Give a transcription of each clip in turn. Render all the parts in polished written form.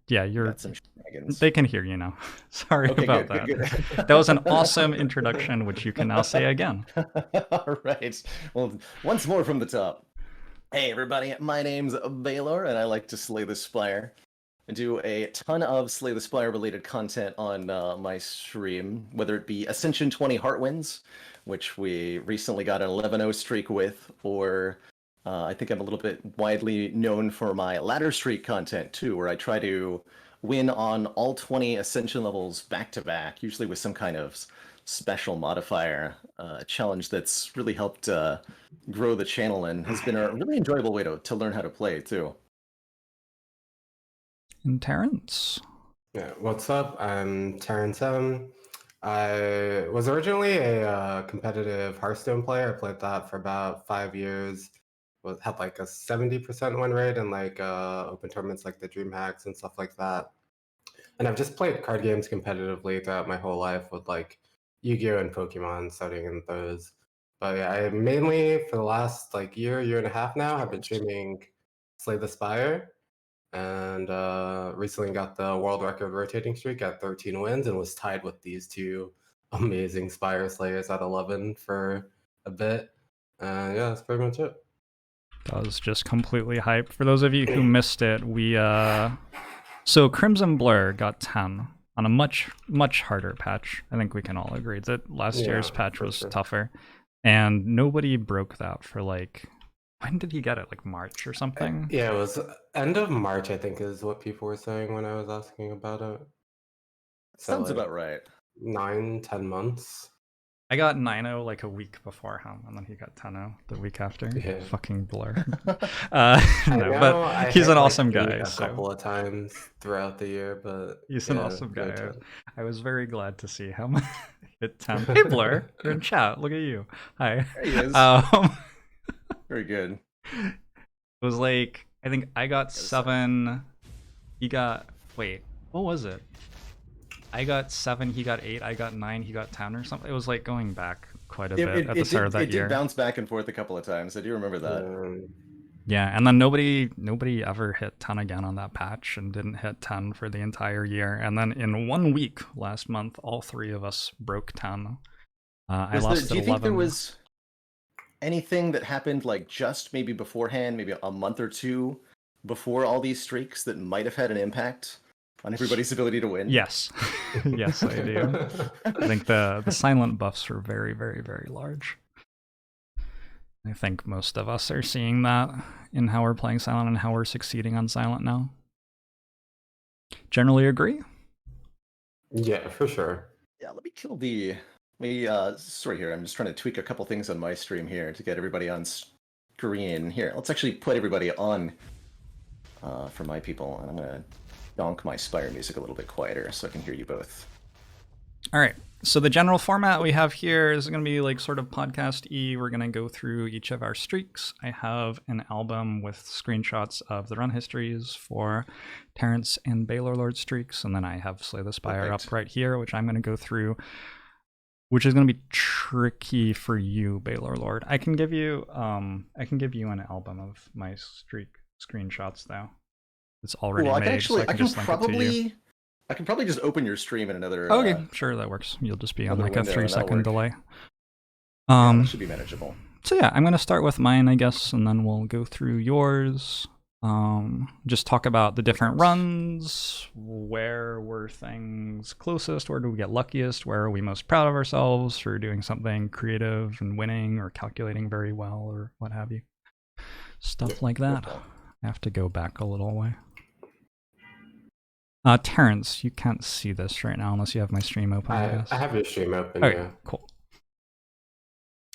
Yeah, Got some shenanigans. they can hear you now. Sorry Okay, about good, that. good. That was an awesome introduction, which you can now say again. All right. Well, once more from the top. Hey, everybody. My name's Baalorlord, and I like to slay the Spire. I do a ton of Slay the Spire related content on my stream, whether it be Ascension 20 Heartwinds, which we recently got an 11-0 streak with, or I think I'm a little bit widely known for my ladder streak content too, where I try to win on all 20 Ascension levels back to back, usually with some kind of special modifier challenge that's really helped grow the channel and has been a really enjoyable way to learn how to play too. And Terrence? Yeah, what's up? I'm Terrence M. I was originally a competitive Hearthstone player. I played that for about 5 years. Had like a 70% win rate in like open tournaments like the Dream Hacks and stuff like that. And I've just played card games competitively throughout my whole life with like Yu-Gi-Oh! And Pokemon starting in those. But yeah, I mainly for the last like year and a half now have been streaming Slay the Spire, and recently got the world record rotating streak at 13 wins and was tied with these two amazing Spire Slayers at 11 for a bit. Yeah, that's pretty much it. That was just completely hype. For those of you who missed it, so Crimson Blur got 10 on a much harder patch. I think we can all agree that last year's patch was tougher, and nobody broke that for like, when did he get it? Like March or something? Yeah, it was end of March, I think, is what people were saying when I was asking about it. So Sounds like about right. 9-10 months. I got 9-0 like a week before him, and then he got 10-0 the week after. Yeah. Fucking Blur. No, but he's an awesome guy. A couple of times throughout the year, but he's an awesome guy. I was very glad to see him hit 10. Hey Blur, you're in chat. Look at you. Hi. There he is. Very good. It was like, I think I got 7. He got, wait, what was it? I got 7, he got 8, I got 9, he got 10 or something. It was like going back quite a bit at the start of that year. It did bounce back and forth a couple of times. I do remember that. Yeah, and then nobody ever hit 10 again on that patch and didn't hit 10 for the entire year. And then in 1 week last month, all 3 of us broke 10. I lost at 11. Do you think there was anything that happened like just maybe beforehand, maybe a month or two before all these streaks that might have had an impact on everybody's ability to win? Yes. Yes, I do. I think the silent buffs were very, very, very large. I think most of us are seeing that in how we're playing silent and how we're succeeding on silent now. Generally agree? Yeah, for sure. Yeah, let me kill the... sorry here, I'm just trying to tweak a couple things on my stream here to get everybody on screen. Here, let's actually put everybody on for my people. And I'm going to donk my Spire music a little bit quieter so I can hear you both. All right. So the general format we have here is going to be like sort of podcast-y. We're going to go through each of our streaks. I have an album with screenshots of the run histories for Terrence and Baalorlord streaks, and then I have Slay the Spire up right here, which I'm going to go through, which is going to be tricky for you, Baalorlord. I can give you an album of my streak screenshots though. It's already made. I can probably just open your stream in another... Okay, sure, that works. You'll just be on like a 3-second delay. That should be manageable. So yeah, I'm going to start with mine, I guess, and then we'll go through yours. Just talk about the different runs, where were things closest, where do we get luckiest, where are we most proud of ourselves for doing something creative and winning or calculating very well or what have you. Stuff like that. I have to go back a little way. Terrence, you can't see this right now unless you have my stream open, I guess. I have your stream open, okay, yeah. Cool.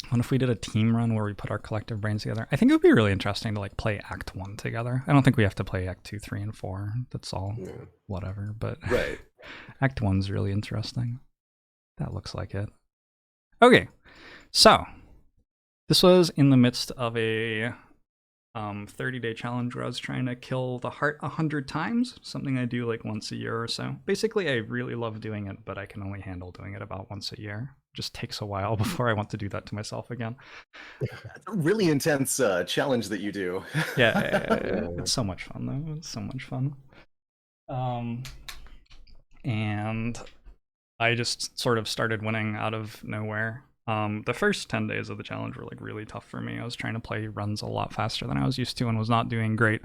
What if we did a team run where we put our collective brains together? I think it would be really interesting to like play Act 1 together. I don't think we have to play Act 2, 3, and 4. That's all whatever, but right. Act 1's really interesting. That looks like it. Okay, so this was in the midst of a 30-day challenge where I was trying to kill the heart 100 times, something I do like once a year or so. Basically, I really love doing it, but I can only handle doing it about once a year. It just takes a while before I want to do that to myself again. It's a really intense challenge that you do. Yeah, it's so much fun though. It's so much fun. And I just sort of started winning out of nowhere. The first 10 days of the challenge were like really tough for me. I was trying to play runs a lot faster than I was used to and was not doing great.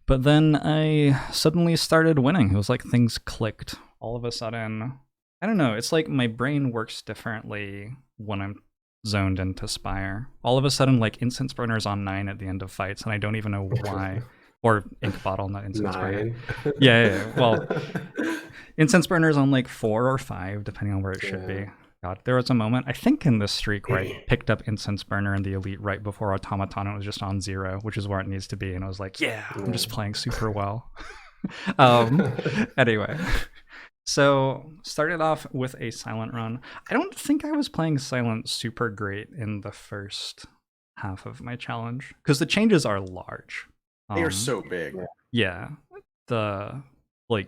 But then I suddenly started winning. It was like things clicked all of a sudden. I don't know. It's like my brain works differently when I'm zoned into Spire. All of a sudden, like instance burners on 9 at the end of fights, and I don't even know why. Or ink bottle, not instance burner. 9. Yeah. Well, incense burners on like 4 or 5, depending on where it should be. God, there was a moment, I think in this streak, where I picked up incense burner in the elite right before automaton. It was just on 0, which is where it needs to be, and I was like, yeah, I'm just playing super well. Anyway, so started off with a silent run. I don't think I was playing silent super great in the first half of my challenge because the changes are large. They are so big. Yeah,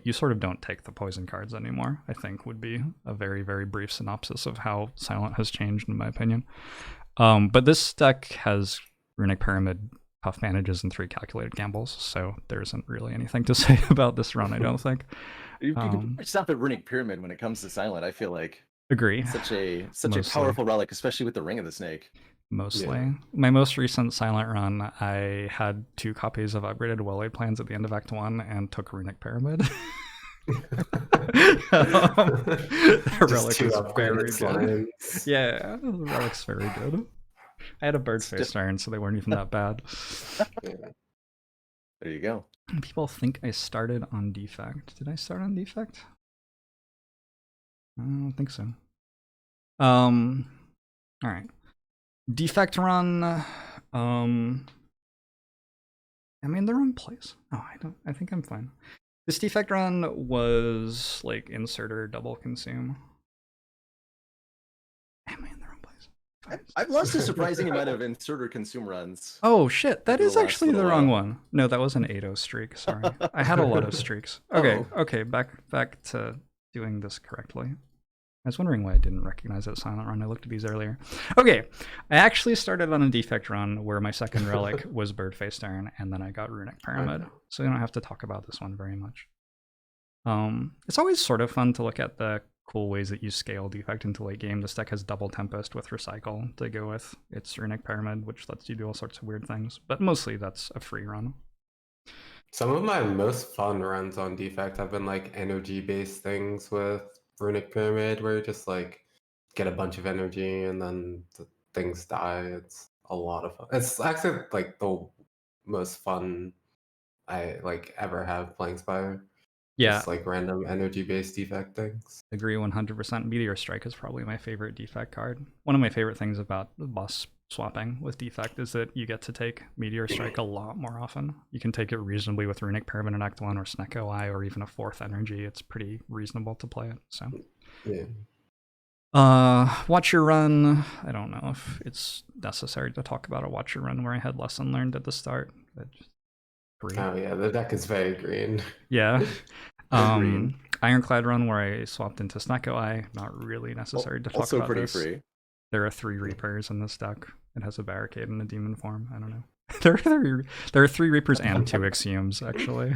you sort of don't take the poison cards anymore, I think would be a very, very brief synopsis of how Silent has changed, in my opinion. But this deck has Runic Pyramid, Puff Manages, and 3 calculated gambles, so there isn't really anything to say about this run, I don't think. You can stop at Runic Pyramid when it comes to Silent, I feel like. Agree. Such a powerful relic, especially with the Ring of the Snake. Mostly. Yeah. My most recent Silent run, I had 2 copies of upgraded Well-Laid Plans at the end of Act 1 and took Runic Pyramid. The relic is very good. Yeah, the relic's very good. I had a bird face iron, so they weren't even that bad. There you go. People think I started on Defect. Did I start on Defect? I don't think so. Alright. Defect run. I'm in the wrong place. Oh, I think I'm fine. This defect run was like inserter double consume. Am I in the wrong place? I've lost a surprising amount of inserter consume runs. Oh shit, that is actually the wrong one. No, that was an 8-0 streak, sorry. I had a lot of streaks. Okay, back to doing this correctly. I was wondering why I didn't recognize that silent run. I looked at these earlier. Okay, I actually started on a defect run where my second relic was Birdface Iron, and then I got Runic Pyramid. So you don't have to talk about this one very much. It's always sort of fun to look at the cool ways that you scale defect into late game. This deck has Double Tempest with Recycle to go with its Runic Pyramid, which lets you do all sorts of weird things. But mostly that's a free run. Some of my most fun runs on defect have been like energy-based things with Runic Pyramid, where you just like get a bunch of energy and then the things die. It's a lot of fun. It's actually like the most fun I like ever have playing Spire. Yeah, just like random energy-based defect things. Agree 100%. Meteor Strike is probably my favorite defect card. One of my favorite things about boss swapping with defect is that you get to take Meteor Strike a lot more often. You can take it reasonably with Runic Pyramid in Act 1 or Snecko Eye or even a 4th energy. It's pretty reasonable to play it. So yeah. Watch Your Run. I don't know if it's necessary to talk about a Watch Your Run where I had lesson learned at the start. But oh yeah, the deck is very green. Yeah. Ironclad run where I swapped into Snecko Eye. Not really necessary to talk about pretty this. free. There are 3 Reapers in this deck. It has a Barricade and a Demon form. I don't know. There are 3 Reapers and 2 Exhumes, actually.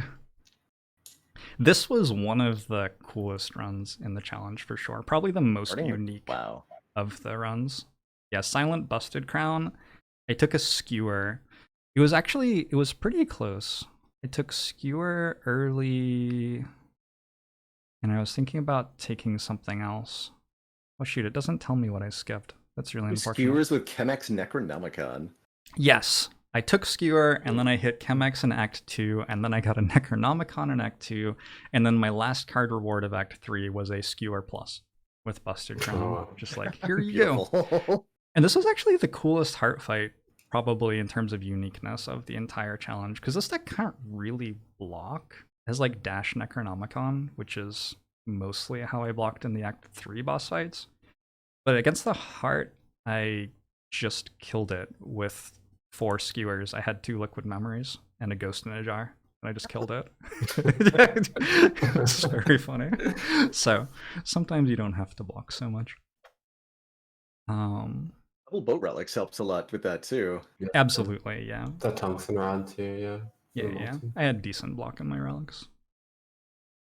This was one of the coolest runs in the challenge for sure. Probably the most unique of the runs. Yeah, Silent Busted Crown. I took a Skewer. It was pretty close. I took Skewer early, and I was thinking about taking something else. Oh shoot, it doesn't tell me what I skipped. That's really unfortunate. Skewers with Chemex Necronomicon. Yes, I took Skewer, and then I hit Chemex in Act 2, and then I got a Necronomicon in Act 2, and then my last card reward of Act 3 was a Skewer Plus with Busted Crown. Just like, here you go. And this was actually the coolest heart fight, probably in terms of uniqueness of the entire challenge, because this deck can't really block. It has like Dash Necronomicon, which is mostly how I blocked in the Act 3 boss fights. But against the heart, I just killed it with 4 skewers. I had 2 liquid memories and a ghost in a jar, and I just killed it. It's very funny. So sometimes you don't have to block so much. Double Boat Relics helps a lot with that too. Yeah. Absolutely, yeah. The Tungsten Rod too, yeah. Yeah. I had decent block in my relics.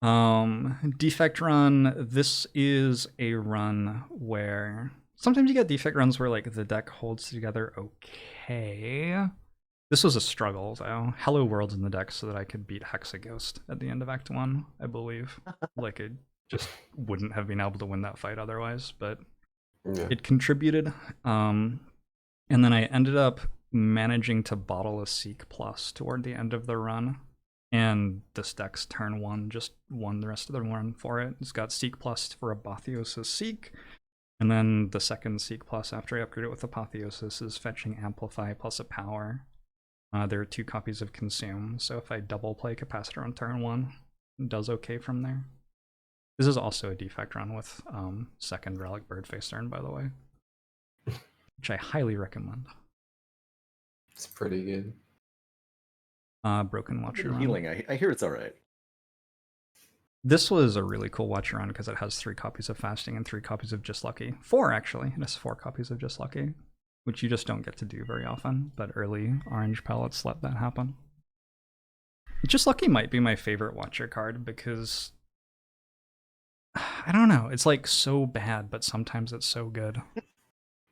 Defect run. This is a run where sometimes you get defect runs where like the deck holds together okay. This was a struggle though. Hello World's in the deck so that I could beat Hexaghost at the end of Act 1, I believe. Like it just wouldn't have been able to win that fight otherwise, but it contributed. And then I ended up managing to bottle a Seek Plus toward the end of the run. And this deck's turn 1 just won the rest of the run for it. It's got Seek Plus for Apotheosis Seek. And then the second Seek Plus after I upgrade it with Apotheosis is fetching Amplify plus a power. There are 2 copies of Consume, so if I double play Capacitor on turn 1, it does okay from there. This is also a defect run with second Relic Birdface turn, by the way, which I highly recommend. It's pretty good. Broken Watcher run. Healing, I hear it's alright. This was a really cool Watcher run because it has 3 copies of Fasting and 3 copies of Just Lucky. 4 actually, it has 4 copies of Just Lucky, which you just don't get to do very often, but early orange pellets let that happen. Just Lucky might be my favorite Watcher card because I don't know, it's like so bad, but sometimes it's so good.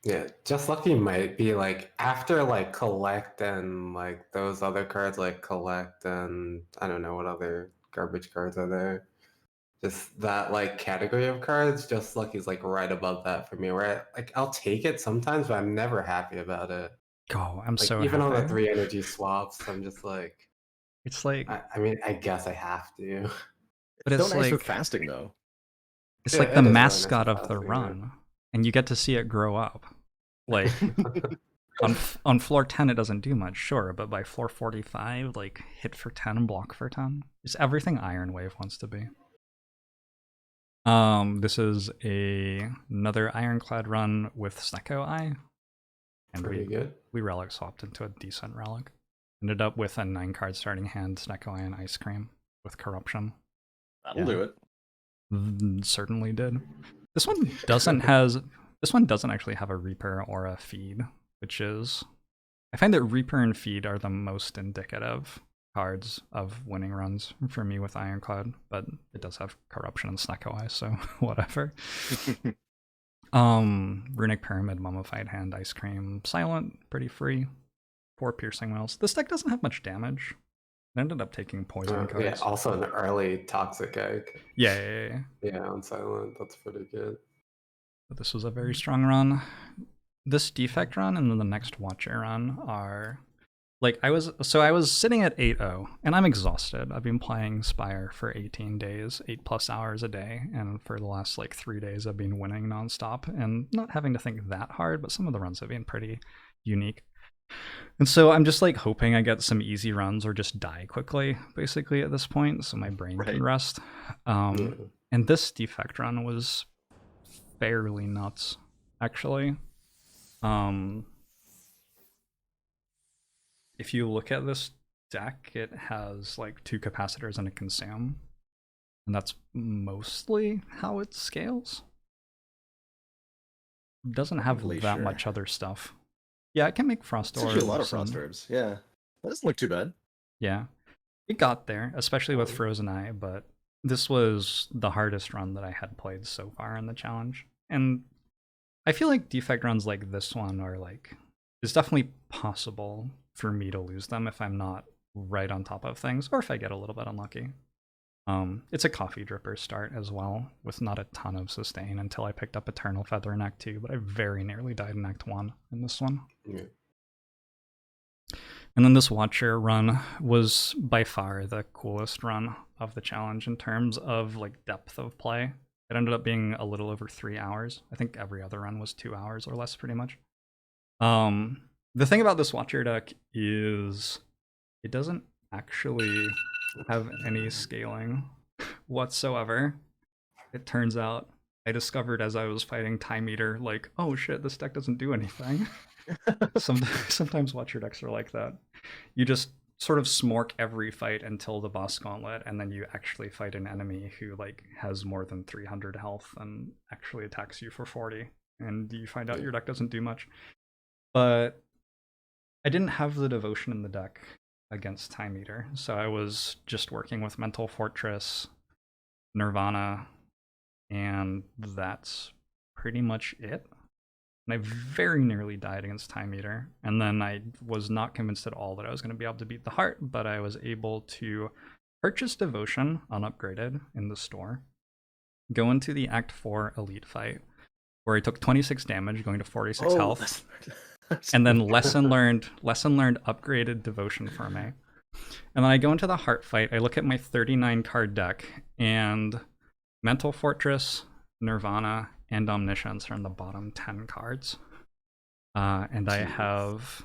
Yeah, Just Lucky might be like after like Collect and like those other cards like Collect and I don't know what other garbage cards are there. Just that like category of cards, Just Lucky's like right above that for me. Where like I'll take it sometimes, but I'm never happy about it. Oh, I'm like, so even happy. on the 3 energy swaps, I'm just like, it's like I mean, I guess I have to. But it's it's so nice like with fasting though. It's Yeah, like it the is really mascot nice of the fasting, run, and you get to see it grow up. Like on floor 10 it doesn't do much, sure, but by floor 45, like hit for 10, block for 10. It's everything Iron Wave wants to be. This is another Ironclad run with Snecko Eye. And Pretty good. We relic swapped into a decent relic. Ended up with a 9-card starting hand, Snecko Eye and Ice Cream with Corruption. That'll do it. Certainly did. This one doesn't actually have a Reaper or a Feed, which is, I find that Reaper and Feed are the most indicative cards of winning runs for me with Ironclad, but it does have Corruption and Snecko Eye, so whatever. Runic Pyramid, Mummified Hand, Ice Cream, Silent, pretty free. 4 Piercing Wells. This deck doesn't have much damage. It ended up taking poison cards. Yeah, also an early Toxic Egg. Yeah. Yeah, on Silent, that's pretty good. But this was a very strong run. This defect run and then the next Watcher run are like I was sitting at 8-0 and I'm exhausted. I've been playing Spire for 18 days, 8+ hours a day, and for the last like 3 days I've been winning nonstop and not having to think that hard, but some of the runs have been pretty unique. And so I'm just like hoping I get some easy runs or just die quickly, basically at this point, so my brain can rest. And this defect run was fairly nuts, actually. If you look at this deck, it has like 2 capacitors and a consume, and that's mostly how it scales. It doesn't have that much other stuff. Yeah, it can make Frost Orbs. It's actually a lot of Frost Orbs, yeah. That doesn't look too bad. Yeah, it got there, especially with Frozen Eye, but this was the hardest run that I had played so far in the challenge. And I feel like defect runs like this one are like, it's definitely possible for me to lose them if I'm not right on top of things, or if I get a little bit unlucky. It's a coffee dripper start as well, with not a ton of sustain until I picked up Eternal Feather in Act 2, but I very nearly died in Act 1 in this one. Yeah. And then this Watcher run was by far the coolest run of the challenge in terms of like depth of play. It ended up being a little over 3 hours. I think every other run was 2 hours or less, pretty much. The thing about this Watcher deck is it doesn't actually have any scaling whatsoever. It turns out I discovered as I was fighting Time Eater, like, oh shit, this deck doesn't do anything. Sometimes Watcher decks are like that. You just sort of smork every fight until the boss gauntlet, and then you actually fight an enemy who like has more than 300 health and actually attacks you for 40, and you find out your deck doesn't do much. But I didn't have the devotion in the deck against Time Eater, so I was just working with Mental Fortress, Nirvana, and that's pretty much it. And I very nearly died against Time Eater, and then I was not convinced at all that I was going to be able to beat the heart, but I was able to purchase Devotion unupgraded in the store, go into the Act 4 Elite fight, where I took 26 damage, going to 46 health, and then lesson learned upgraded Devotion for me. And then I go into the heart fight, I look at my 39 card deck, and Mental Fortress, Nirvana, and Omniscience are in the bottom 10 cards. And I have,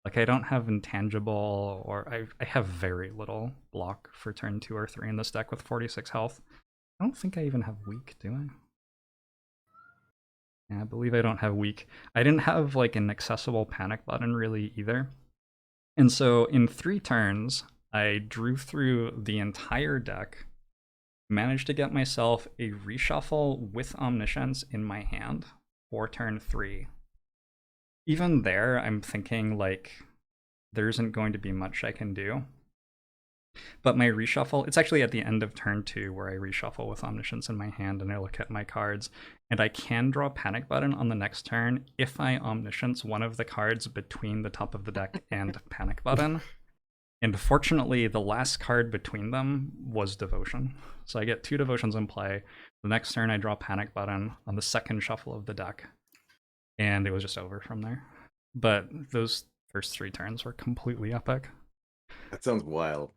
like, I don't have Intangible, or I have very little block for turn 2 or 3 in this deck with 46 health. I don't think I even have Weak, do I? Yeah, I believe I don't have Weak. I didn't have, like, an accessible panic button really either. And so in 3 turns, I drew through the entire deck, managed to get myself a reshuffle with Omniscience in my hand for turn 3. Even there, I'm thinking, like, there isn't going to be much I can do. But my reshuffle, it's actually at the end of turn 2 where I reshuffle with Omniscience in my hand and I look at my cards, and I can draw Panic Button on the next turn if I Omniscience one of the cards between the top of the deck and Panic Button. And fortunately, the last card between them was Devotion. So I get 2 Devotions in play. The next turn I draw Panic Button on the second shuffle of the deck. And it was just over from there. But those first 3 turns were completely epic. That sounds wild.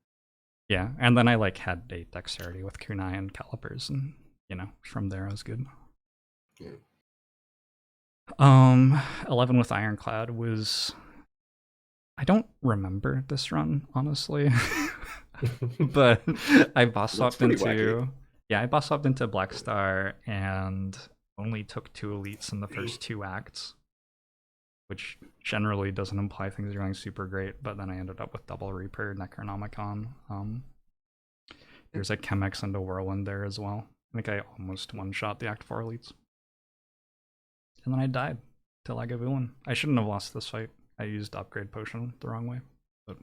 Yeah, and then I like had 8 dexterity with kunai and calipers, and from there I was good. Yeah. 11 with Ironclad was, I don't remember this run, honestly. But I boss swapped into Black Star and only took 2 elites in the first 2 acts, which generally doesn't imply things are going super great, but then I ended up with double Reaper, Necronomicon. There's a Chemex and a Whirlwind there as well. I think I almost one-shot the Act 4 elites. And then I died to Lagavulin. I shouldn't have lost this fight. I used Upgrade Potion the wrong way, but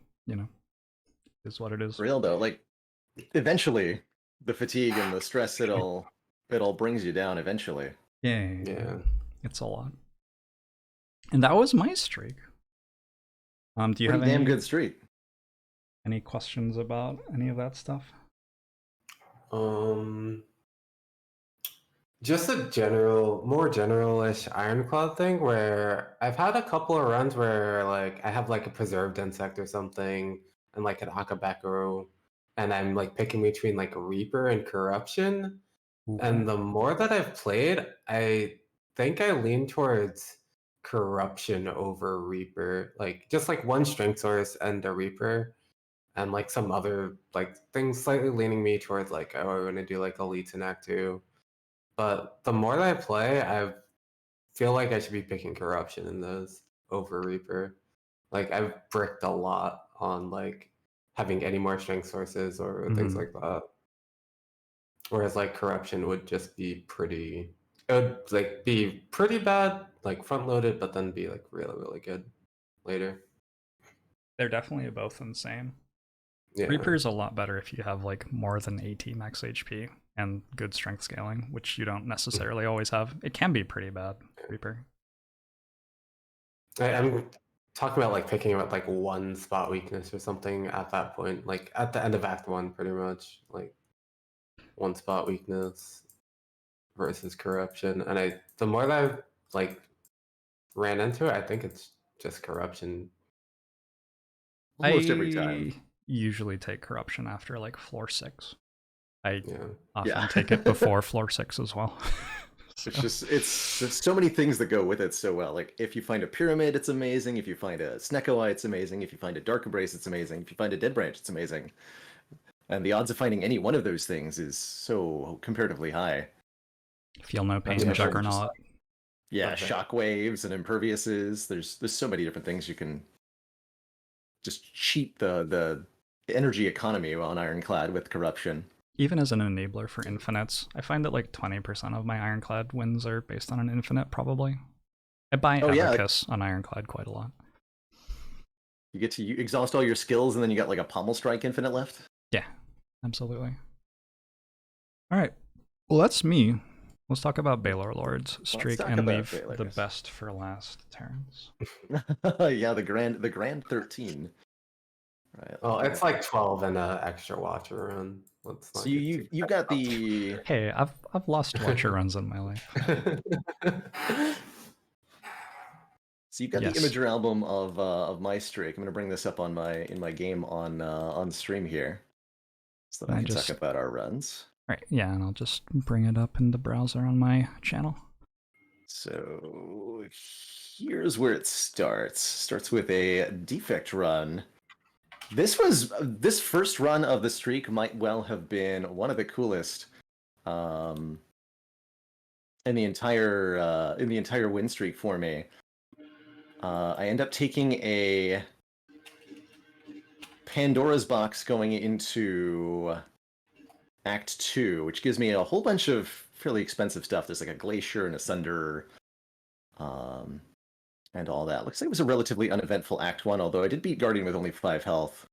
is what it is. Real though, like, eventually, the fatigue and the stress, it all brings you down eventually. Yeah. It's a lot. And that was my streak. Do you have any damn good streak? Any questions about any of that stuff? Just a more general-ish Ironclad thing where I've had a couple of runs where like I have like a Preserved Insect or something and like an Akabekuru, and I'm like picking between like Reaper and Corruption. Ooh. And the more that I've played, I think I lean towards Corruption over Reaper. Like just like one Strength Source and a Reaper, and like some other like things slightly leaning me towards like, oh, I want to do like Elites in Act 2. But the more that I play, I feel like I should be picking Corruption in those over Reaper. Like I've bricked a lot on like having any more Strength Sources or things like that. Whereas like Corruption would just be pretty, it would like be pretty bad, like front loaded, but then be like really, really good later. They're definitely both insane. Yeah. Reaper's a lot better if you have like more than 80 max HP and good strength scaling, which you don't necessarily always have. It can be pretty bad, Reaper. I'm talking about like picking up like one spot weakness or something at that point, like at the end of Act 1, pretty much, like one spot weakness versus Corruption. And the more that I've like ran into it, I think it's just Corruption. Almost every time. Usually take Corruption after like floor 6. I often Yeah. take it before floor 6 as well. So. There's so many things that go with it so well. Like if you find a Pyramid, it's amazing. If you find a Snecko Eye, it's amazing. If you find a Dark Embrace, it's amazing. If you find a Dead Branch, it's amazing. And the odds of finding any one of those things is so comparatively high. Feel No Pain, Juggernaut. Yeah, Shockwaves and Imperviouses. There's so many different things you can just cheat the energy economy on Ironclad with Corruption. Even as an enabler for infinites, I find that like 20% of my Ironclad wins are based on an infinite, probably. I buy Abacus on Ironclad quite a lot. You get to exhaust all your skills and then you got like a Pommel Strike infinite left? Yeah, absolutely. All right. Well, that's me. Let's talk about Baalorlord's streak talk and about leave the Baalor's. best for last, Terrence. Yeah, the grand 13. Right. Well, it's like 12 and an extra watcher run. Let's So not get too you've got the Hey, I've lost watcher runs in my life. So you've got Yes. the Imager album of my streak. I'm gonna bring this up on my game on stream here, so that And I I can just talk about our runs. All right, yeah, and I'll just bring it up in the browser on my channel. So here's where it starts. Starts with a defect run. This first run of the streak might well have been one of the coolest in the entire win streak for me. I end up taking a Pandora's box going into Act 2, which gives me a whole bunch of fairly expensive stuff. There's like a glacier and a sunder, and all that. Looks like it was a relatively uneventful Act 1, although I did beat Guardian with only 5 health.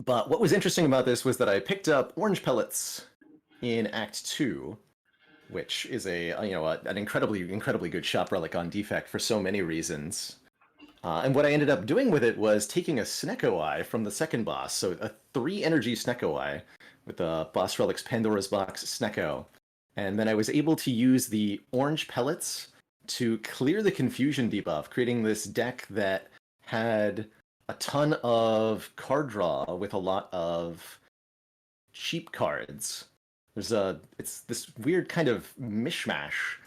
But what was interesting about this was that I picked up orange pellets in Act 2, which is an incredibly good shop relic on defect for so many reasons. And what I ended up doing with it was taking a Snecko Eye from the second boss, so a 3 energy Snecko Eye with the boss relics Pandora's Box Snecko. And then I was able to use the orange pellets to clear the confusion debuff, creating this deck that had a ton of card draw with a lot of cheap cards. It's this weird kind of mishmash.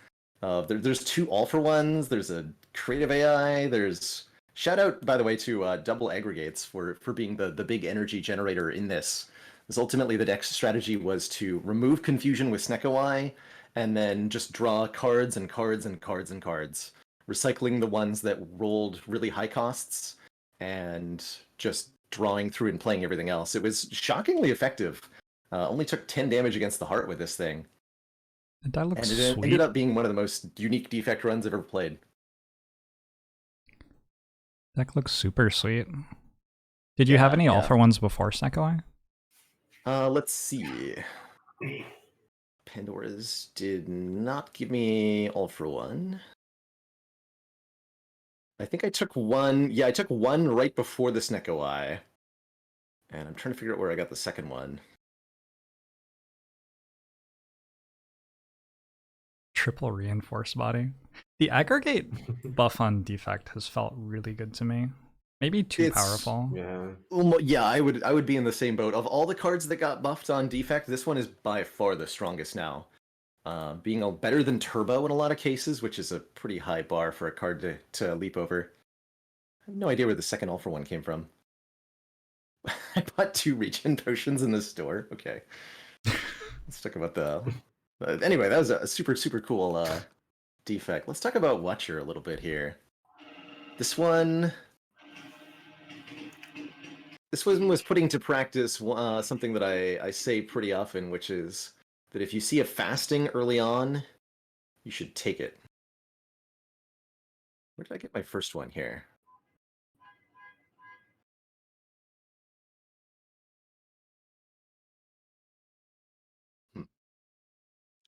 There's 2 all-for-ones, there's a creative AI, there's... Shout out, by the way, to Double Aggregates for being the big energy generator in this. Because ultimately the deck's strategy was to remove confusion with Snecko Eye, and then just draw cards and cards and cards and cards, recycling the ones that rolled really high costs, and just drawing through and playing everything else. It was shockingly effective. Only took 10 damage against the heart with this thing. That looks and it sweet. ended up being one of the most unique defect runs I've ever played. That looks super sweet. Did you have any all for ones before Snecko Eye? Let's see. Pandora's did not give me all for one. I think I took one. Yeah, I took one right before the Snecko Eye. And I'm trying to figure out where I got the second one. Triple reinforced body. The aggregate buff on defect has felt really good to me. Maybe too powerful. Yeah, I would be in the same boat. Of all the cards that got buffed on defect, this one is by far the strongest now. Being better than Turbo in a lot of cases, which is a pretty high bar for a card to leap over. I have no idea where the second all-for-one came from. I bought 2 regen potions in the store. Okay. Let's talk about the... anyway, that was a super cool defect. Let's talk about Watcher a little bit here. This one was putting to practice something that I say pretty often, which is that if you see a fasting early on, you should take it. Where did I get my first one here?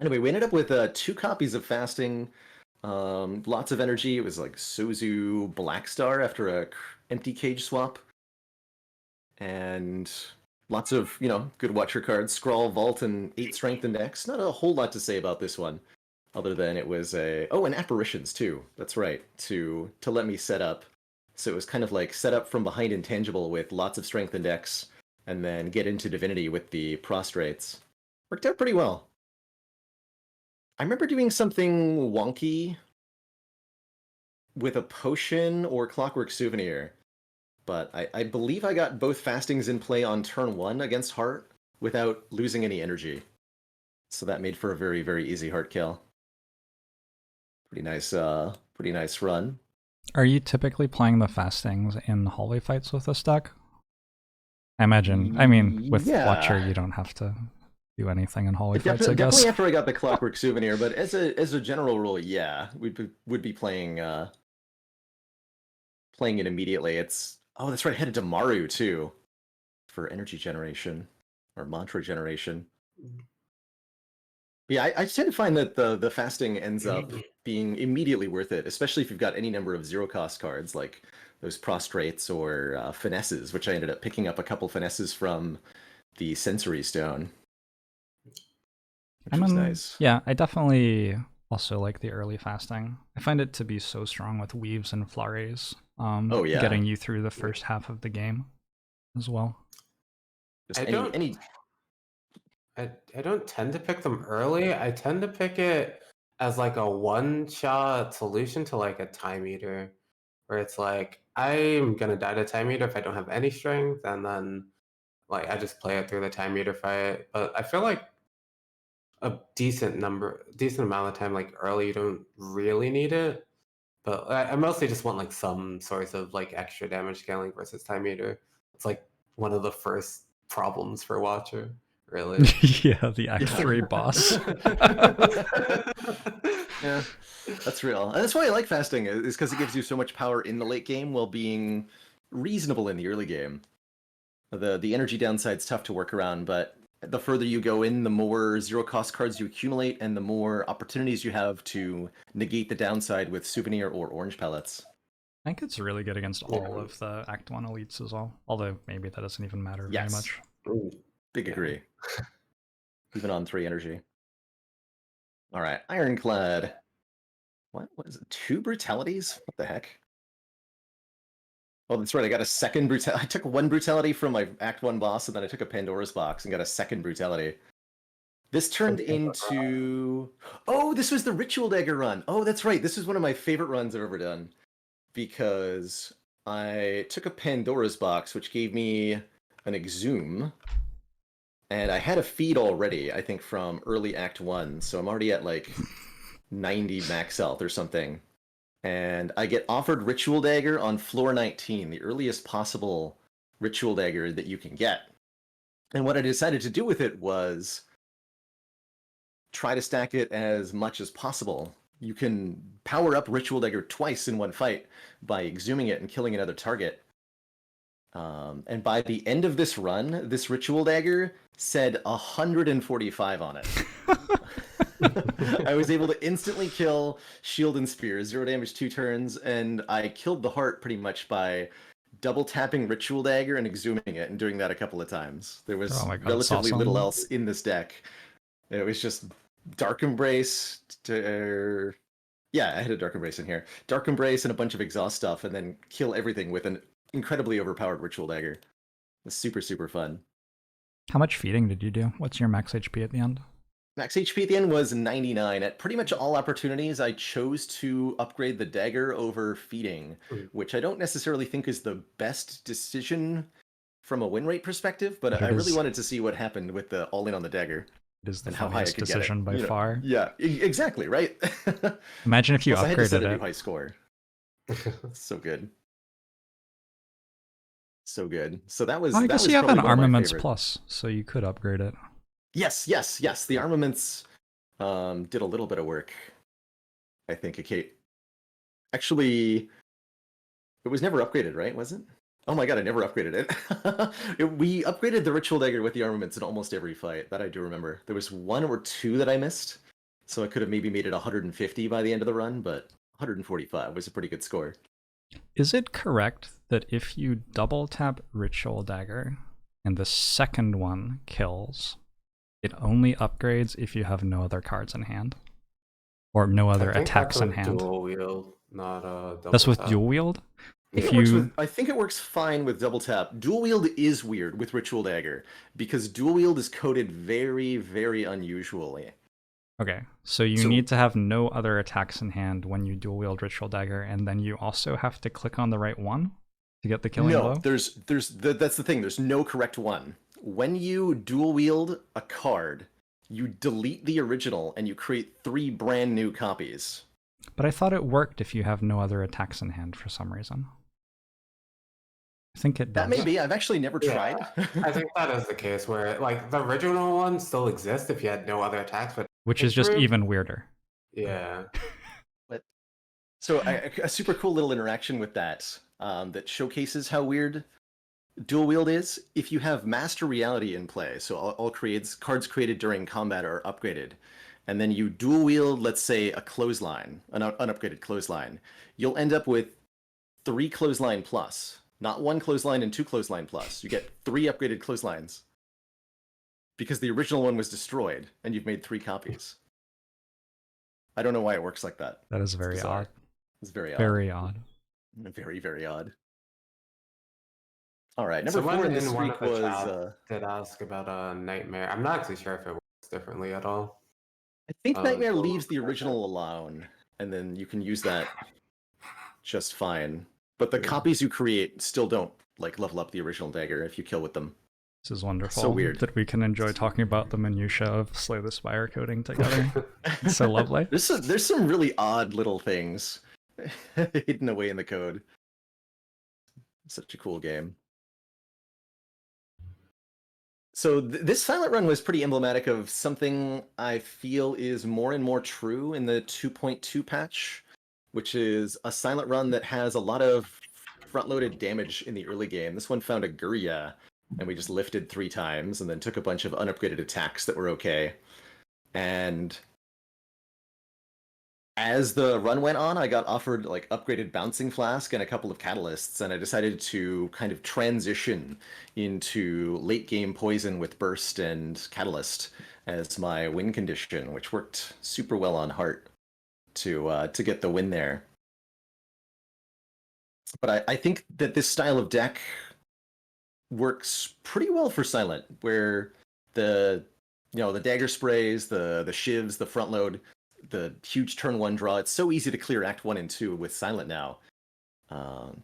Anyway, we ended up with 2 copies of fasting, lots of energy. It was like Sozu Blackstar after a empty cage swap. And lots of, good Watcher cards. Scrawl, Vault, and 8 Strength Index. Not a whole lot to say about this one, other than it was and Apparitions too. That's right, to let me set up. So it was kind of like set up from behind Intangible with lots of Strength Index, and then get into Divinity with the Prostrates. Worked out pretty well. I remember doing something wonky with a potion or Clockwork Souvenir. But I believe I got both fastings in play on turn 1 against Heart without losing any energy. So that made for a very, very easy Heart kill. Pretty nice run. Are you typically playing the fastings in hallway fights with this deck? I mean, with Watcher, you don't have to do anything in hallway fights, I guess. Definitely after I got the Clockwork Souvenir, but as a general rule, yeah, would be playing it immediately. Oh, that's right. I headed to Maru too for energy generation or mantra generation. Yeah, I tend to find that the fasting ends up being immediately worth it, especially if you've got any number of zero cost cards like those prostrates or finesses, which I ended up picking up a couple finesses from the sensory stone, which was nice. Yeah, I definitely also like the early fasting. I find it to be so strong with weaves and flurries, Oh yeah, getting you through the first half of the game as well. just I don't. I don't tend to pick them early. I tend to pick it as like a one-shot solution to like a time eater, where it's like I'm gonna die to time eater if I don't have any strength, and then like I just play it through the time eater fight. But I feel like a decent amount of time like early, you don't really need it. But I mostly just want like some source of like extra damage scaling versus time eater. It's like one of the first problems for Watcher, really. Yeah, the Act 3 boss. Yeah, that's real. And that's why I like fasting, is because it gives you so much power in the late game while being reasonable in the early game. The energy downside's tough to work around, but the further you go in, the more zero cost cards you accumulate, and the more opportunities you have to negate the downside with souvenir or orange pellets. I think it's really good against all of the Act 1 elites as well. Although maybe that doesn't even matter very Yes. much. Big agree. Even on 3 energy. Alright, Ironclad. What was it? 2 brutalities? What the heck? Oh, that's right. I got a second brutality. I took 1 brutality from my Act 1 boss, and then I took a Pandora's box and got a second brutality. This turned into... Oh, this was the Ritual Dagger run. Oh, that's right. This is one of my favorite runs I've ever done. Because I took a Pandora's box, which gave me an Exhume. And I had a feed already, I think, from early Act 1. So I'm already at like 90 max health or something. And I get offered Ritual Dagger on floor 19, the earliest possible Ritual Dagger that you can get. And what I decided to do with it was try to stack it as much as possible. You can power up Ritual Dagger twice in one fight by exhuming it and killing another target. And by the end of this run, this Ritual Dagger said 145 on it. I was able to instantly kill Shield and Spear, 0 damage 2 turns, and I killed the heart pretty much by double tapping Ritual Dagger and exhuming it, and doing that a couple of times. There was relatively little else in this deck. It was just Dark Embrace to... Yeah, I had a Dark Embrace in here. Dark Embrace and a bunch of exhaust stuff, and then kill everything with an incredibly overpowered Ritual Dagger. It was super, super fun. How much feeding did you do? What's your max HP at the end? Max HP at the end was 99. At pretty much all opportunities, I chose to upgrade the dagger over feeding, which I don't necessarily think is the best decision from a win rate perspective, but I really wanted to see what happened with the all-in on the dagger. It is the funniest decision by far. Yeah, exactly, right? Imagine if you upgraded I had to set a new it. high score. So good. So good. So that was. I guess you have an Armaments Plus, so you could upgrade it. Yes. The Armaments did a little bit of work. I think actually, it was never upgraded, right? Was it? Oh my god, I never upgraded it. We upgraded the Ritual Dagger with the Armaments in almost every fight. That I do remember. There was 1 or 2 that I missed, so I could have maybe made it 150 by the end of the run, but 145 was a pretty good score. Is it correct that if you double tap Ritual Dagger and the second one kills, it only upgrades if you have no other cards in hand? Or no other attacks in hand? Dual wield, not double That's with tap. dual wield? I think it works fine with double tap. Dual wield is weird with Ritual Dagger, because dual wield is coded very, very unusually. Okay, so you need to have no other attacks in hand when you dual wield Ritual Dagger, and then you also have to click on the right one to get the killing blow? No, that's the thing. There's no correct one. When you dual wield a card, you delete the original and you create 3 brand new copies. But I thought it worked if you have no other attacks in hand for some reason. I think it does. That may be. I've actually never tried. I think that is the case where like the original one still exists if you had no other attacks, but which is just even weirder. Yeah. But so a super cool little interaction with that that showcases how weird dual wield is if you have Master Reality in play, so all cards created during combat are upgraded, and then you dual wield, let's say, a clothesline, an unupgraded clothesline, you'll end up with 3 clothesline plus, not 1 clothesline and 2 clothesline plus. You get 3 upgraded clotheslines because the original one was destroyed, and you've made 3 copies. I don't know why it works like that. That is very odd. It's very odd. Very odd. Very, very odd. All right, Someone 4 in this in one streak of the was. chat did ask about a Nightmare. I'm not actually sure if it works differently at all. I think Nightmare leaves the original alone, and then you can use that just fine. But the copies you create still don't like level up the original dagger if you kill with them. This is wonderful. So weird that we can enjoy talking about the minutia of Slay the Spire coding together. It's so lovely. There's some really odd little things hidden away in the code. Such a cool game. So this silent run was pretty emblematic of something I feel is more and more true in the 2.2 patch, which is a silent run that has a lot of front-loaded damage in the early game. This one found a Gurya, and we just lifted 3 times and then took a bunch of unupgraded attacks that were okay. And as the run went on, I got offered like upgraded Bouncing Flask and a couple of catalysts, and I decided to kind of transition into late game Poison with Burst and Catalyst as my win condition, which worked super well on Heart to get the win there. But I think that this style of deck works pretty well for Silent, where the dagger sprays, the shivs, the front load, the huge turn 1 draw. It's so easy to clear Act 1 and 2 with Silent now.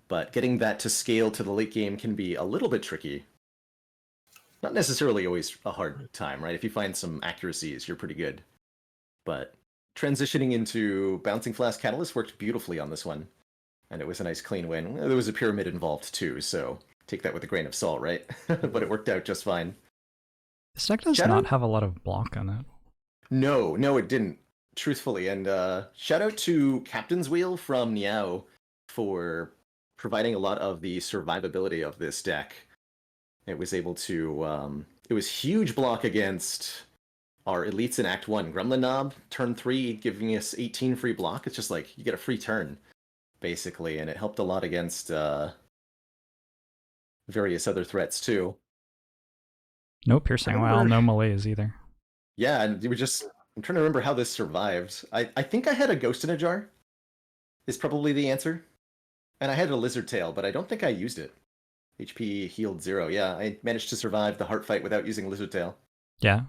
But getting that to scale to the late game can be a little bit tricky. Not necessarily always a hard time, right? If you find some accuracies, you're pretty good. But transitioning into Bouncing Flask Catalyst worked beautifully on this one. And it was a nice clean win. There was a pyramid involved too, so take that with a grain of salt, right? But it worked out just fine. This deck does not have a lot of block on it. No, it didn't. Truthfully, and shout out to Captain's Wheel from Niao for providing a lot of the survivability of this deck. It was able to, it was huge block against our elites in Act 1. Gremlin Knob, turn 3, giving us 18 free block. It's just like, you get a free turn, basically, and it helped a lot against various other threats, too. No Piercing Well, no Malaise either. Yeah, and we just... I'm trying to remember how this survived. I think I had a Ghost in a Jar, is probably the answer. And I had a Lizard Tail, but I don't think I used it. HP healed 0. Yeah, I managed to survive the Heart fight without using Lizard Tail. Yeah,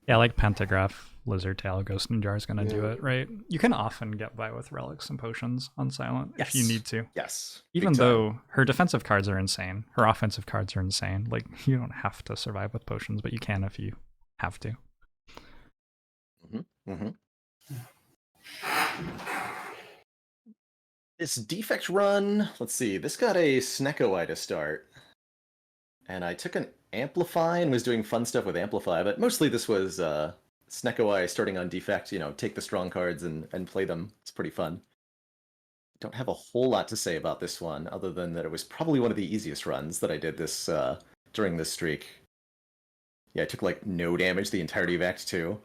like Pentagraph, Lizard Tail, Ghost in a Jar is going to do it, right? You can often get by with Relics and Potions on Silent if you need to. Yes. Even though her defensive cards are insane, her offensive cards are insane. Like, you don't have to survive with Potions, but you can if you have to. This defect run, let's see, this got a Snecko to start. And I took an Amplify and was doing fun stuff with Amplify, but mostly this was Snecko starting on defect, take the strong cards and play them. It's pretty fun. Don't have a whole lot to say about this one, other than that it was probably one of the easiest runs that I did this during this streak. Yeah, I took like no damage the entirety of Act 2.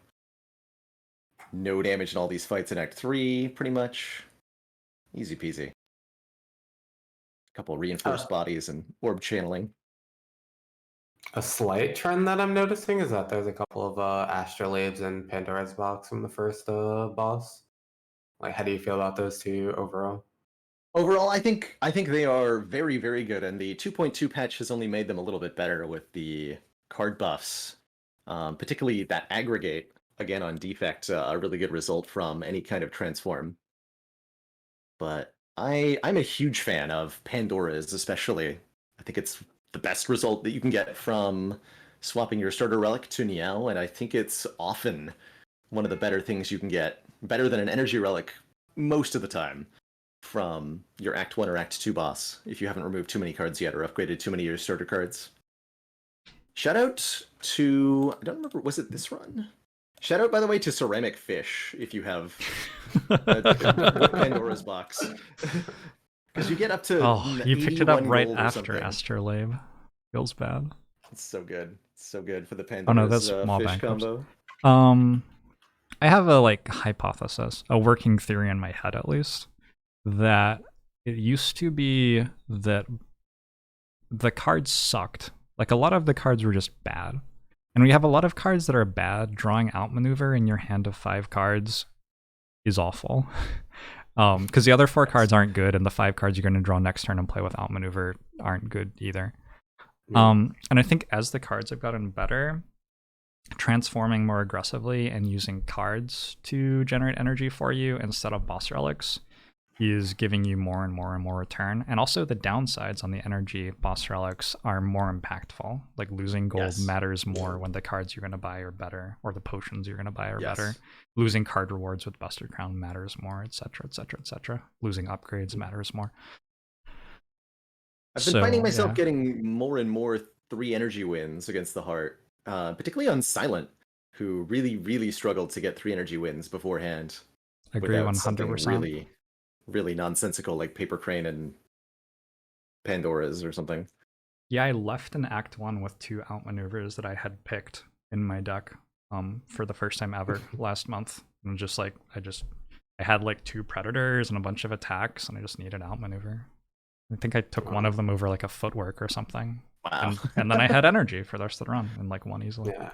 No damage in all these fights in Act 3, pretty much. Easy peasy. A couple reinforced bodies and orb channeling. A slight trend that I'm noticing is that there's a couple of Astrolabes and Pandora's Box from the first boss. Like, how do you feel about those two overall? Overall, I think they are very, very good, and the 2.2 patch has only made them a little bit better with the card buffs. Particularly that aggregate, again on defect, a really good result from any kind of transform. But I'm a huge fan of Pandora's, especially. I think it's the best result that you can get from swapping your starter relic to Niao, and I think it's often one of the better things you can get, better than an energy relic most of the time, from your Act 1 or Act 2 boss, if you haven't removed too many cards yet or upgraded too many of your starter cards. Shout out to, I don't remember, was it this run? Shout out, by the way, to Ceramic Fish, if you have Pandora's Box. Because you get up to you picked it up right after something. Astrolabe. Feels bad. It's so good. So good for the Oh no, Pandora's that's Maw fish Bankrupts. combo. I have a hypothesis, a working theory in my head at least, that it used to be that the cards sucked. Like a lot of the cards were just bad. And we have a lot of cards that are bad. Drawing Outmaneuver in your hand of 5 cards is awful. Because the other 4 cards aren't good, and the 5 cards you're going to draw next turn and play with Outmaneuver aren't good either. Yeah. And I think as the cards have gotten better, transforming more aggressively and using cards to generate energy for you instead of boss relics is giving you more and more and more return. And also the downsides on the energy boss relics are more impactful. Like losing gold matters more when the cards you're going to buy are better, or the potions you're going to buy are better. Losing card rewards with Buster Crown matters more, etc., etc., etc. Losing upgrades matters more. I've been finding myself getting more and more 3 energy wins against the Heart, particularly on Silent, who really, really struggled to get 3 energy wins beforehand. Agree without 100%. Something really, really nonsensical like Paper Crane and Pandora's or something. Yeah, I left in Act 1 with 2 outmaneuvers that I had picked in my deck for the first time ever last month. And just I had 2 Predators and a bunch of attacks, and I just needed outmaneuver. I think I took one of them over a footwork or something. Wow. And then I had energy for the rest of the run and won easily. Yeah.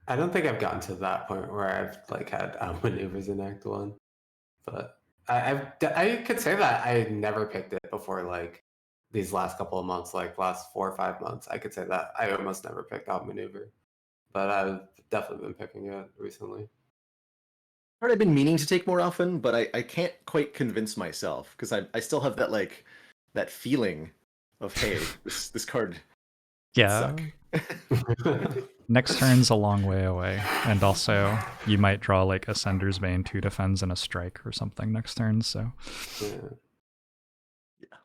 I don't think I've gotten to that point where I've had outmaneuvers in Act 1. But I could say that I never picked it before these last couple of months, last 4 or 5 months. I could say that I almost never picked outmaneuver. But I've definitely been picking it recently. I've been meaning to take more often, but I can't quite convince myself because I still have that that feeling of, hey, this card suck. Next turn's a long way away, and also you might draw Ascender's Bane, 2 defends and a strike or something next turn. So yeah.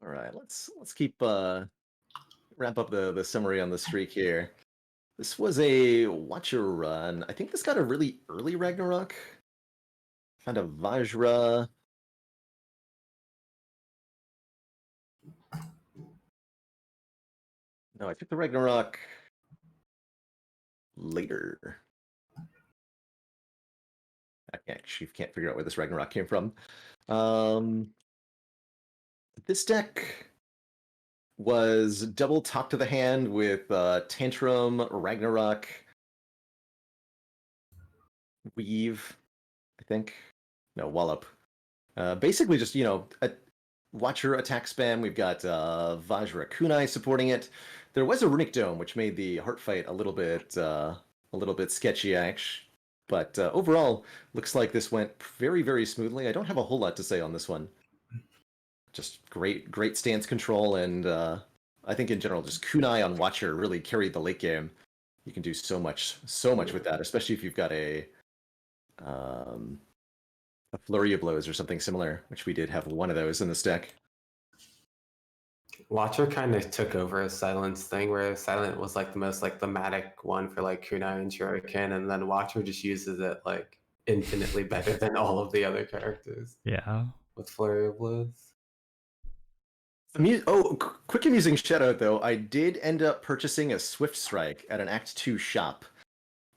All right, let's keep wrap up the summary on the streak here. This was a Watcher run. I think this got a really early Ragnarok. Found a Vajra. No, I took the Ragnarok later. I actually can't figure out where this Ragnarok came from. This deck was double Talk to the Hand with Tantrum, Ragnarok, Weave, I think. No, Wallop. Basically just, a Watcher attack spam. We've got Vajra Kunai supporting it. There was a Runic Dome, which made the Heart fight a little bit sketchy, actually. But overall, looks like this went very, very smoothly. I don't have a whole lot to say on this one. Just great stance control, and I think in general, just Kunai on Watcher really carried the late game. You can do so much with that, especially if you've got a Flurry of Blows or something similar, which we did have one of those in this deck. Watcher kind of took over Silent's thing, where Silent was the most thematic one for Kunai and Shuriken, and then Watcher just uses it infinitely better than all of the other characters. Yeah. With Flurry of Blows. Quick amusing shout out though. I did end up purchasing a Swift Strike at an Act 2 shop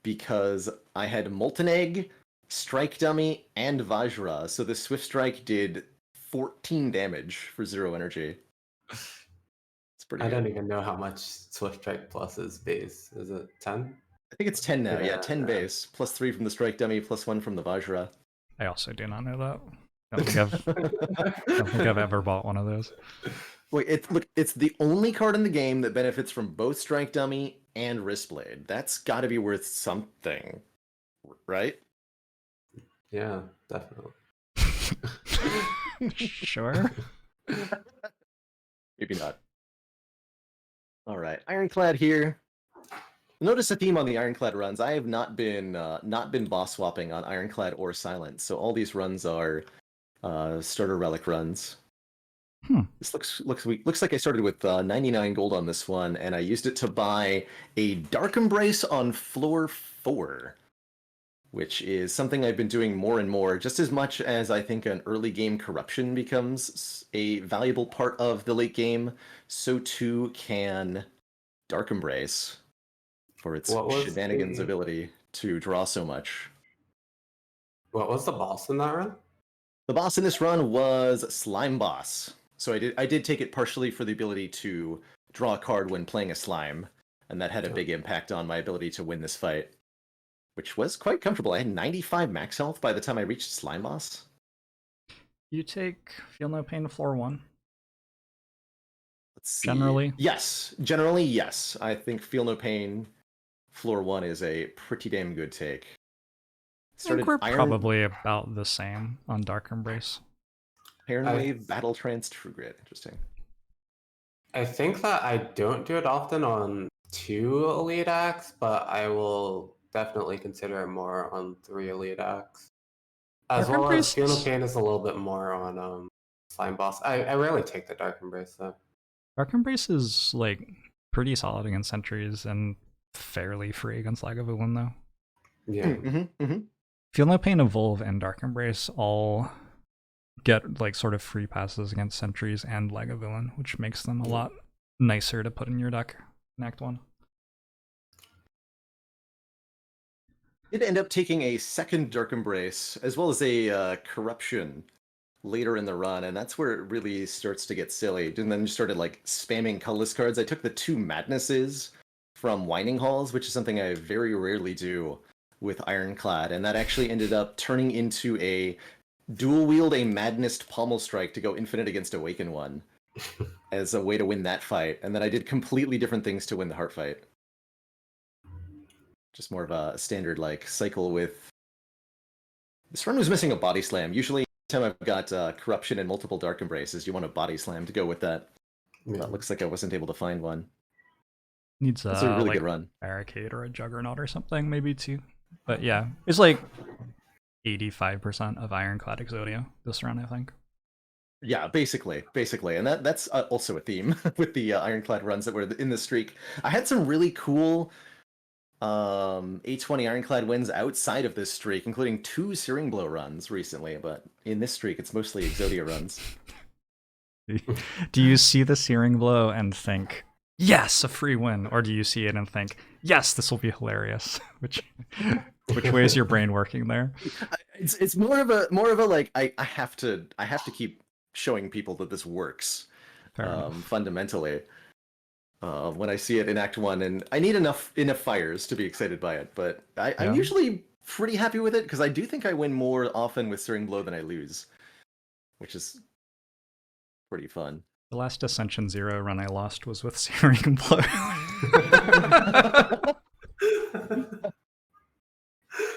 because I had Molten Egg, Strike Dummy, and Vajra. So the Swift Strike did 14 damage for 0 energy. It's pretty good. I don't even know how much Swift Strike plus is base. Is it 10? I think it's 10 now. Yeah, 10 base. Plus 3 from the Strike Dummy, plus 1 from the Vajra. I also do not know that. I don't think I've ever bought one of those. Wait, it's the only card in the game that benefits from both Strike Dummy and Wristblade. That's got to be worth something, right? Yeah, definitely. Sure. Maybe not. All right, Ironclad here. Notice a theme on the Ironclad runs. I have not been boss swapping on Ironclad or Silent, so all these runs are starter relic runs. This looks like I started with 99 gold on this one, and I used it to buy a Dark Embrace on floor 4. which is something I've been doing more and more. Just as much as I think an early game corruption becomes a valuable part of the late game, so too can Dark Embrace for its What was shenanigans the ability to draw so much. what was the boss in that run? The boss in this run was Slime Boss. So I did take it partially for the ability to draw a card when playing a slime, and that had a big impact on my ability to win this fight, which was quite comfortable. I had 95 max health by the time I reached Slime Boss. You take Feel No Pain to floor 1. Let's see. Generally? Yes. Generally, yes. I think Feel No Pain floor 1 is a pretty damn good take. I think we're probably about the same on Dark Embrace. Iron Wave, Battle Trance, True Grit. Interesting. I think that I don't do it often on 2 elite acts, but I will definitely consider it more on 3 elite acts. As well as Feel No Pain is a little bit more on Slime Boss. I rarely take the Dark Embrace though. Dark Embrace is like pretty solid against sentries and fairly free against Lagavulin though. Yeah. Feel No Pain, Evolve, and Dark Embrace all get like sort of free passes against sentries and Lagavulin, which makes them a lot nicer to put in your deck in Act 1. Did end up taking a second Dark Embrace, as well as a Corruption later in the run, and that's where it really starts to get silly. And then just started like spamming colorless cards. I took the 2 Madnesses from Winding Halls, which is something I very rarely do with Ironclad, and that actually ended up turning into a dual wield a Madness Pommel Strike to go infinite against Awaken One as a way to win that fight. And then I did completely different things to win the heart fight. Just more of a standard like cycle with. This run was missing a body slam. Usually, anytime I've got Corruption and multiple Dark Embraces, you want a body slam to go with that. Yeah. It looks like I wasn't able to find one. Needs It's a really like good run. Barricade or a Juggernaut or something, maybe too. But yeah, it's like 85% of Ironclad Exodia this run, I think. Yeah, basically, and that's also a theme with the Ironclad runs that were in the streak. I had some really cool 820 Ironclad wins outside of this streak, including 2 Searing Blow runs recently, but in this streak, it's mostly Exodia runs. Do you see the Searing Blow and think, yes, a free win? Or do you see it and think, yes, this will be hilarious? Which way is your brain working there? It's more of a like I have to keep showing people that this works fundamentally. When I see it in Act 1, and I need enough fires to be excited by it, but I'm usually pretty happy with it because I do think I win more often with Searing Blow than I lose, which is pretty fun. The last Ascension 0 run I lost was with Searing Blow.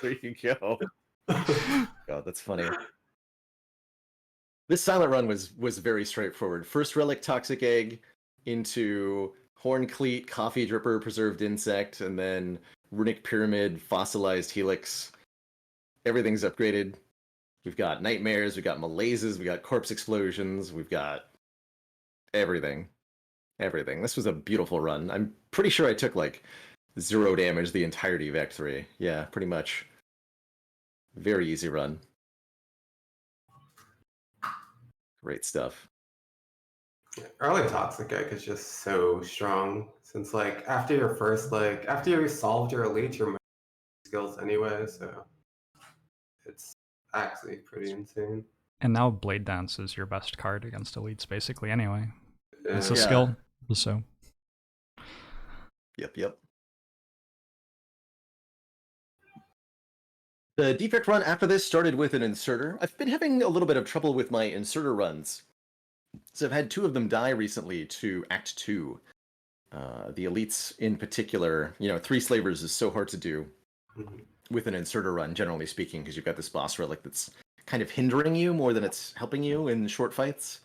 There you go. God, that's funny. This silent run was very straightforward. First Relic Toxic Egg into Horn Cleat, Coffee Dripper, Preserved Insect, and then Runic Pyramid, Fossilized Helix. Everything's upgraded. We've got Nightmares, we've got Malaises, we got Corpse Explosions, we've got everything. This was a beautiful run. I'm pretty sure I took like 0 damage the entirety of Act 3. Yeah, pretty much. Very easy run. Great stuff. Early Toxic Egg is just so strong since like after you solved your elite, your skills anyway, so it's actually pretty insane. And now Blade Dance is your best card against elites basically anyway. It's a skill, so. Yep. The defect run after this started with an inserter. I've been having a little bit of trouble with my inserter runs. So I've had 2 of them die recently to Act 2. The elites in particular, 3 slavers is so hard to do with an inserter run, generally speaking, because you've got this boss relic that's kind of hindering you more than it's helping you in short fights.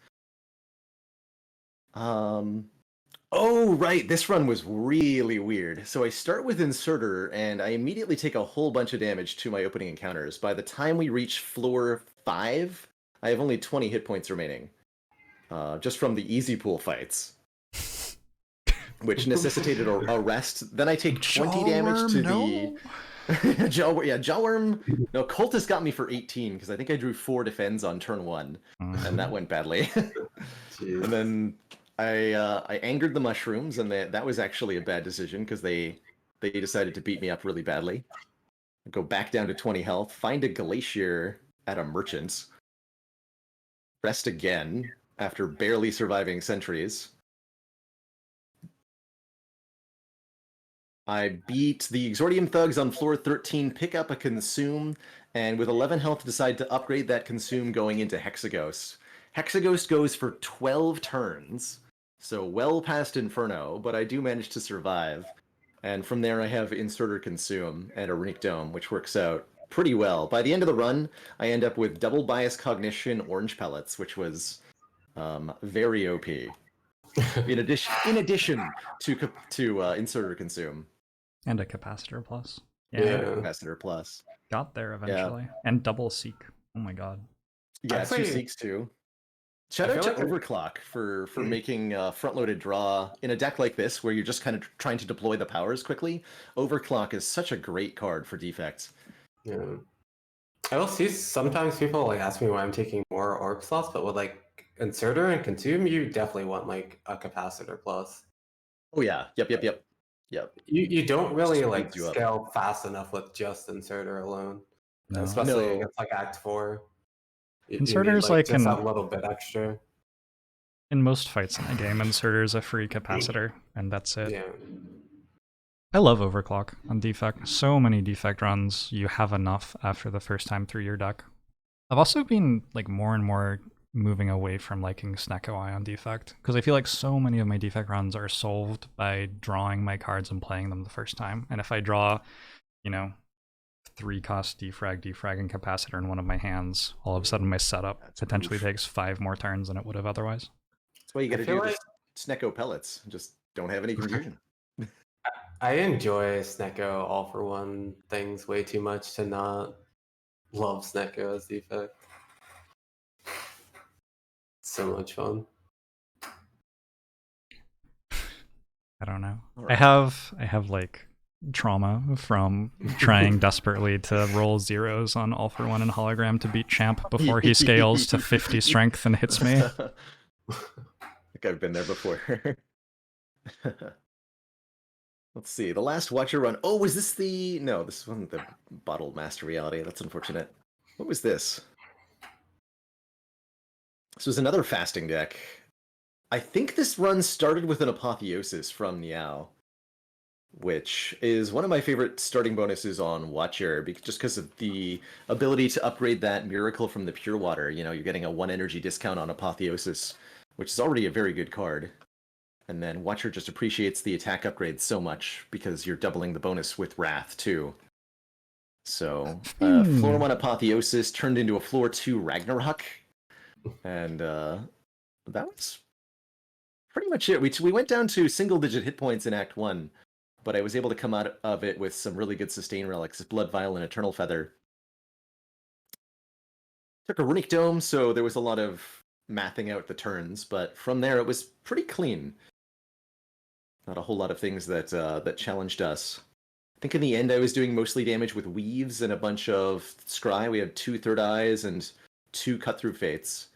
Oh, right. This run was really weird. So I start with Inserter, and I immediately take a whole bunch of damage to my opening encounters. By the time we reach floor 5, I have only 20 hit points remaining. Just from the easy pool fights. Which necessitated a rest. Then I take 20 damage to the... Jawworm. No, Cultist got me for 18 because I think I drew 4 defends on turn 1, and that went badly. Jeez. And then I angered the mushrooms, and that was actually a bad decision because they decided to beat me up really badly. Go back down to 20 health, find a Glacier at a merchant, rest again after barely surviving sentries. I beat the Exordium Thugs on floor 13, pick up a Consume, and with 11 health decide to upgrade that Consume going into Hexaghost. Hexaghost goes for 12 turns, so well past Inferno, but I do manage to survive. And from there I have Inserter Consume and a Runic Dome, which works out pretty well. By the end of the run, I end up with double bias cognition orange pellets, which was very OP. In addition to Inserter Consume. And a capacitor plus. Yeah. Capacitor plus. Got there eventually. Yeah. And double seek. Oh my god. Yeah, 2 seeks too. Shout out to like Overclock for making front-loaded draw in a deck like this where you're just kind of trying to deploy the powers quickly. Overclock is such a great card for defects. Yeah. I will see sometimes people like ask me why I'm taking more orb slots, but with like Inserter and Consume, you definitely want like a capacitor plus. Oh yeah. Yep. You don't really Speeds like you up. scale fast enough with just Inserter alone. No. Especially against like Act 4. Inserter's you need, like just a little bit extra. In most fights in the game, Inserter is a free capacitor, and that's it. Yeah. I love Overclock on defect. So many defect runs, you have enough after the first time through your deck. I've also been like more and more moving away from liking Snecko Eye on defect, because I feel like so many of my defect runs are solved by drawing my cards and playing them the first time. And if I draw, 3-cost defrag, and capacitor in one of my hands, all of a sudden my setup potentially takes 5 more turns than it would have otherwise. That's why you gotta do like Snecko pellets. Just don't have any confusion. I enjoy Snecko all-for-one things way too much to not love Snecko as defect. So much fun. I don't know. Right. I have like trauma from trying desperately to roll zeros on All for One and Hologram to beat Champ before he scales to 50 strength and hits me. I think I've been there before. Let's see. The last Watcher run. Oh, was this the... No, this wasn't the Bottled Master Reality. That's unfortunate. What was this? This was another fasting deck. I think this run started with an Apotheosis from Niao, which is one of my favorite starting bonuses on Watcher, just because of the ability to upgrade that Miracle from the Pure Water. You're getting a 1 energy discount on Apotheosis, which is already a very good card. And then Watcher just appreciates the attack upgrade so much because you're doubling the bonus with Wrath too. So floor 1 Apotheosis turned into a floor 2 Ragnarok, and that was pretty much it. We went down to single-digit hit points in Act 1, but I was able to come out of it with some really good sustain relics, Blood Vial and Eternal Feather. Took a Runic Dome, so there was a lot of mathing out the turns, but from there it was pretty clean. Not a whole lot of things that challenged us. I think in the end I was doing mostly damage with Weaves and a bunch of Scry. We had 2 Third Eyes and 2 Cut-Through Fates,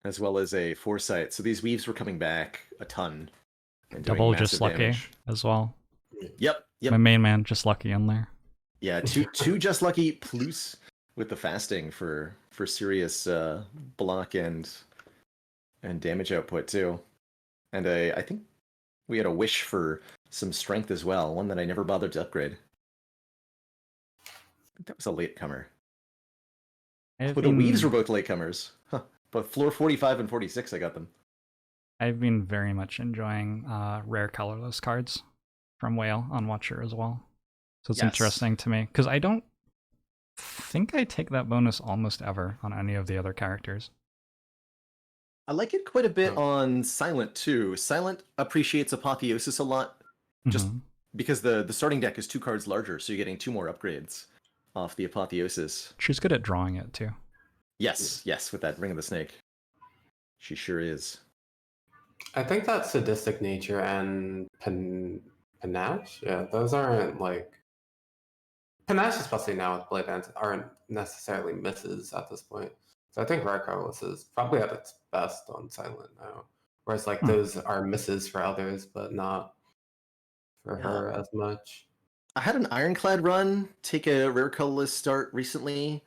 as well as a Foresight. So these Weaves were coming back a ton. And double just lucky damage as well. Yep. My main man just lucky in there. Yeah, two just lucky plus with the fasting for serious block and damage output too. And I think we had a wish for some strength as well, one that I never bothered to upgrade. I think that was a latecomer. But the Weaves were both latecomers. Huh. Both floor 45 and 46 I got them. I've been very much enjoying rare colorless cards from Whale on Watcher as well. So it's interesting to me, because I don't think I take that bonus almost ever on any of the other characters. I like it quite a bit on Silent too. Silent appreciates Apotheosis a lot, just because the starting deck is 2 cards larger, so you're getting 2 more upgrades off the Apotheosis. She's good at drawing it too. Yes, with that Ring of the Snake. She sure is. I think that Sadistic Nature and Panache, those aren't like Panache, especially now with Blade Dance, aren't necessarily misses at this point. So I think Rare Colorless is probably at its best on Silent now. Whereas like those are misses for others, but not for her as much. I had an Ironclad run, take a Rare Colorless start recently,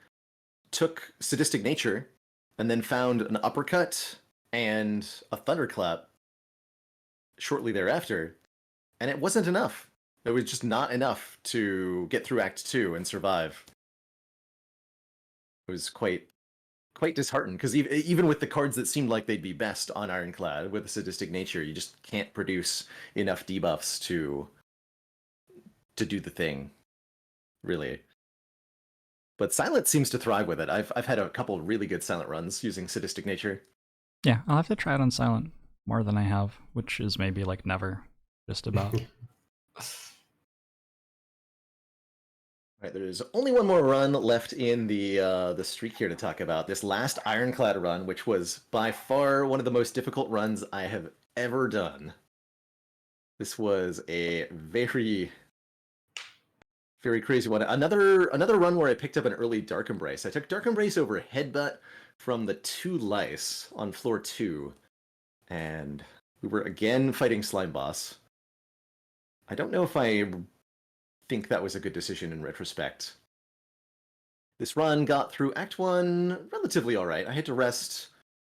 took Sadistic Nature, and then found an Uppercut and a Thunderclap shortly thereafter, and it wasn't enough. It was just not enough to get through Act 2 and survive. It was quite disheartened, because even with the cards that seemed like they'd be best on Ironclad with a Sadistic Nature, you just can't produce enough debuffs to do the thing, really. But Silent seems to thrive with it. I've had a couple really good Silent runs using Sadistic Nature. Yeah, I'll have to try it on Silent more than I have, which is maybe like never, just about. Right, there's only one more run left in the streak here to talk about. This last Ironclad run, which was by far one of the most difficult runs I have ever done. This was a very, very crazy one. Another run where I picked up an early Dark Embrace. I took Dark Embrace over Headbutt from the 2 Lice on floor 2, and we were again fighting Slime Boss. I don't know if I think that was a good decision in retrospect. This run got through Act 1 relatively alright. I had to rest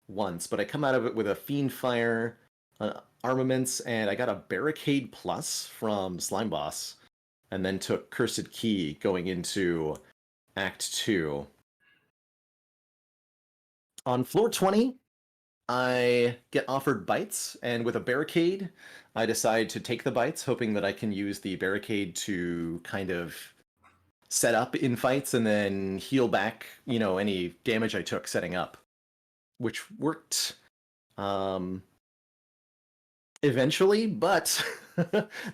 once, but I come out of it with a Fiend Fire, armaments, and I got a Barricade Plus from Slime Boss, and then took Cursed Key going into Act 2. On floor 20, I get offered bites, and with a barricade, I decide to take the bites, hoping that I can use the barricade to kind of set up in fights and then heal back, any damage I took setting up, which worked eventually, but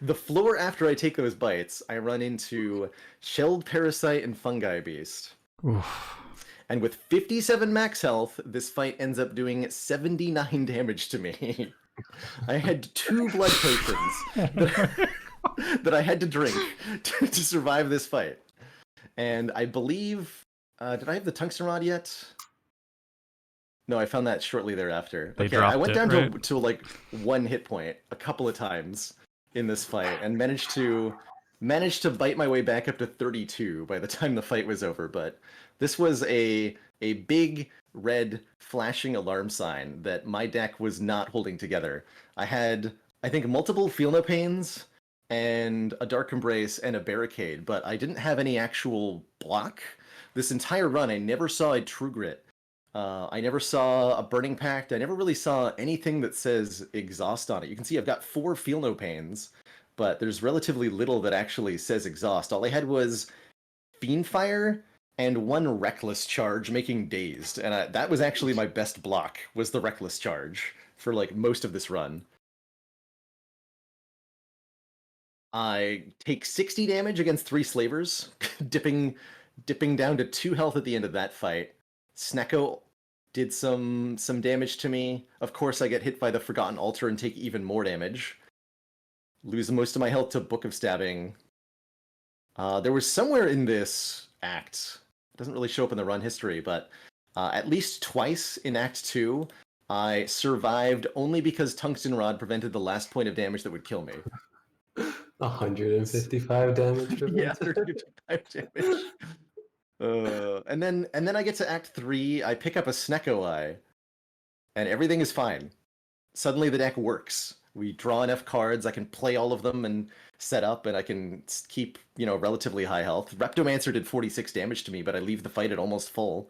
the floor after I take those bites, I run into Shelled Parasite and Fungi Beast. Oof. And with 57 max health, this fight ends up doing 79 damage to me. I had 2 blood potions that I had to drink to survive this fight. And I believe... did I have the Tungsten Rod yet? No, I found that shortly thereafter. They dropped I went it, down right? to like 1 hit point a couple of times in this fight, and managed to bite my way back up to 32 by the time the fight was over. But this was a big red flashing alarm sign that my deck was not holding together. I had, I think, multiple Feel No Pains and a Dark Embrace and a Barricade, but I didn't have any actual block. This entire run, I never saw a True Grit. I never saw a Burning Pact. I never really saw anything that says Exhaust on it. You can see I've got 4 Feel No Pains, but there's relatively little that actually says Exhaust. All I had was Fiend Fire and 1 Reckless Charge making Dazed, and that was actually my best block, was the Reckless Charge for like most of this run. I take 60 damage against 3 Slavers, dipping down to 2 health at the end of that fight. Snecko did some damage to me. Of course, I get hit by the Forgotten Altar and take even more damage. Lose most of my health to Book of Stabbing. There was somewhere in this act, it doesn't really show up in the run history, but at least twice in Act 2, I survived only because Tungsten Rod prevented the last point of damage that would kill me. 155 damage. Yeah, 155 damage. And then I get to Act 3, I pick up a Snecko Eye, and everything is fine. Suddenly the deck works. We draw enough cards, I can play all of them and set up, and I can keep, relatively high health. Reptomancer did 46 damage to me, but I leave the fight at almost full,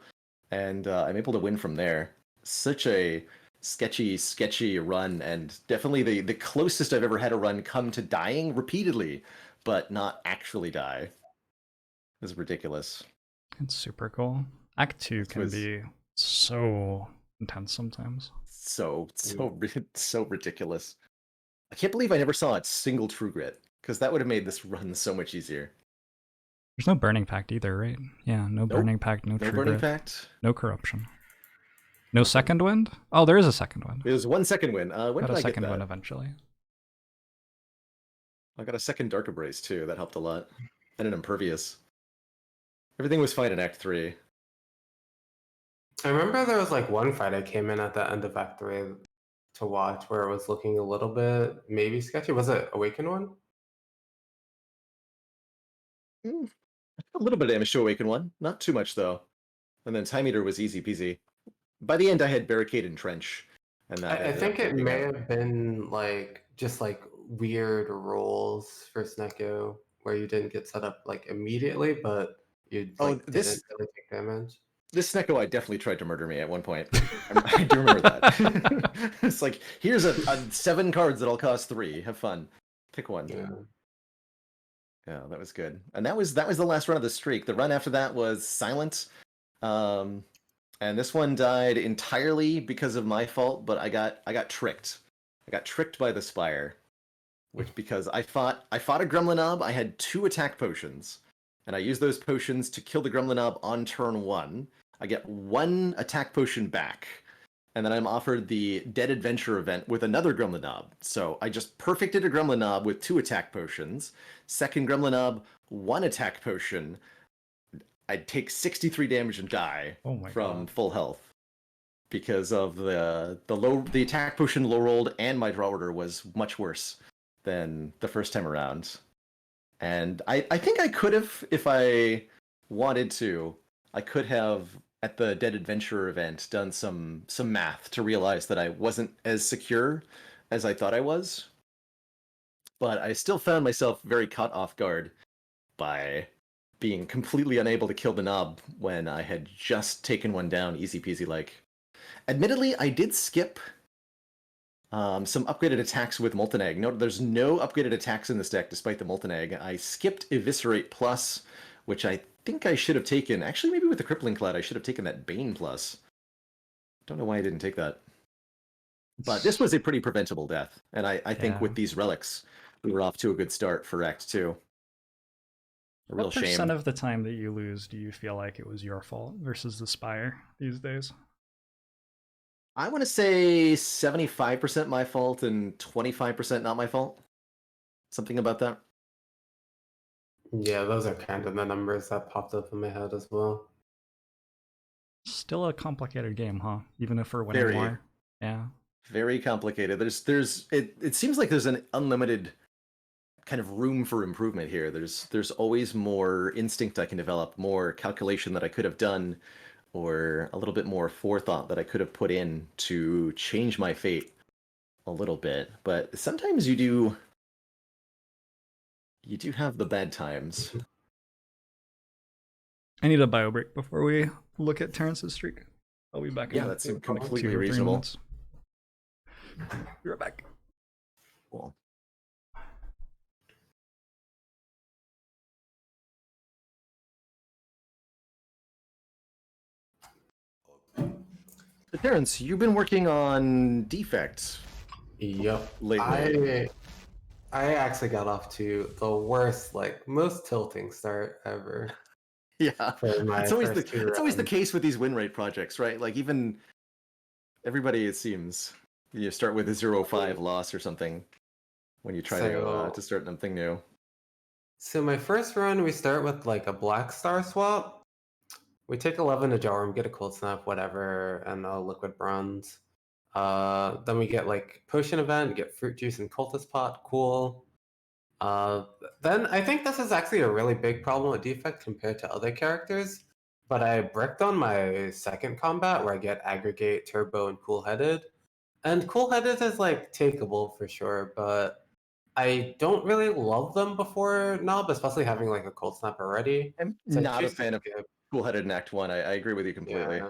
and I'm able to win from there. Such a sketchy run, and definitely the closest I've ever had a run come to dying repeatedly, but not actually die. It was ridiculous. It's super cool. Act 2 can be so intense sometimes. So ridiculous. I can't believe I never saw a single True Grit, because that would have made this run so much easier. There's no Burning Pact either, right? Yeah, no Burning Pact, no True Burning Grit, Pact, no Corruption. No Second Wind? Oh, there is a Second Wind. There's 1 Second Wind. When Got did a I get Second that? Wind eventually. I got a second Dark Embrace too. That helped a lot, and an Impervious. Everything was fine in Act 3. I remember there was like one fight I came in at the end of Act 3 to watch where it was looking a little bit maybe sketchy. Was it Awakened one? A little bit of damage to Awaken one, not too much though. And then Time Eater was easy peasy. By the end, I had Barricade and Trench, and that I ended up think it working may out. have been like just like weird rolls for Snecko where you didn't get set up like immediately, but you Oh, like didn't really take damage. this Snecko I definitely tried to murder me at one point. I do remember that. It's like, here's a 7 cards that'll cost 3. Have fun. Pick one. Yeah. Yeah, that was good. And that was the last run of the streak. The run after that was Silent. And this one died entirely because of my fault, but I got tricked. I got tricked by the Spire. Because I fought a Gremlinob, I had 2 attack potions. And I used those potions to kill the Gremlinob on turn 1. I get 1 attack potion back. And then I'm offered the Dead Adventure event with another Gremlinob. So I just perfected a Gremlinob with 2 attack potions. Second Gremlinob, 1 attack potion. I'd take 63 damage and die from full health. Because of the attack potion low rolled and my draw order was much worse than the first time around. And I think I could have, if I wanted to, I could have at the Dead Adventurer event done some math to realize that I wasn't as secure as I thought I was. But I still found myself very caught off guard by being completely unable to kill the knob when I had just taken one down easy peasy like. Admittedly, I did skip some upgraded attacks with Molten Egg. Note there's no upgraded attacks in this deck despite the Molten Egg. I skipped Eviscerate Plus, which I think I should have taken. Actually, maybe with the Crippling Cloud, I should have taken that Bane Plus. Don't know why I didn't take that. But this was a pretty preventable death. And I think with these relics, we were off to a good start for Act 2. A real shame. What % of the time that you lose do you feel like it was your fault versus the Spire these days? I want to say 75% my fault and 25% not my fault. Something about that. Yeah, those are kind of the numbers that popped up in my head as well. Still a complicated game, huh? Even if we're winning more. Yeah. Very complicated. It seems like there's an unlimited kind of room for improvement here. There's always more instinct I can develop, more calculation that I could have done, or a little bit more forethought that I could have put in to change my fate a little bit. But sometimes you do have the bad times. I need a bio break before we look at Terrence's streak. I'll be back. Yeah, that's completely reasonable. Be right back. Cool. So Terrence, you've been working on defects. Yep. Lately. I actually got off to the worst, like most tilting start ever. Yeah, it's always the case with these win rate projects, right? Like even everybody, it seems, you start with a 0-5 loss or something when you try to start something new. So my first run, we start with like a black star swap. We take 11 to Jorbs, get a cold snap, whatever, and a liquid bronze. Then we get like potion event, get fruit juice and cultist pot, cool. Then I think this is actually a really big problem with defect compared to other characters. But I bricked on my second combat where I get aggregate, turbo, and cool headed. And cool headed is like takeable for sure, but I don't really love them before Knob, especially having like a cold snap already. I'm not a fan of cool headed in Act 1. I agree with you completely. Yeah.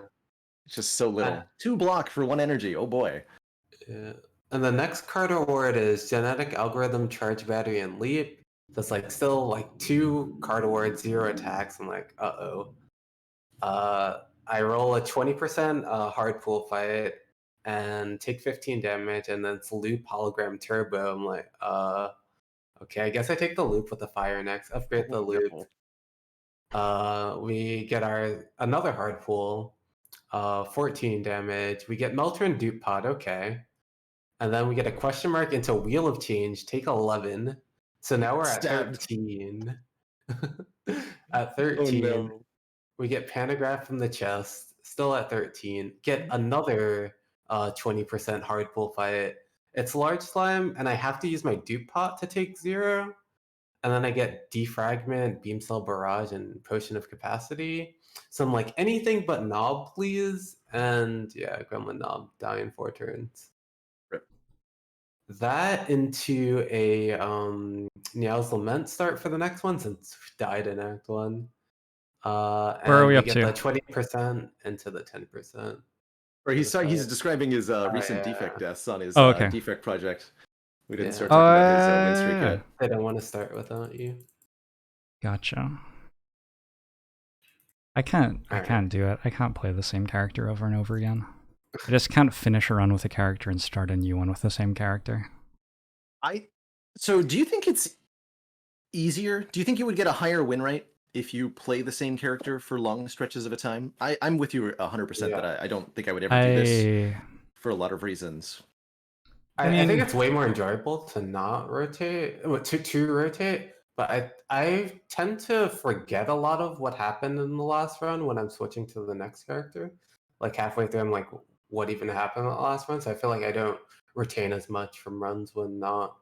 It's just so little. 2 block for 1 energy. Oh boy. Yeah. And the next card award is Genetic Algorithm, Charge Battery, and Leap. That's like still like 2 card awards, 0 attacks. I'm like, uh-oh. I roll a 20% hard pool fight and take 15 damage, and then it's Loop Hologram Turbo. I'm like, okay, I guess I take the Loop with the fire next. Upgrade the Loop. We get another hard pool, 14 damage. We get Meltron Dupe Pod, okay. And then we get a question mark into Wheel of Change, take 11. So now we're at 13. At 13, we get Pantograph from the chest, still at 13, get another 20% hard pull fight. It's large slime, and I have to use my dupe pot to take 0. And then I get Defragment, Beam Cell Barrage, and Potion of Capacity. So I'm like, anything but Knob, please. And yeah, Gremlin Knob, die in 4 turns. Rip. That into a Niao's Lament start for the next one, since we died in Act 1. Where are And we we up get to? the 20% into the 10%. Or he's That's he's right. describing his recent yeah. defect deaths on his Oh, okay. defect project. We didn't Yeah. start talking about his win streak yet. I don't want to start without you. Gotcha. I can't do it. I can't play the same character over and over again. I just can't finish a run with a character and start a new one with the same character. So do you think it's easier? Do you think you would get a higher win rate if you play the same character for long stretches of a time? I'm with you 100% that I don't think I would ever do this for a lot of reasons. I think it's way more enjoyable to not rotate, to rotate, but I tend to forget a lot of what happened in the last run when I'm switching to the next character. Like halfway through, I'm like, what even happened in the last run? So I feel like I don't retain as much from runs when not,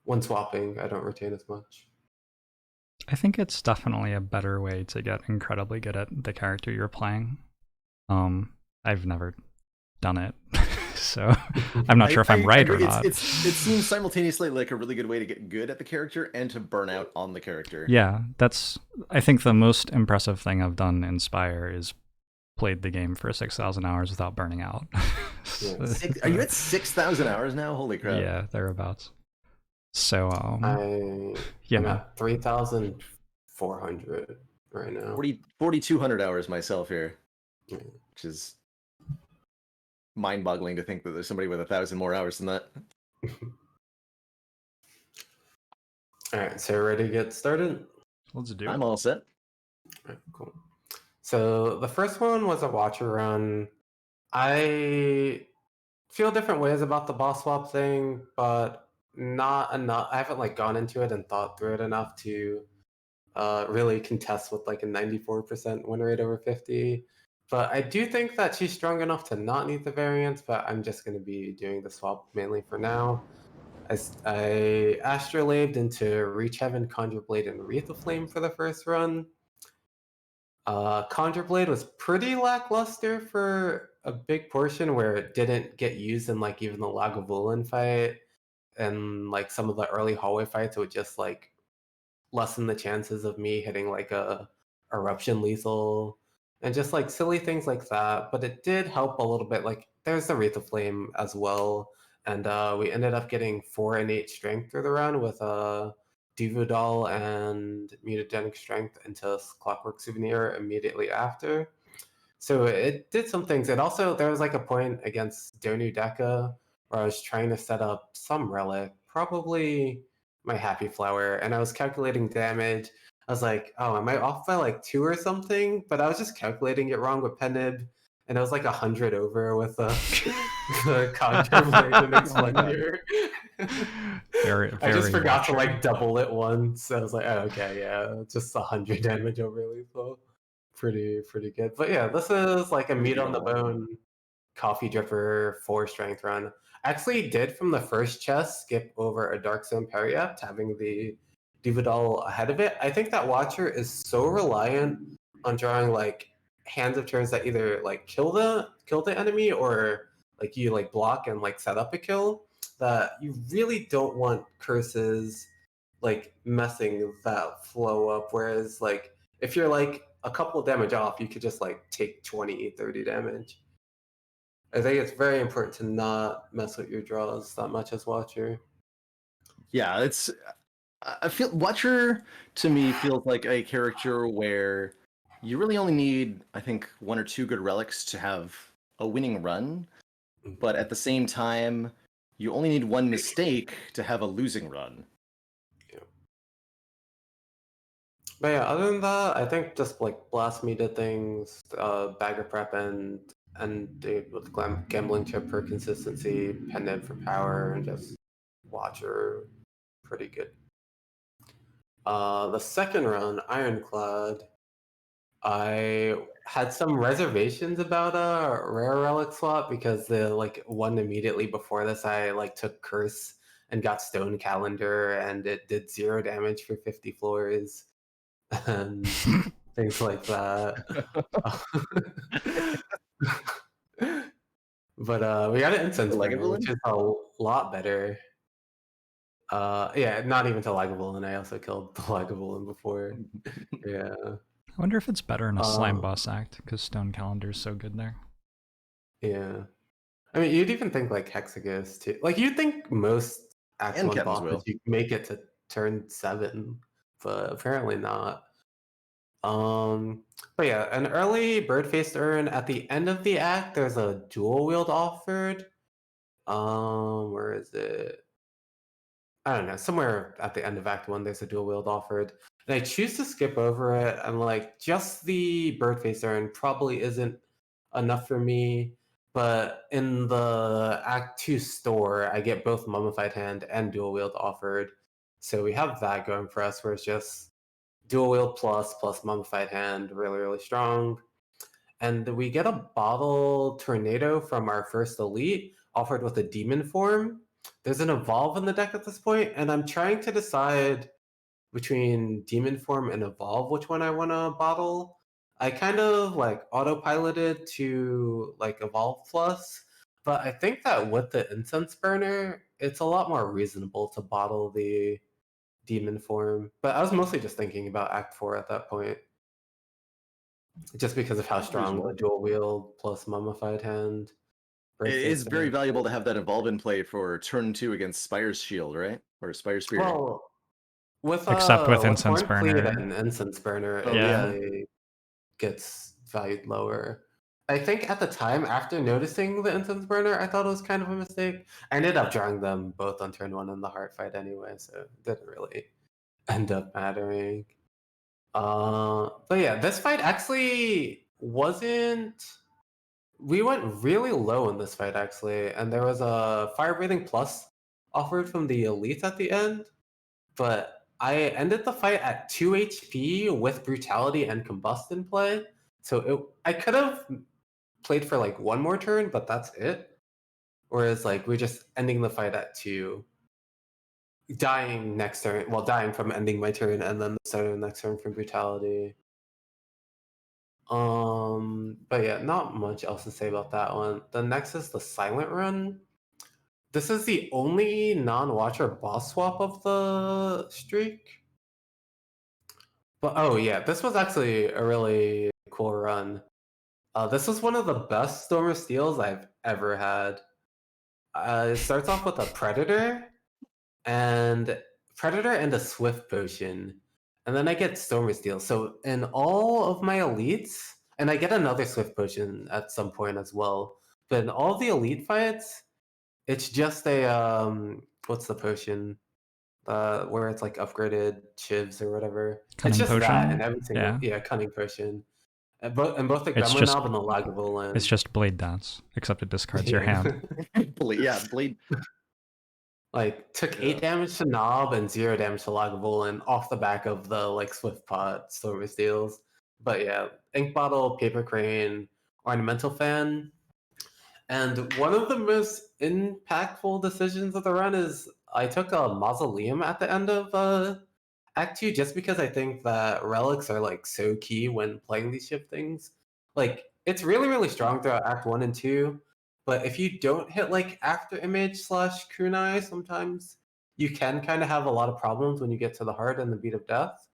when swapping, I don't retain as much. I think it's definitely a better way to get incredibly good at the character you're playing. I've never done it, so I'm not sure if I'm right or not. It seems simultaneously like a really good way to get good at the character and to burn out on the character. Yeah, that's, I think, the most impressive thing I've done in Spire is played the game for 6,000 hours without burning out. Are you at 6,000 hours now? Holy crap. Yeah, thereabouts. So I'm at 3,400 right now. 4,200 hours myself here, which is mind-boggling to think that there's somebody with 1,000 more hours than that. All right, so ready to get started? Let's do it. I'm all set. All right, cool. So the first one was a Watcher run. I feel different ways about the boss swap thing, but not enough. I haven't like gone into it and thought through it enough to really contest with like a 94% win rate over 50. But I do think that she's strong enough to not need the variants, but I'm just going to be doing the swap mainly for now. I Astrolabed into Reach Heaven, Conjure Blade, and Wreath of Flame for the first run. Conjure Blade was pretty lackluster for a big portion where it didn't get used in like even the Lagavulin fight and like some of the early hallway fights. It would just like lessen the chances of me hitting like a eruption lethal and just like silly things like that. But it did help a little bit. Like there's the Wreath of Flame as well. And we ended up getting 4 innate strength through the run with Divu Doll and Mutagenic Strength into Clockwork Souvenir immediately after. So it did some things. And also there was like a point against Donu Deka where I was trying to set up some relic, probably my Happy Flower, and I was calculating damage. I was like, oh, am I off by like 2 or something? But I was just calculating it wrong with Penib, and it was like 100 over with the Conjure Blade and Explender. I just forgot to like double it once. I was like, oh, okay, yeah, just 100 damage over lethal. Pretty good. But yeah, this is like a meat on the bone coffee dripper 4 strength run. I actually did from the first chest skip over a Darkstone Periapt, having the Divu Doll ahead of it. I think that Watcher is so reliant on drawing like hands of turns that either like kill the enemy or like you like block and like set up a kill, that you really don't want curses like messing that flow up. Whereas like if you're like a couple of damage off, you could just like take 20, 30 damage. I think it's very important to not mess with your draws that much as Watcher. Yeah, I feel Watcher to me feels like a character where you really only need, I think, 1 or 2 good relics to have a winning run, but at the same time, you only need 1 mistake to have a losing run. Yeah. But yeah, other than that, I think just like Blasphemy did things, Bagger Prep and with Gambling Chip for consistency, Pendant for power, and just Watcher, pretty good. The second run, Ironclad. I had some reservations about a rare relic swap because the one immediately before this I took curse and got stone calendar and it did 0 damage for 50 floors and things like that. But we got an incense burner, which Lagavulin? is a lot better. Yeah, not even to Lagavulin. I also killed the Lagavulin before. Yeah. I wonder if it's better in a slime Um, boss act because Stone Calendar's so good there. yeah. I mean, you'd even think Hexagus too. You'd think most Act And 1 Captain's bosses Wheel. you make it to turn 7, but apparently not. But yeah, an early bird-faced urn at the end of the act. There's a dual wield offered. Where is it? I don't know. Somewhere at the end of Act 1, there's a dual wield offered. And I choose to skip over it. I'm just the bird face urn probably isn't enough for me. But in the Act 2 store, I get both Mummified Hand and dual wield offered. So we have that going for us, where it's just dual wield plus Mummified Hand, really, really strong. And we get a bottle tornado from our first elite offered with a demon form. There's an evolve in the deck at this point, and I'm trying to decide between demon form and evolve which one I want to bottle. I kind of autopiloted to evolve plus, but I think that with the incense burner, it's a lot more reasonable to bottle the demon form. But I was mostly just thinking about Act 4 at that point. Just because of how strong the dual wield plus mummified hand. It is very valuable to have that evolve in play for turn 2 against Spire's Shield, right? Or Spire's Spear. Well, with Except with Incense Horn Cleave Burner. and Incense Burner, it Yeah. really gets valued lower. I think at the time, after noticing the Incense Burner, I thought it was kind of a mistake. I ended up drawing them both on turn 1 in the heart fight anyway, so it didn't really end up mattering. But yeah, this fight actually wasn't. We went really low in this fight actually, and there was a Fire Breathing Plus offered from the Elite at the end, but I ended the fight at 2 HP with Brutality and Combust in play, so I could have played for one more turn, but that's it. Whereas we're just ending the fight at 2. Dying next turn, well, dying from ending my turn, and then starting the next turn from Brutality. But yeah, not much else to say about that one. The next is the Silent Run. This is the only non-watcher boss swap of the streak. But oh yeah, this was actually a really cool run. This was one of the best Storm of Steels I've ever had. It starts off with a Predator and a Swift Potion. And then I get Storm of Steel. So in all of my elites, and I get another Swift Potion at some point as well. But in all the elite fights, it's just a what's the potion? Where it's upgraded chivs or whatever. Cunning it's just potion? that in every single Yeah. cunning potion. And both the It's Gremlin just- Knob and the Lagavulin. It's just Blade Dance, except it discards your hand. Blade. Took 8 damage to Knob and 0 damage to Lagavulin off the back of the Swift Pot Storm of Steels. But yeah, Ink Bottle, Paper Crane, Ornamental Fan. And one of the most impactful decisions of the run is I took a Mausoleum at the end of Act 2 just because I think that relics are so key when playing these ship things. It's really, really strong throughout Act 1 and 2, but if you don't hit After Image / Kunai, sometimes you can kind of have a lot of problems when you get to the heart and the Beat of Death.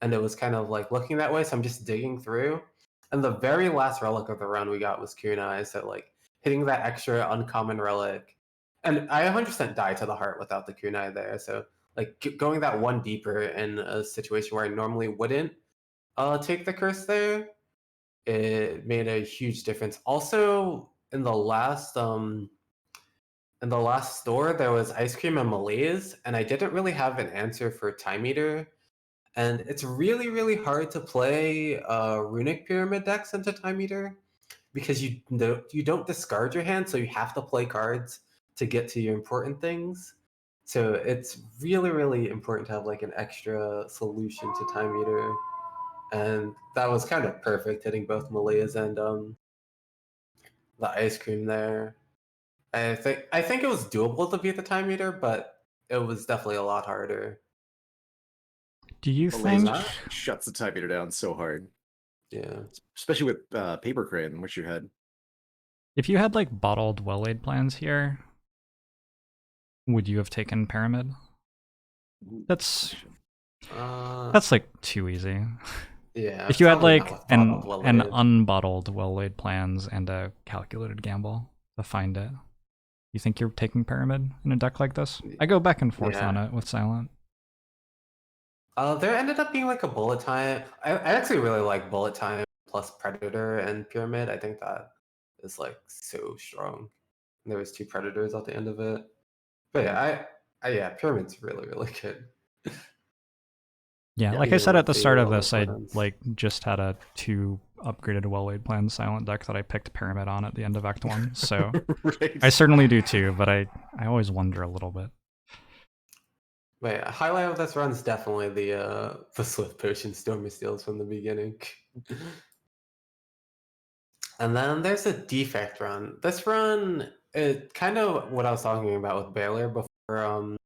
And it was kind of looking that way, so I'm just digging through. And the very last relic of the run we got was Kunai, so hitting that extra uncommon relic. And I 100% die to the heart without the kunai there. So going that one deeper in a situation where I normally wouldn't take the curse there, it made a huge difference. Also, in the last store, there was ice cream and malaise, and I didn't really have an answer for Time Eater. And it's really, really hard to play Runic Pyramid decks into Time Eater because you don't discard your hand, so you have to play cards to get to your important things. So it's really, really important to have an extra solution to Time Eater. and that was kind of perfect, hitting both Malias and the ice cream there. I think it was doable to beat the time meter, but it was definitely a lot harder. Do you The think? laser shuts the type meter down so hard. Yeah. Especially with Paper Crane, which you had. If you had like bottled well-laid plans here, would you have taken Pyramid? That's like too easy. Yeah. If you had probably like not with an bottled well-laid. unbottled well-laid plans and a calculated gamble to find it, you think you're taking Pyramid in a deck like this? I go back and forth on it with Silent. There ended up being like a bullet time. I actually really like bullet time plus Predator and Pyramid. I think that is like so strong. And there was 2 Predators at the end of it. But yeah, yeah, Pyramid's really good. Yeah, Yeah, like I Even said at with the start of well-laid this, I plans. like just had a 2 upgraded well-laid plans Silent deck that I picked Pyramid on at the end of Act 1. So Right. I certainly do too, but I always wonder a little bit. But yeah, highlight of this run is definitely the Swift Potion Stormy Steals from the beginning. And then there's a defect run. This run is kind of what I was talking about with Baylor before,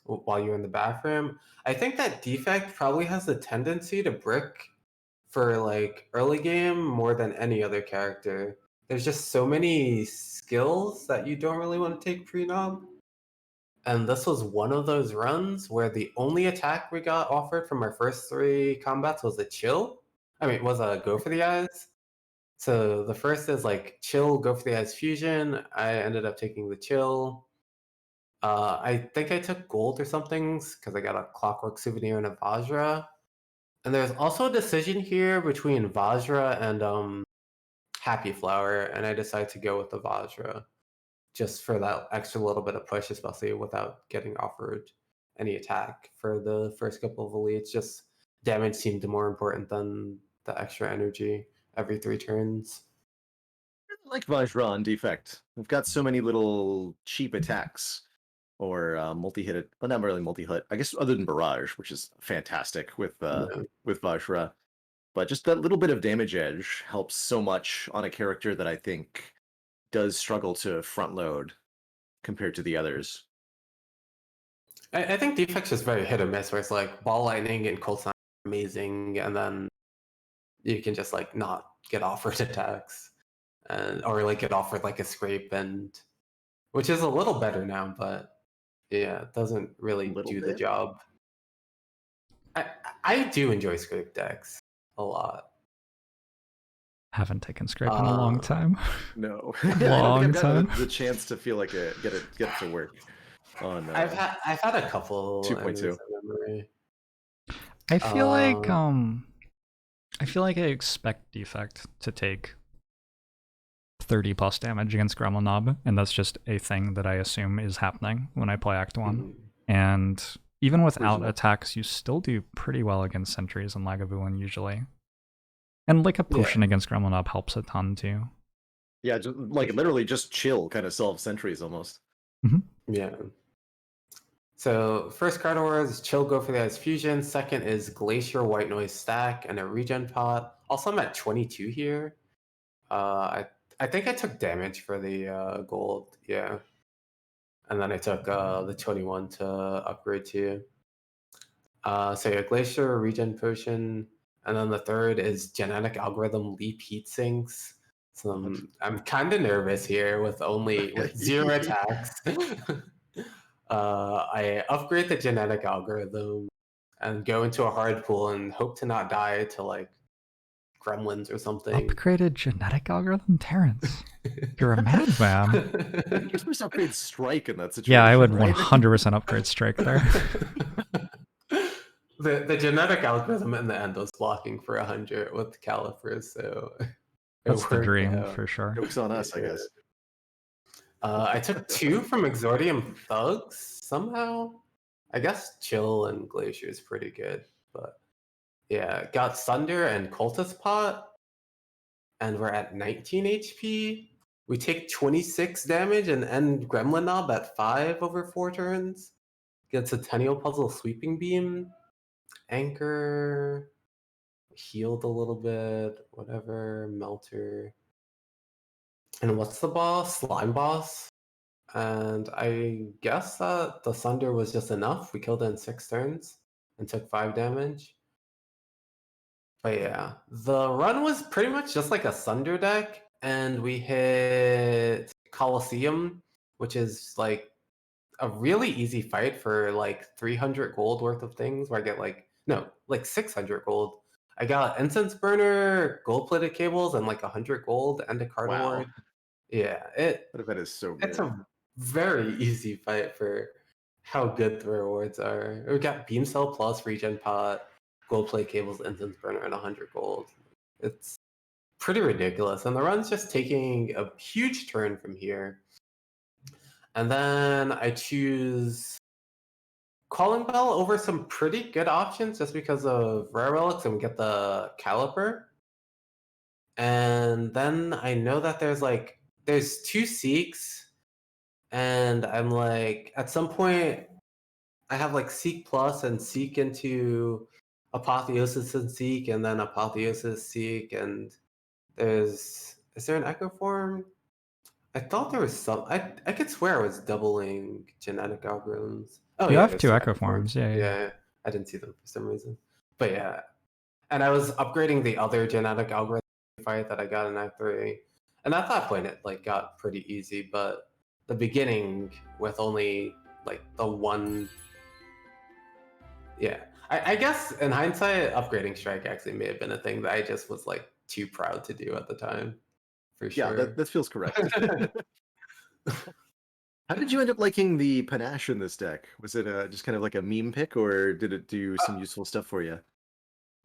while you were in the bathroom. I think that defect probably has the tendency to brick for like early game more than any other character. There's just so many skills that you don't really want to take pre-nob. And this was one of those runs where the only attack we got offered from our first 3 combats was a chill. Was a go for the eyes. So the first is like chill, go for the eyes fusion. I ended up taking the chill. I think I took gold or something because I got a clockwork souvenir and a Vajra. And there's also a decision here between Vajra and Happy Flower, and I decided to go with the Vajra just for that extra little bit of push, especially without getting offered any attack for the first couple of elites. Just damage seemed more important than the extra energy every 3 turns. I like Vajra on defect. We've got so many little cheap attacks or multi-hit. Well, not really multi-hit. I guess other than Barrage, which is fantastic with Vajra. But just that little bit of damage edge helps so much on a character that I think does struggle to front load compared to the others. I think defect's just very hit or miss, where it's like Ball Lightning and Cold Snap are amazing, and then you can just like not get offered attacks, or like get offered like a scrape, and which is a little better now, but yeah, it doesn't really do the job. I do enjoy scrape decks a lot. Haven't taken scrape in a long time. No, long I don't think I've time. gotten the chance to feel like get it to work. On I've had a couple 2.2 memory. I feel like I expect defect to take 30 plus damage against Gremlin Knob, and that's just a thing that I assume is happening when I play Act 1. And even without attacks, you still do pretty well against sentries and Lagavulin usually. And like a potion against Gremlin Knob helps a ton too. Yeah, just, like literally just chill kind of solve sentries almost. Yeah. So first card order is Chill, go for the eyes fusion. Second is Glacier, White Noise stack, and a regen pot. Also, I'm at 22 here. I think I took damage for the gold, yeah. And then I took the 21 to upgrade to. So yeah, Glacier, regen potion, and then the third is Genetic Algorithm, Leap Heat Sinks. So I'm kind of nervous here with 0 attacks. I upgrade the Genetic Algorithm and go into a hard pool and hope to not die to like gremlins or something. Upgraded Genetic Algorithm? Terrence, you're a madman. You're supposed to upgrade Strike in that situation. Yeah, I would right? 100% upgrade Strike there. The Genetic Algorithm in the end was blocking for 100 with calipers, so that's the dream for sure. Joke's on us, I guess. I took 2 from Exordium Thugs somehow. I guess Chill and Glacier is pretty good, but yeah, got Thunder and Cultist Pot, and we're at 19 HP. We take 26 damage and end Gremlin Knob at 5 over 4 turns. Gets a Tennial Puzzle Sweeping Beam, Anchor. healed a little bit, whatever, Melter. And what's the boss? Slime boss. And I guess that the Sunder was just enough. We killed it in 6 turns and took 5 damage. But yeah, the run was pretty much just like a Sunder deck, and we hit Colosseum, which is like a really easy fight for like 300 gold worth of things, where I get like 600 gold. I got Incense Burner, gold plated cables, and like 100 gold and a card Wow. award. Yeah, That event is so it's good. a very easy fight for how good the rewards are. We got Beam Cell plus Regen Pot, gold plate cables, Incense Burner, and 100 gold. It's pretty ridiculous. And the run's just taking a huge turn from here. And then I choose Calling Bell over some pretty good options just because of Rare Relics, and we get the Caliper. And then I know that there's 2 Seeks, and I'm like, at some point, I have like Seek Plus and Seek into Apotheosis and Seek, and then Apotheosis Seek, and is there an Echo Form? I thought there was some. I could swear I was doubling genetic algorithms. Oh You yeah, have there's 2 2 Echo Echo Forms. Forms, yeah. Yeah, I didn't see them for some reason. But yeah, and I was upgrading the other genetic algorithm fight that I got in Act 3, and at that point it like got pretty easy. But the beginning with only like the one, yeah, I guess in hindsight, upgrading Strike actually may have been a thing that I just was like too proud to do at the time, for Yeah, sure. that feels correct. How did you end up liking the panache in this deck? Was it just kind of like a meme pick, or did it do some useful stuff for you?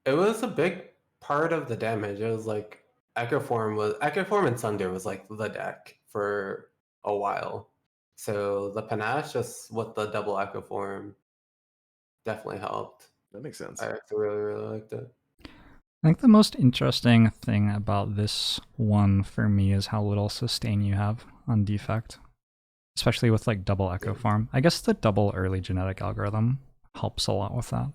It was a big part of the damage. It was like Echo Form and Sunder was like the deck for a while. So the panache just with the double Echo Form definitely helped. That makes sense. I actually really liked it. I think the most interesting thing about this one for me is how little sustain you have on defect, especially with like double Echo Form. I guess the double early genetic algorithm helps a lot with that.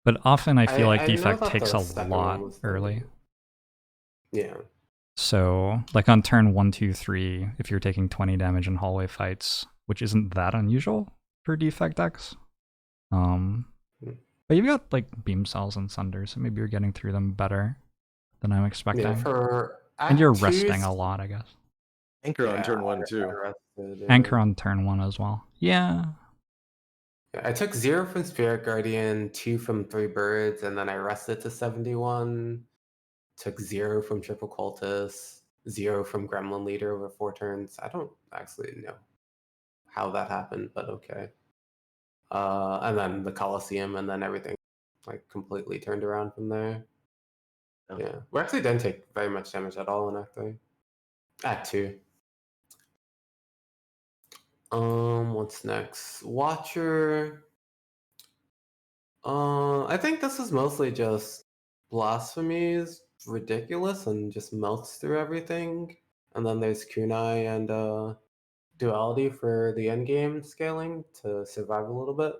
But often I feel like I know defect that takes the a second lot one was early. Yeah. So like on turn 1, 2, 3, if you're taking 20 damage in hallway fights, which isn't that unusual for defect decks. But you've got like beam cells and sunder, so maybe you're getting through them better than I'm expecting. Yeah, and you're resting a lot, I guess. Anchor on turn 1 too. Anchor on turn 1 as well. Yeah. I took 0 from Spirit Guardian, 2 from 3 Birds, and then I rested to 71. Took 0 from Triple Cultist, 0 from Gremlin Leader over 4 turns. I don't actually know how that happened, but okay. And then the Colosseum, and then everything like completely turned around from there. Oh. Yeah, we actually didn't take very much damage at all in Act 3. Act 2. What's next? Watcher. I think this is mostly just Blasphemies, ridiculous, and just melts through everything. And then there's Kunai and Duality for the endgame scaling to survive a little bit.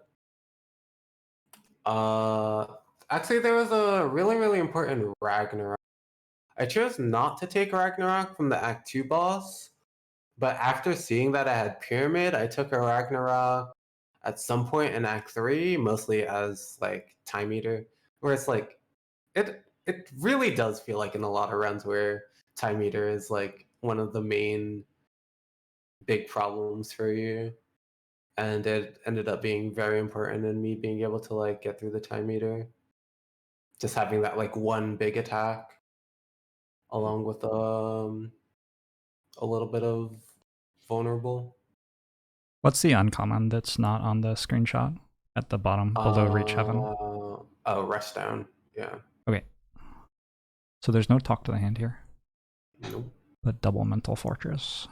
Actually, there was a really, really important Ragnarok. I chose not to take Ragnarok from the Act 2 boss, but after seeing that I had Pyramid, I took a Ragnarok at some point in Act 3, mostly as like Time Eater, where it's like it really does feel like in a lot of runs where Time Eater is like one of the main big problems for you. And it ended up being very important in me being able to like get through the Time Eater. Just having that like one big attack along with a little bit of vulnerable. What's the uncommon that's not on the screenshot at the bottom below Reach Heaven? Oh, Rushdown. Yeah. Okay. So there's no Talk to the Hand here. Nope. But double Mental Fortress.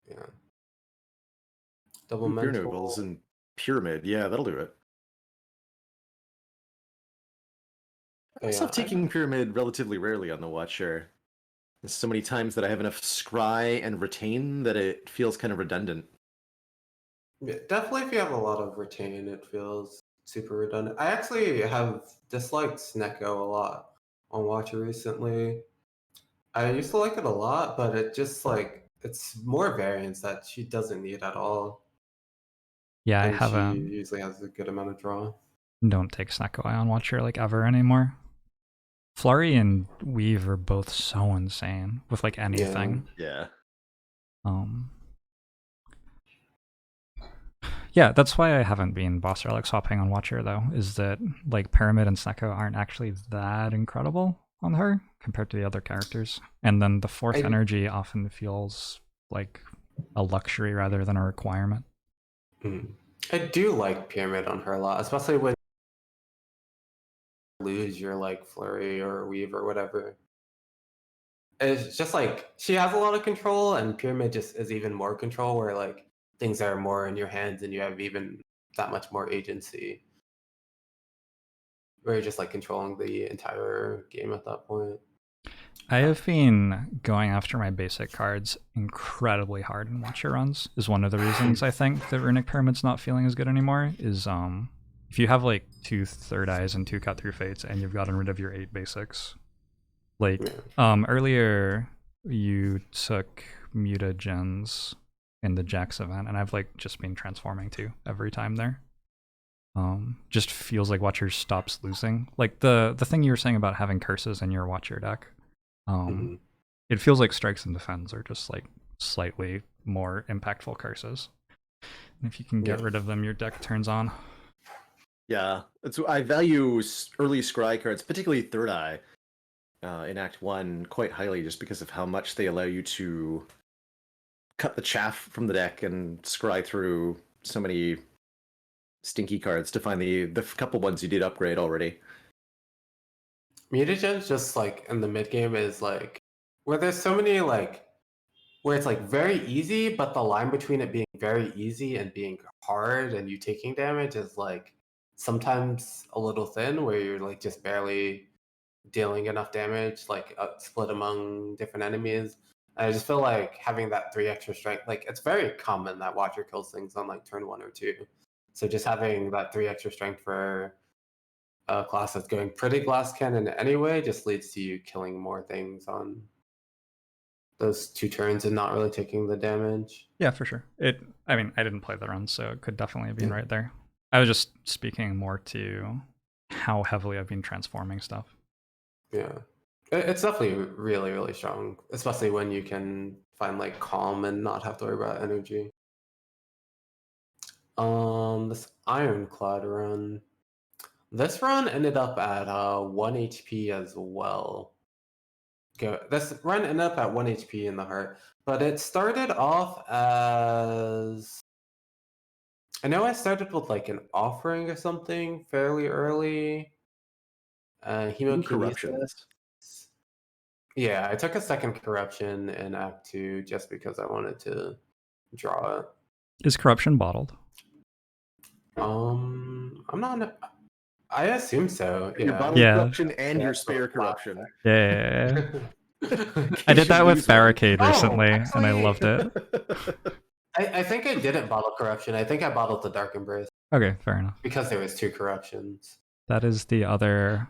Yeah. Double Pure mental. Nobles and Pyramid. Yeah, that'll do it. I myself taking Pyramid relatively rarely on the Watcher. There's so many times that I have enough Scry and Retain that it feels kind of redundant. Yeah, definitely if you have a lot of Retain, it feels super redundant. I actually have disliked Snecko a lot on Watcher recently. I used to like it a lot, but it just like it's more variants that she doesn't need at all, Yeah, I and she haven't. usually has a good amount of draw. Don't take Snecko Eye on Watcher like ever anymore. Flurry and Weave are both so insane with like anything. Yeah. Yeah, that's why I haven't been boss relic swapping on Watcher though, is that like Pyramid and Snecko aren't actually that incredible on her compared to the other characters. And then the fourth energy often feels like a luxury rather than a requirement. I do like Pyramid on her a lot, especially when you lose your like Flurry or Weave or whatever. It's just like she has a lot of control, and Pyramid just is even more control, where like things are more in your hands and you have even that much more agency. Where you're just like controlling the entire game at that point. I have been going after my basic cards incredibly hard in Watcher runs. Is one of the reasons I think that Runic Pyramid's not feeling as good anymore. Is if you have like 2 third eyes and 2 cut through fates and you've gotten rid of your 8 basics. Like earlier you took mutagens in the Jax event, and I've like just been transforming too every time there. Just feels like Watcher stops losing. Like the thing you were saying about having curses in your Watcher deck. It feels like strikes and defends are just like slightly more impactful curses. And if you can get rid of them, your deck turns on. Yeah, I value early scry cards, particularly Third Eye, in Act 1 quite highly, just because of how much they allow you to cut the chaff from the deck and scry through so many stinky cards to find the couple ones you did upgrade already. Mutagens just like in the mid game is like where there's so many like where it's like very easy, but the line between it being very easy and being hard and you taking damage is like sometimes a little thin, where you're like just barely dealing enough damage, like split among different enemies. And I just feel like having that 3 extra strength, like it's very common that Watcher kills things on like turn 1 or 2. So just having that 3 extra strength for a class that's going pretty glass cannon anyway just leads to you killing more things on those 2 turns and not really taking the damage. Yeah, for sure. I mean, I didn't play the run, so it could definitely have been right there. I was just speaking more to how heavily I've been transforming stuff. Yeah. It's definitely really, really strong, especially when you can find like calm and not have to worry about energy. This Ironclad run. This run ended up at 1 HP as well. This run ended up at 1 HP in the heart, but it started off as... I know I started with like an offering or something fairly early. Hemokinesis. Yeah, I took a second corruption in Act 2 just because I wanted to draw it. Is corruption bottled? I'm not... I assume so. Your bottled corruption and your spare corruption. Yeah. I did that with Barricade recently, and I loved it. I think I didn't bottle corruption. I think I bottled the Dark Embrace. Okay, fair enough. Because there was 2 corruptions. That is the other...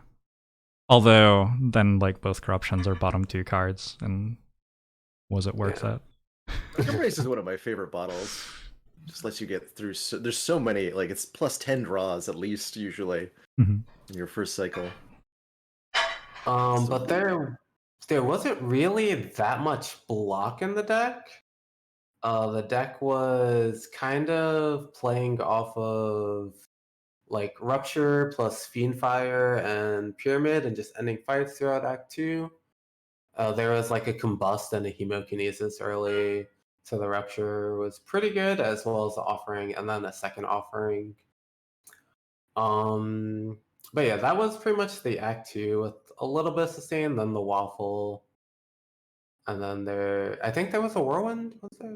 Although, then like both corruptions are bottom 2 cards, and was it worth it? Dark Embrace is one of my favorite bottles. Just lets you get through. There's so many, like it's plus 10 draws at least usually in your first cycle. But there wasn't really that much block in the deck. The deck was kind of playing off of like Rupture plus Fiendfire and Pyramid and just ending fights throughout Act 2. There was like a Combust and a Hemokinesis early, so the Rupture was pretty good, as well as the Offering, and then a second Offering. But yeah, that was pretty much the Act 2 with a little bit of sustain, then the Waffle. And then I think there was a Whirlwind, was there?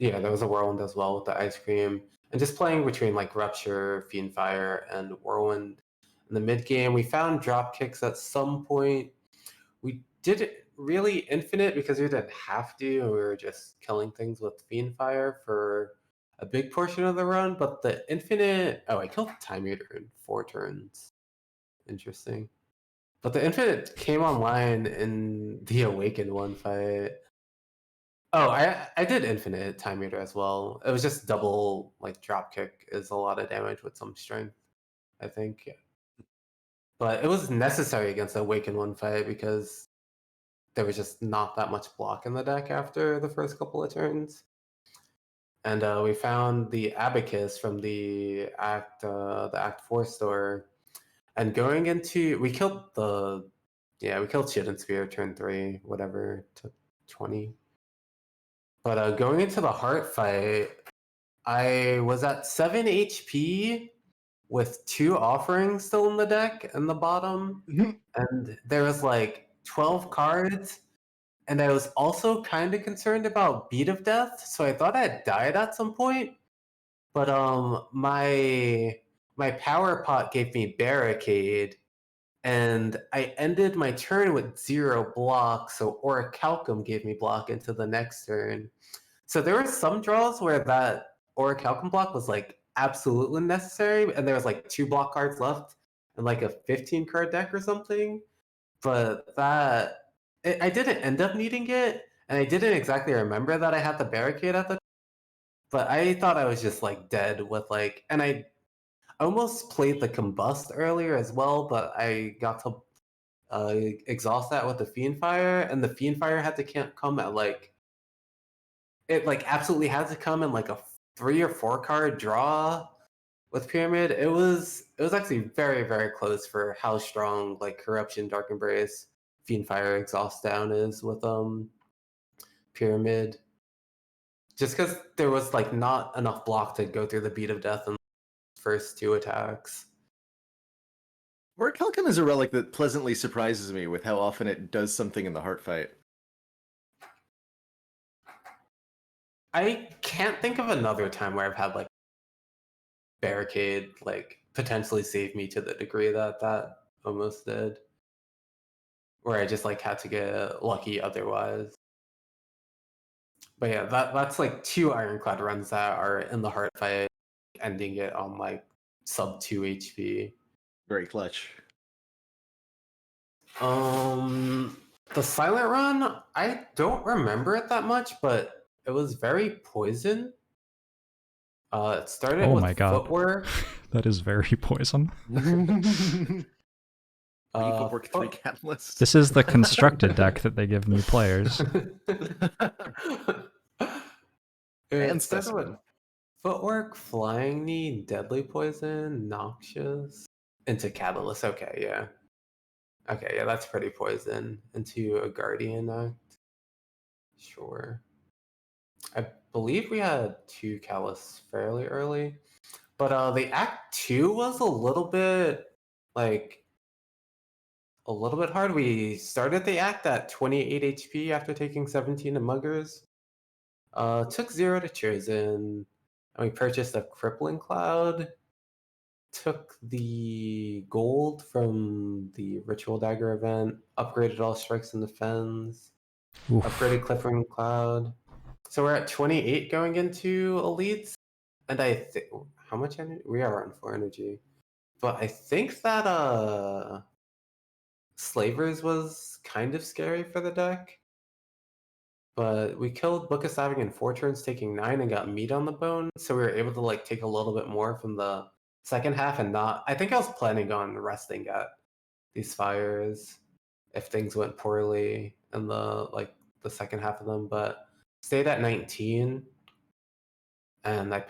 Yeah, there was a Whirlwind as well with the Ice Cream. And just playing between like Rupture, Fiendfire, and Whirlwind. In the mid game, we found drop kicks at some point. We did it really infinite because we didn't have to. We were just killing things with Fiendfire for a big portion of the run, but the infinite... Oh, I killed the Time Eater in 4 turns. Interesting. But the infinite came online in the Awakened one fight. Oh, I did infinite Time Eater as well. It was just double, like, drop kick is a lot of damage with some strength, I think. Yeah. But it was necessary against the Awakened one fight because there was just not that much block in the deck after the first couple of turns. And we found the Abacus from the Act 4 store. And going into... We killed Shit and Spear turn 3, whatever, took 20. But going into the Heart fight, I was at 7 HP with 2 offerings still in the deck in the bottom. And there was like 12 cards. And I was also kind of concerned about Beat of Death, so I thought I had died at some point. But my power pot gave me Barricade, and I ended my turn with 0 block, so Orichalcum gave me block into the next turn. So there were some draws where that Orichalcum block was like absolutely necessary, and there was like 2 block cards left and like a 15 card deck or something. But I didn't end up needing it, and I didn't exactly remember that I had the Barricade at the time. But I thought I was just like dead with like, and I almost played the Combust earlier as well, but I got to exhaust that with the Fiendfire, and the Fiendfire had to come at like... It like absolutely had to come in like a 3 or 4 card draw with Pyramid. It was actually very, very close for how strong like Corruption, Dark Embrace, Fiendfire, Exhaust Down is with Pyramid. Just because there was like not enough block to go through the Beat of Death in the first 2 attacks. Orichalcum is a relic that pleasantly surprises me with how often it does something in the Heart fight. I can't think of another time where I've had like Barricade like potentially save me to the degree that almost did. Where I just like had to get lucky otherwise. But yeah, that's like 2 Ironclad runs that are in the Heart fight, ending it on like sub 2 HP. Very clutch. The Silent Run, I don't remember it that much, but it was very poison. It started with my God. footwork. That is very poison. Footwork 3 Catalyst. This is the constructed deck that they give new players. And It started with Specimen. footwork, Flying Knee, Deadly Poison, Noxious, into Catalyst. Okay, yeah. Okay, yeah, that's pretty poison. Into a Guardian Act. Sure. I believe we had 2 Catalysts fairly early. But the Act 2 was a little bit hard. We started the Act at 28 HP after taking 17 to Muggers. Took 0 to Chosen, and we purchased a Crippling Cloud. Took the gold from the Ritual Dagger event, upgraded all strikes and defense, upgraded Crippling Cloud. So we're at 28 going into Elites, and I think... How much energy? We are on 4 energy. But I think that Slavers was kind of scary for the deck. But we killed Book of Stabbing in 4 turns, taking 9, and got meat on the bone. So we were able to like take a little bit more from the second half and not... I think I was planning on resting at these fires if things went poorly in the second half of them, but stayed at 19. And I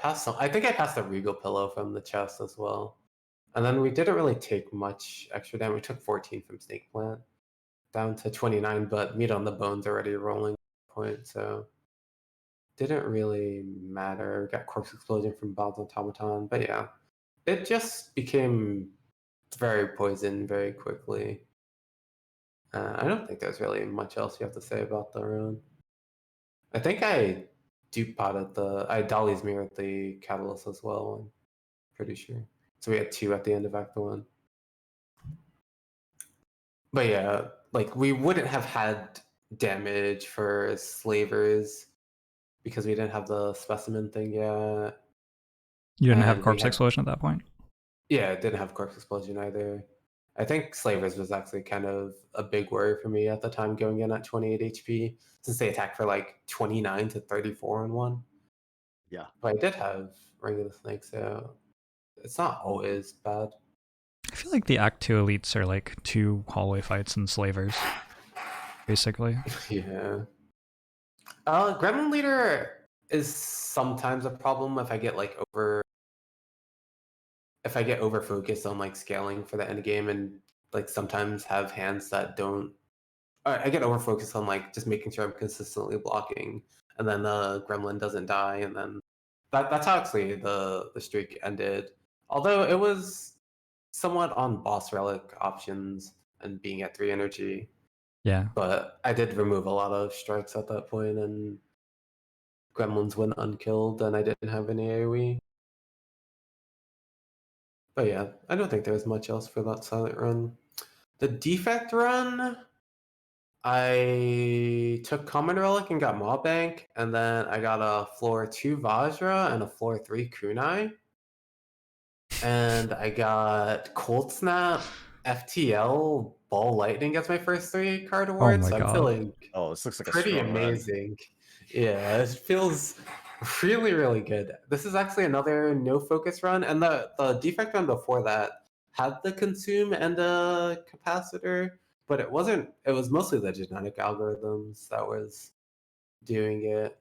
think I passed a Regal Pillow from the chest as well. And then we didn't really take much extra damage. We took 14 from Snake Plant, down to 29, but meat on the bone's already rolling point, so didn't really matter. Got Corpse Explosion from Bob's Automaton, but yeah, it just became very poison very quickly. I don't think there's really much else you have to say about the run. I think I I Dolly's mirrored the Catalyst as well, I'm pretty sure. So we had 2 at the end of Act 1. But yeah, like we wouldn't have had damage for Slavers because we didn't have the specimen thing yet. You didn't have And we corpse had- explosion at that point? Yeah, it didn't have corpse explosion either. I think Slavers was actually kind of a big worry for me at the time going in at 28 HP, since they attack for like 29 to 34 on one. Yeah. But I did have Ring of the Snake, so it's not always bad. I feel like the Act 2 elites are like 2 hallway fights and slavers, basically. Yeah. Gremlin Leader is sometimes a problem if I get like over focused on like scaling for the end game, and like sometimes have hands that don't. I get over focused on like just making sure I'm consistently blocking, and then the gremlin doesn't die, and then that's how actually the streak ended. Although it was somewhat on boss relic options and being at 3 energy. Yeah. But I did remove a lot of strikes at that point, and gremlins went unkilled, and I didn't have any AoE. But yeah, I don't think there was much else for that silent run. The defect run, I took Common Relic and got Mob Bank, and then I got a floor 2 Vajra and a floor 3 Kunai. And I got Cold Snap, FTL, Ball Lightning as my first 3 card awards. my so I'm God. feeling Oh, this looks like pretty a strong run. amazing. Yeah, it feels really, really good. This is actually another no focus run, and the defect run before that had the consume and a capacitor, but it wasn't. It was mostly the genetic algorithms that was doing it.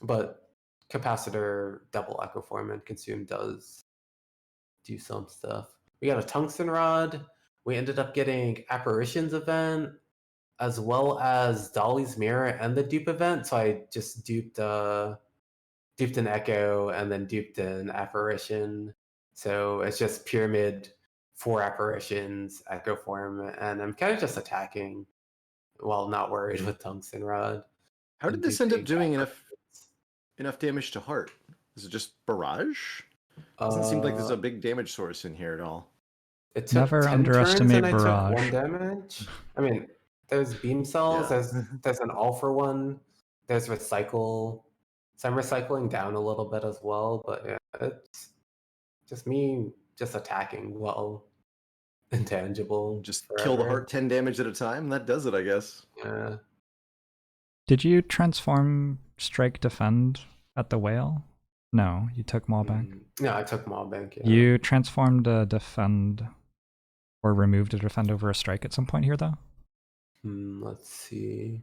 But capacitor, double echo form, and consume does do some stuff. We got a tungsten rod. We ended up getting apparitions event, as well as Dolly's Mirror and the dupe event. So I just duped an Echo and then duped an Apparition. So it's just Pyramid, 4 Apparitions, Echo form, and I'm kind of just attacking while not worried with Tungsten Rod. How did this end up doing enough damage to Heart? Is it just Barrage? Doesn't seem like there's a big damage source in here at all. It took Never 10 underestimate turns and Barrage. I took 1 damage. I mean, there's beam cells, Yeah. there's an all for one, there's recycle. So I'm recycling down a little bit as well, but yeah, it's just me just attacking well intangible. Just forever. kill the Heart 10 damage at a time? That does it, I guess. Yeah. Did you transform Strike Defend at the whale? No, you took Maw Bank. No, I took Maw Bank. Yeah. You transformed a Defend or removed a Defend over a Strike at some point here, though? Let's see.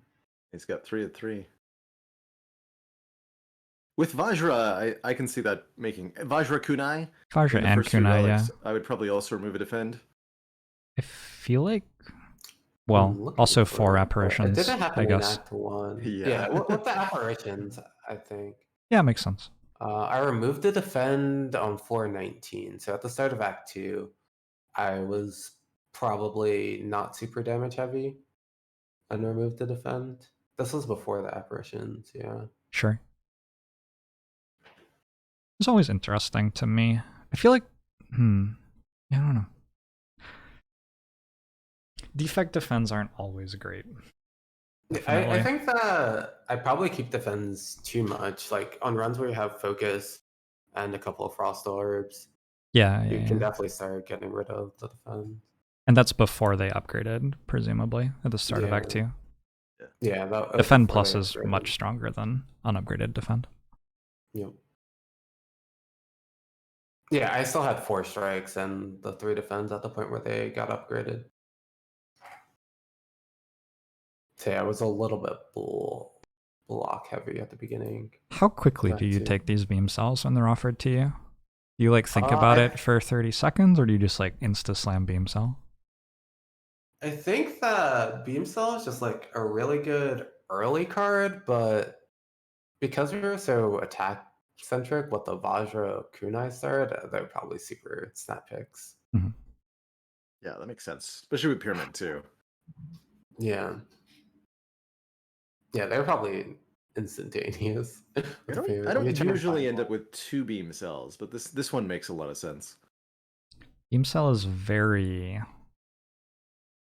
He's got 3 at 3. With Vajra, I can see that making Vajra Kunai. Vajra in the and first 3 Kunai, yeah. relics, I would probably also remove a Defend. I feel like, well, also 4 apparitions, It didn't happen I in guess. Act 1. Yeah. Yeah, with the apparitions, I think. Yeah, makes sense. I removed the Defend on floor 19. So at the start of Act 2, I was probably not super damage heavy and removed the Defend. This was before the apparitions, yeah. Sure. It's always interesting to me. I feel like, I don't know. Defect defends aren't always great. I think that I probably keep defends too much. Like on runs where you have focus and a couple of frost orbs, Yeah, you can definitely start getting rid of the defend. And that's before they upgraded, presumably, at the start of Act 2. Yeah, that Defend Plus is much stronger than unupgraded Defend. Yep. Yeah, I still had 4 strikes and the 3 defends at the point where they got upgraded. So yeah, I was a little bit block heavy at the beginning. How quickly do you take these beam cells when they're offered to you? Do you like think about it for 30 seconds, or do you just like insta slam beam cell? I think that beam cell is just like a really good early card, but because we were so attack centric with the Vajra Kunai started, they're probably super snap picks. Mm-hmm. Yeah, that makes sense, especially with Pyramid too. Yeah. Yeah, they're probably instantaneous. I don't usually end up with 2 beam cells, but this one makes a lot of sense. Beam cell is very,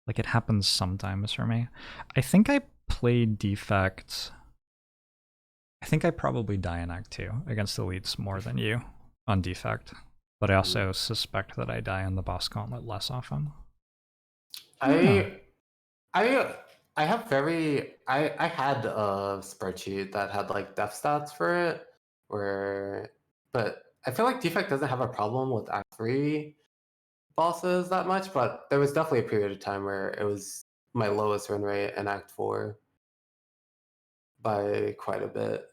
like, it happens sometimes for me. I think I played Defect. I think I probably die in Act 2 against elites more than you on defect, but I also suspect that I die in the boss gauntlet less often. I have I had a spreadsheet that had like death stats for it, but I feel like defect doesn't have a problem with Act 3 bosses that much, but there was definitely a period of time where it was my lowest run rate in Act 4 by quite a bit.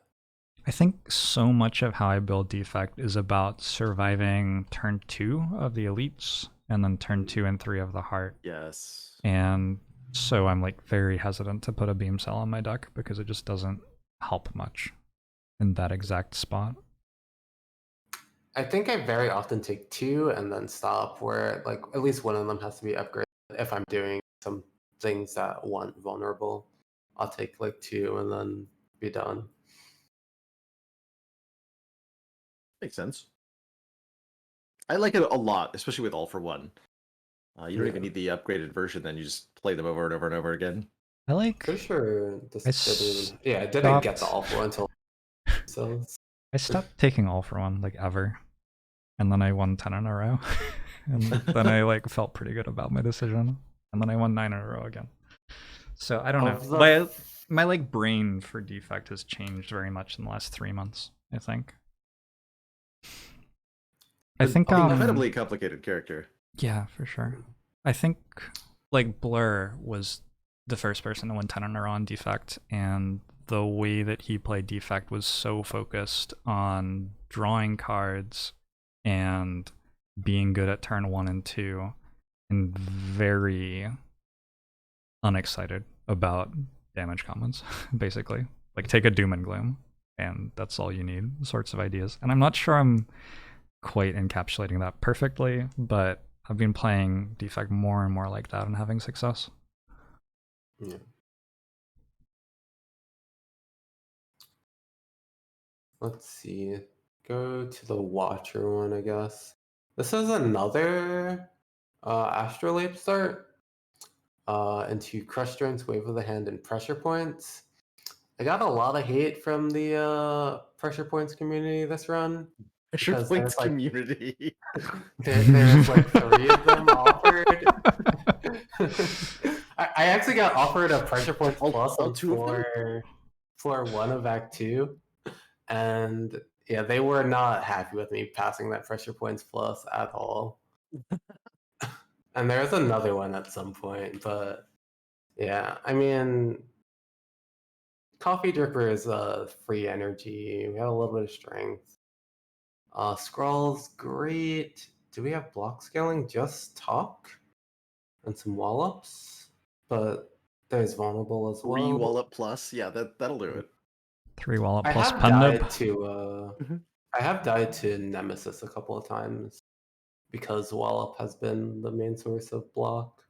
I think so much of how I build defect is about surviving turn 2 of the elites and then turn 2 and 3 of the heart. Yes. And so I'm like very hesitant to put a beam cell on my deck because it just doesn't help much in that exact spot. I think I very often take 2 and then stop, where like at least one of them has to be upgraded. If I'm doing some things that want vulnerable, I'll take like 2 and then be done. Makes sense. I like it a lot, especially with All for One. You don't even need the upgraded version, then you just play them over and over and over again. I like. Pretty sure I didn't get the stopped- All for One until so. I stopped taking All for One like ever, and then I won 10 in a row, and then I like felt pretty good about my decision, and then I won 9 in a row again. So I don't know. My like brain for defect has changed very much in the last 3 months. I think. Incredibly complicated character. Yeah, for sure. I think like Blur was the first person to win 10 in a row on defect, and the way that he played defect was so focused on drawing cards and being good at turn 1 and 2 and very unexcited about damage commons, basically. Like take a Doom and Gloom and that's all you need sorts of ideas. And I'm not sure I'm quite encapsulating that perfectly, but I've been playing defect more and more like that and having success. Yeah. Let's see. Go to the Watcher one, I guess. This is another Astrolabe start into Crush Drone's Wave of the Hand and Pressure Points. I got a lot of hate from the Pressure Points community this run. Pressure Points community. There's like 3 of them offered. I actually got offered a Pressure Points Plus on floor 1 of Act 2. And yeah, they were not happy with me passing that Pressure Points Plus at all. And there's another one at some point, but yeah, I mean, Coffee Dripper is free energy. We have a little bit of strength. Scrawl's great. Do we have block scaling? Just talk and some wallops, but there's vulnerable as well. 3 wallop plus, yeah, that'll do it. 3 wallop I plus have Pendib. died to I have died to Nemesis a couple of times because wallop has been the main source of block.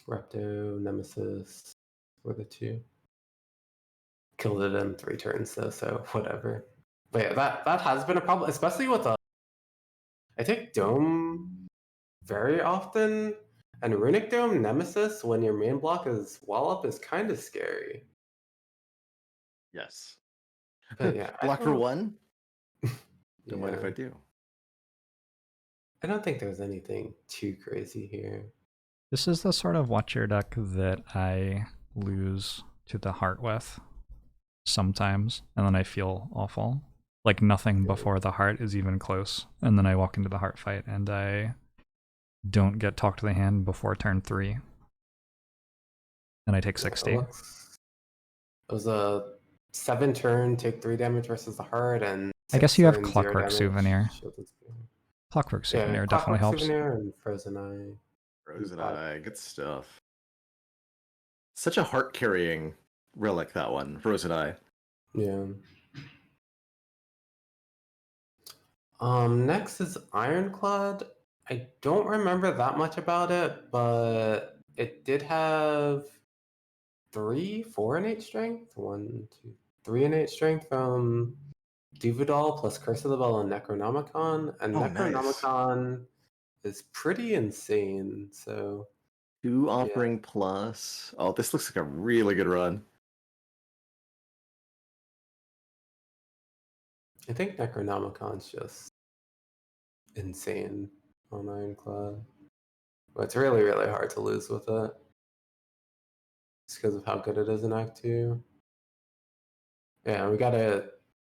Repto, Nemesis were the 2. Killed it in 3 turns though, so whatever. But yeah, that has been a problem, especially with I take Dome very often, and Runic Dome Nemesis when your main block is wallop is kind of scary. Yes. But yeah, block for 1? Don't Yeah. mind if I do. I don't think there's anything too crazy here. This is the sort of Watcher deck that I lose to the heart with sometimes, and then I feel awful. Like nothing before the heart is even close, and then I walk into the heart fight and I don't get talked to the hand before turn 3. And I take 60. It was a 7 turn, take 3 damage versus the heart, and I guess you have Clockwork Souvenir. Clockwork Souvenir definitely helps. Souvenir and Frozen Eye. Frozen Eye, good stuff. Such a heart-carrying relic, that one, Frozen Eye. Yeah. Next is Ironclad. I don't remember that much about it, but it did have 4 innate strength. 1, 2, 3 innate strength from Duvidal plus Curse of the Bell and Necronomicon. And Necronomicon is pretty insane, so 2 offering plus. Oh, this looks like a really good run. I think Necronomicon's just insane on Ironclad. But it's really, really hard to lose with it. Just because of how good it is in Act 2. Yeah, we got a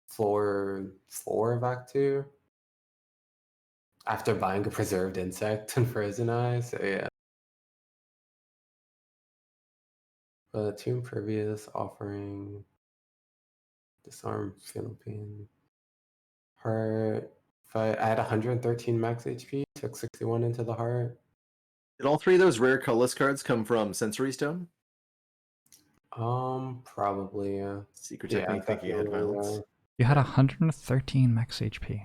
floor of Act 2. After buying a Preserved Insect and Frozen Eye, so yeah. But Tomb Pervious offering Disarm Philippine Heart. I had 113 max HP, took 61 into the heart. Did all three of those rare colorless cards come from Sensory Stone? Probably, yeah. Secret Technique, thinking ahead violence. You had 113 max HP.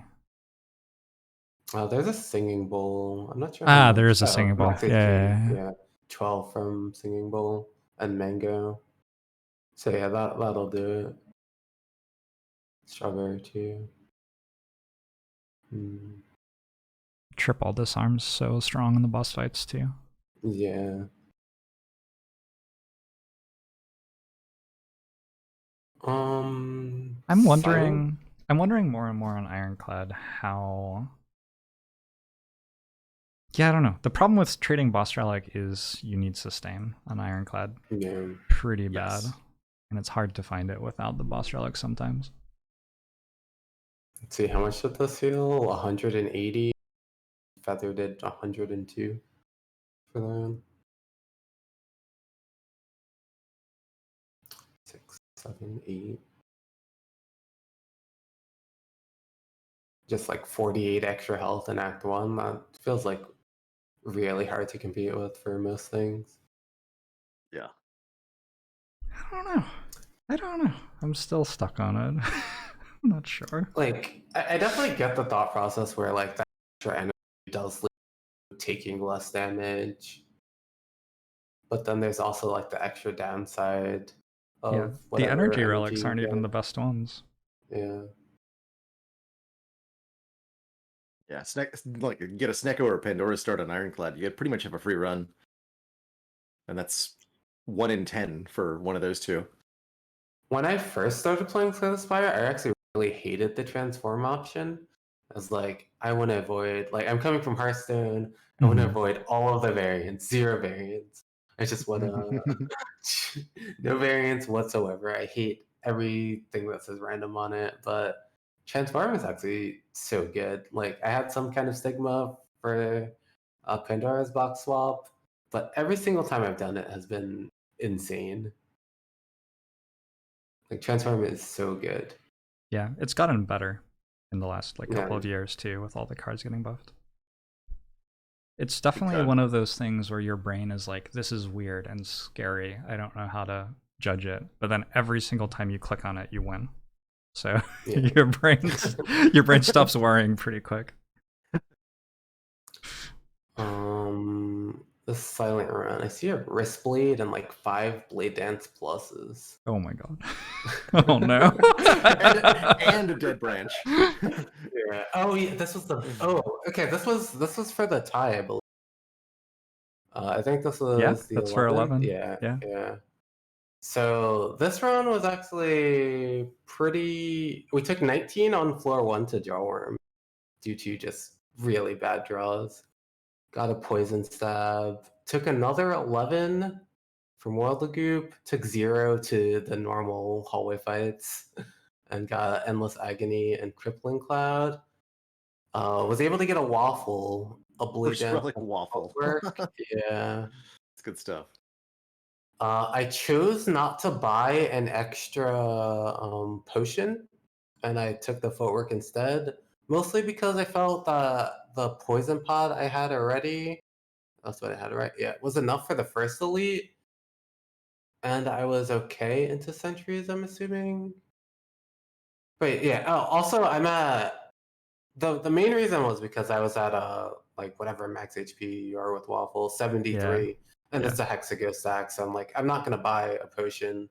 There's a Singing Bowl. I'm not sure. There is a Singing Bowl. Max HP, Yeah. 12 from Singing Bowl and Mango. So yeah, that'll do it. Strawberry too. Triple Disarm's so strong in the boss fights too. Yeah. I'm wondering more and more on Ironclad how. Yeah, I don't know. The problem with trading Boss Relic is you need sustain on Ironclad. Yeah. Pretty bad. And it's hard to find it without the Boss Relic sometimes. Let's see, how much did this heal? 180. Feather did 102 for that. 6, 7, 8. Just like 48 extra health in Act 1. That feels like really hard to compete with for most things. Yeah. I don't know. I'm still stuck on it. I'm not sure. Like, I definitely get the thought process where like that extra energy does lead to taking less damage. But then there's also like the extra downside of the energy relics aren't even the best ones. Yeah. Yeah, like get a Snecko or a Pandora start on Ironclad, you pretty much have a free run. And that's 1 in 10 for one of those two. When I first started playing Slay the Spire, I actually really hated the transform option. I was like, I want to avoid, like, I'm coming from Hearthstone, I want to avoid all of the variants, 0 variants. I just want to, no variants whatsoever. I hate everything that says random on it, but Transform is actually so good. Like, I had some kind of stigma for Pandora's box swap, but every single time I've done it has been insane. Like, Transform is so good. Yeah, it's gotten better in the last couple of years too, with all the cards getting buffed. It's definitely one of those things where your brain is like, this is weird and scary. I don't know how to judge it. But then every single time you click on it, you win. So your brain stops worrying pretty quick. The Silent Run. I see a Wrist Blade and like 5 Blade Dance pluses. Oh my god. Oh no. and a Dead Branch. Yeah. Oh yeah, this was the. Oh, okay. This was for the tie, I believe. I think this was the that's 11th. for 11. Yeah. So this round was actually pretty. We took 19 on floor 1 to Jorbs due to just really bad draws. Got a Poison Stab. Took another 11 from World of Goop. Took 0 to the normal hallway fights. And got Endless Agony and Crippling Cloud. Was able to get a Waffle. A Bleed Dance Waffle. Yeah. It's good stuff. I chose not to buy an extra potion, and I took the footwork instead. Mostly because I felt that the poison pod I had already, that's what I had, right? Yeah, was enough for the first elite. And I was okay into centuries, I'm assuming. But yeah, also I'm at, the main reason was because I was at like whatever max HP you are with Waffle, 73. And it's a Hexago stack, so I'm like, I'm not gonna buy a potion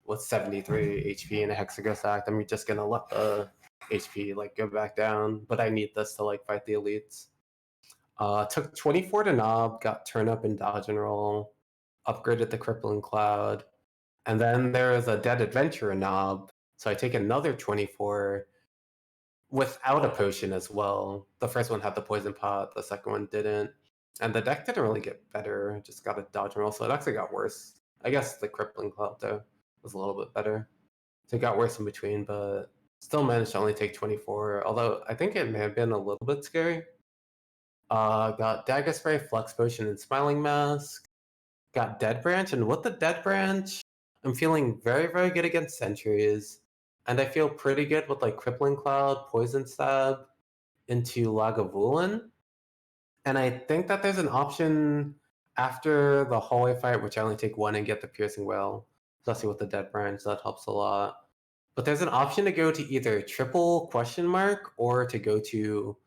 with 73 HP and a Hexago stack. I'm just gonna let the HP like go back down, but I need this to like fight the elites. Took 24 to Knob, got Turn Up and Dodge and Roll, upgraded the Crippling Cloud, and then there is a Dead Adventurer Knob, so I take another 24, without a potion as well. The first one had the poison pot, the second one didn't. And the deck didn't really get better, just got a dodge roll, so it actually got worse. I guess the Crippling Cloud, though, was a little bit better. So it got worse in between, but still managed to only take 24, although I think it may have been a little bit scary. Got Dagger Spray, Flux Potion, and Smiling Mask. Got Dead Branch, and with the Dead Branch, I'm feeling very, very good against Sentries. And I feel pretty good with like Crippling Cloud, Poison Stab into Lagavulin. And I think that there's an option after the hallway fight, which I only take one and get the Piercing Wail, especially with the Dead Branch, that helps a lot. But there's an option to go to either triple question mark or to go to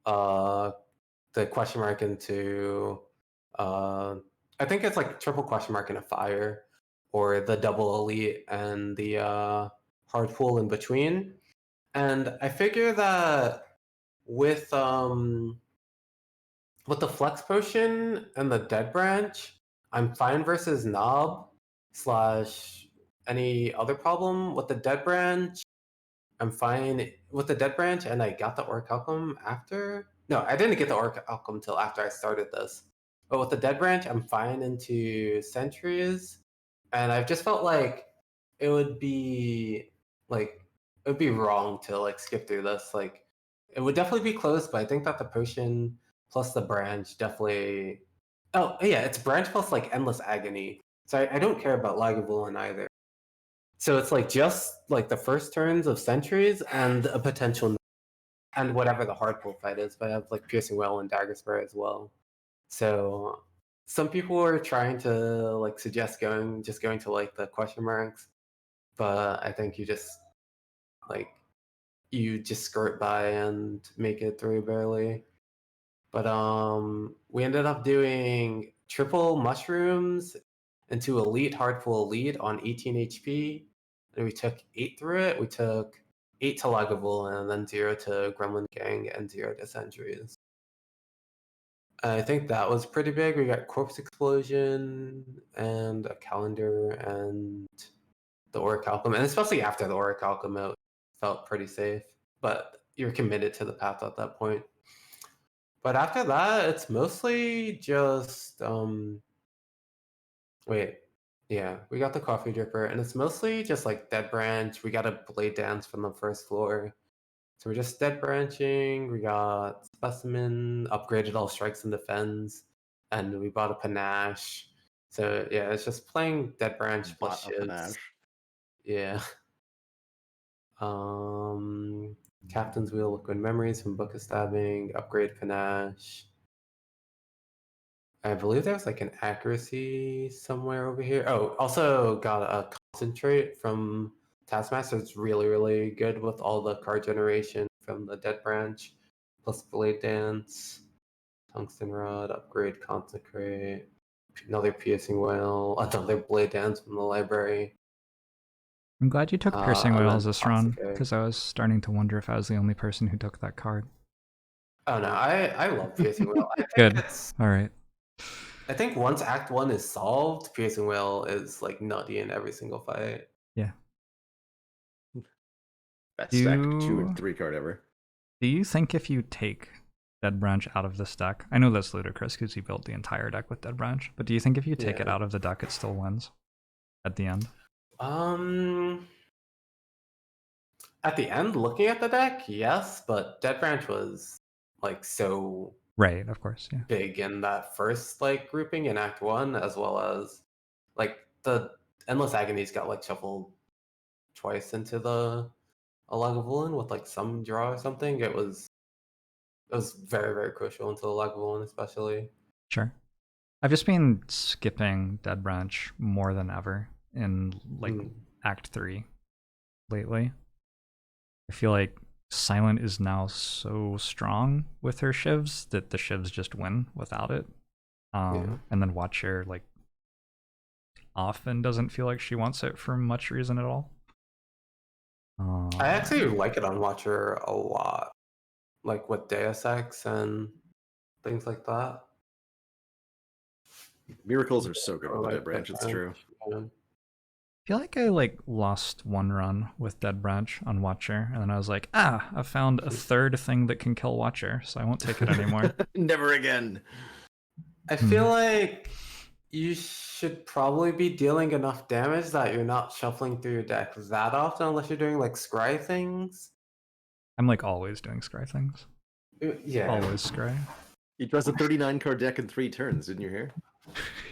the question mark into I think it's like triple question mark and a fire, or the double elite and the hard pool in between. And I figure that with the flex potion and the dead branch, I'm fine versus knob slash any other problem. With the dead branch, I'm fine with the dead branch, and I got the orichalcum after. No, I didn't get the orichalcum until after I started this. But with the dead branch, I'm fine into sentries, and I've just felt like it would be wrong to like skip through this. Like it would definitely be close, but I think that the potion plus the branch definitely. Oh yeah, it's branch plus like endless agony. So I don't care about Lagavulin either. So it's like just like the first turns of sentries and a potential and whatever the hard pull fight is, but I have like Piercing Well and Dagger Spray as well. So some people are trying to like suggest going to like the question marks, but I think you just skirt by and make it through barely. But we ended up doing triple mushrooms into elite hard pull elite on 18 HP. And we took 8 through it. We took 8 to Lagavulin and then 0 to Gremlin Gang and 0 to Sentries. I think that was pretty big. We got Corpse Explosion and a calendar and the Orichalcum. And especially after the Orichalcum, it felt pretty safe. But you're committed to the path at that point. But after that, it's mostly just we got the coffee dripper, and it's mostly just like dead branch. We got a blade dance from the first floor, so we're just dead branching. We got specimen, upgraded all strikes and defends, and we bought a panache. So yeah, it's just playing dead branch plus Bought a shivs. panache. Yeah. Captain's Wheel, Liquid Memories from Book of Stabbing, upgrade panache. I believe there's like an accuracy somewhere over here. Oh, also got a concentrate from Taskmaster. It's really, really good with all the card generation from the Dead Branch, plus Blade Dance, Tungsten Rod, upgrade Consecrate, another Piercing Whale, another Blade Dance from the library. I'm glad you took Piercing Whales this run, Toxic Egg. because I was starting to wonder if I was the only person who took that card. Oh no, I love Piercing Whale. I think Good. All right. I think once Act 1 is solved, Piercing Whale is like nutty in every single fight. Yeah. Best stack 2 and 3 card ever. Do you think if you take Dead Branch out of this deck, I know that's ludicrous because you built the entire deck with Dead Branch, but do you think if you take it out of the deck, it still wins at the end? At the end, looking at the deck, yes, but Dead Branch was like so right, of course, yeah, big in that first like grouping in Act 1, as well as like the Endless Agonies got like shuffled twice into the Lagavulin with like some draw or something. It was very, very crucial into the Lagavulin, especially. Sure. I've just been skipping Dead Branch more than ever in like Act 3 lately. I feel like Silent is now so strong with her shivs that the shivs just win without it. And then Watcher like often doesn't feel like she wants it for much reason at all. I actually like it on Watcher a lot, like with Deus Ex and things like that. Miracles are so good with the Dead Branch, it's true. feel like I lost one run with Dead Branch on Watcher, and then I was like, I found a third thing that can kill Watcher, so I won't take it anymore. Never again. I feel like you should probably be dealing enough damage that you're not shuffling through your deck that often, unless you're doing like scry things. I'm always doing scry things. Yeah. Always scry. You draws a 39 card deck in 3 turns, didn't you hear?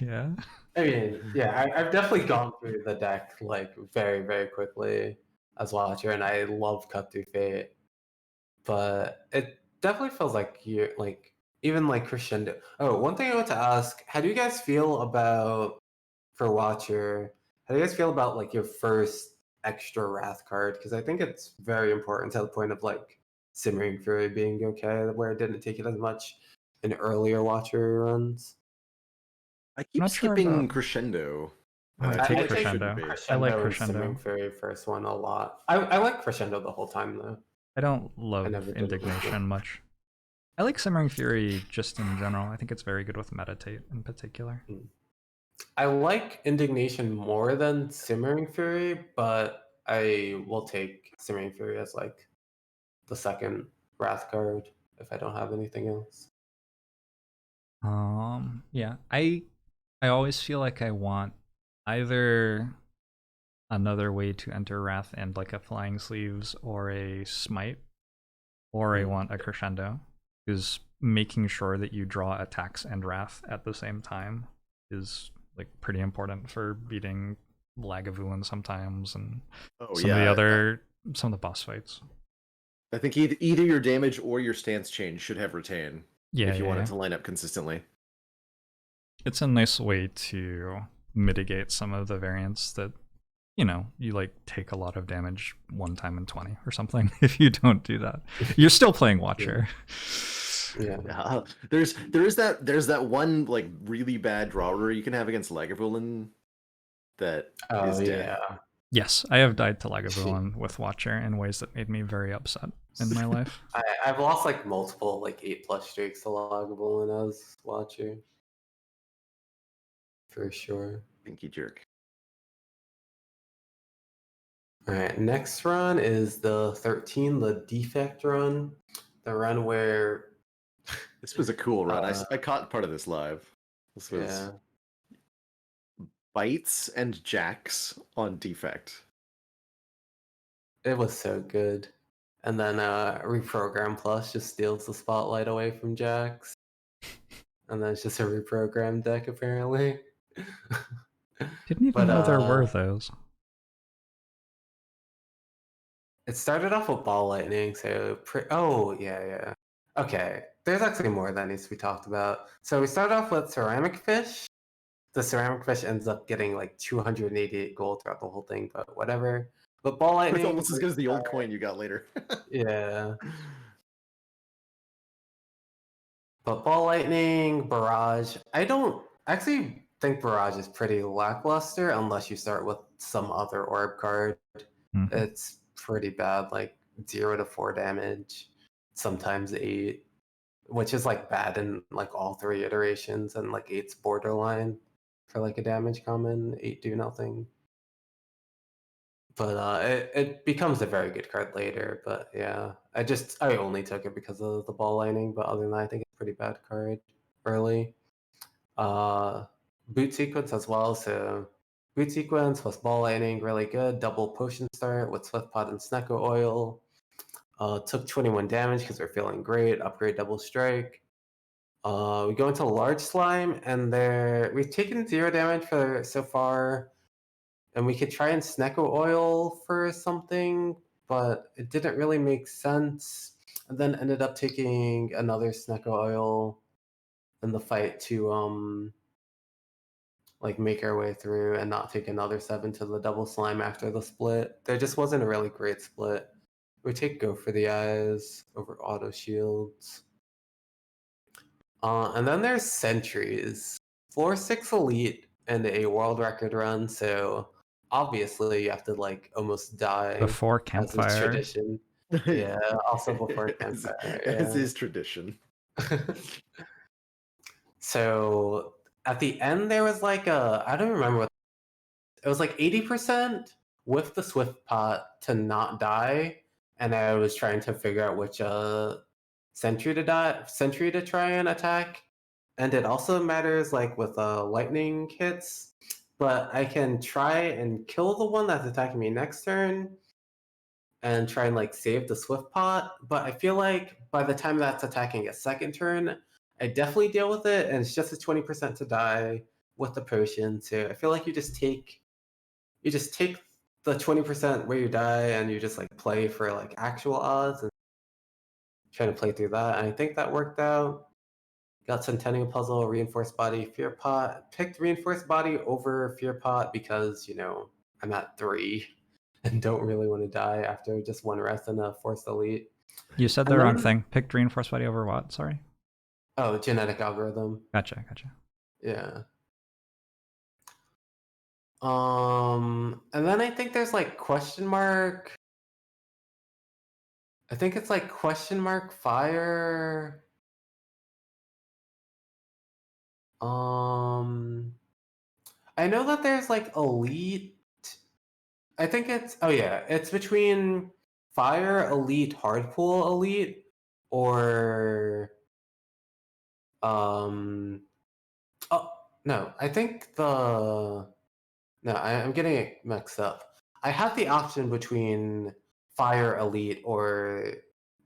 Yeah. I mean, yeah, I've definitely gone through the deck like very, very quickly as Watcher, and I love Cut Through Fate. But it definitely feels like you're like even like Crescendo. Oh, one thing I want to ask: how do you guys feel about for Watcher? How do you guys feel about like your first extra Wrath card? Because I think it's very important to the point of like Simmering Fury being okay, where it didn't take it as much in earlier Watcher runs. I keep not sure skipping about- Crescendo. Oh, I and take feel like Crescendo. shouldn't be. I like and Crescendo. Simmering Fury first one a lot. I like Crescendo the whole time though. I don't love never did it Indignation much. I like Simmering Fury just in general. I think it's very good with Meditate in particular. I like Indignation more than Simmering Fury, but I will take Simmering Fury as like the second Wrath card if I don't have anything else. Yeah. I always feel like I want either another way to enter Wrath and like a Flying Sleeves or a Smite, or I want a Crescendo, because making sure that you draw attacks and Wrath at the same time is like pretty important for beating Lagavulin sometimes and some of the boss fights. I think either your damage or your stance change should have retain. Yeah, if you want yeah. it to line up consistently. It's a nice way to mitigate some of the variants that, you like take a lot of damage one time in 20 or something. If you don't do that, you're still playing Watcher. Yeah. There's that one like really bad drawer you can have against Lagavulin that is dead. Yeah. Yes, I have died to Lagavulin with Watcher in ways that made me very upset in my life. I've lost like multiple like 8+ streaks to Lagavulin as Watcher. For sure. Pinky jerk. Alright, next run is the 13, the defect run. The run where This was a cool run. I caught part of this live. This was bites and jacks on defect. it was so good. And then Reprogram Plus just steals the spotlight away from Jax. And then it's just a reprogrammed deck apparently. Didn't even know there were those. It started off with Ball Lightning, so yeah. Okay, there's actually more that needs to be talked about. So we started off with Ceramic Fish. The Ceramic Fish ends up getting like 288 gold throughout the whole thing, but whatever. But Ball Lightning... It's almost as good as the old coin you got later. Yeah. But Ball Lightning, Barrage... I don't actually think Barrage is pretty lackluster unless you start with some other orb card. Mm-hmm. It's pretty bad, like 0 to 4 damage, sometimes 8, which is like bad in like all 3 iterations, and like 8's borderline for like a damage common, 8 do nothing. But it becomes a very good card later. But yeah, I only took it because of the Ball Lightning, but other than that, I think it's a pretty bad card early. Boot Sequence as well, so Boot Sequence plus Ball Lightning, really good. Double Potion Start with Swift Pot and Snecko Oil. Took 21 damage because we're feeling great. Upgrade Double Strike. We go into Large Slime, and we've taken 0 damage for so far. And we could try and Snecko Oil for something, but it didn't really make sense. And then ended up taking another Snecko Oil in the fight to like make our way through and not take another 7 to the double slime after the split. There just wasn't a really great split. We take Go for the Eyes over Auto Shields. And then there's Sentries. 4/6 Elite and a world record run, so obviously you have to like almost die Before as is Campfire. tradition. Yeah, also before Campfire. As is tradition. So at the end there was like I don't remember what it was like 80% with the Swift Pot to not die, and I was trying to figure out which sentry to try and attack. And it also matters like with lightning hits, but I can try and kill the one that's attacking me next turn and try and like save the Swift Pot. But I feel like by the time that's attacking a second turn, I definitely deal with it, and it's just a 20% to die with the potion. So I feel like you just take the 20% where you die, and you just like play for like actual odds and try to play through that. And I think that worked out. Got Centennial Puzzle, Reinforced Body, Fear Pot. Picked Reinforced Body over Fear Pot because, I'm at 3 and don't really want to die after just one rest and a Forced Elite. You said the wrong thing. Picked Reinforced Body over what? Sorry? Oh, genetic algorithm. Gotcha. Yeah. And then I think there's like question mark. I think it's like question mark fire. I know that there's like elite. I think it's between fire elite, hardpool elite, or oh no, I think I'm getting it mixed up. I have the option between fire elite or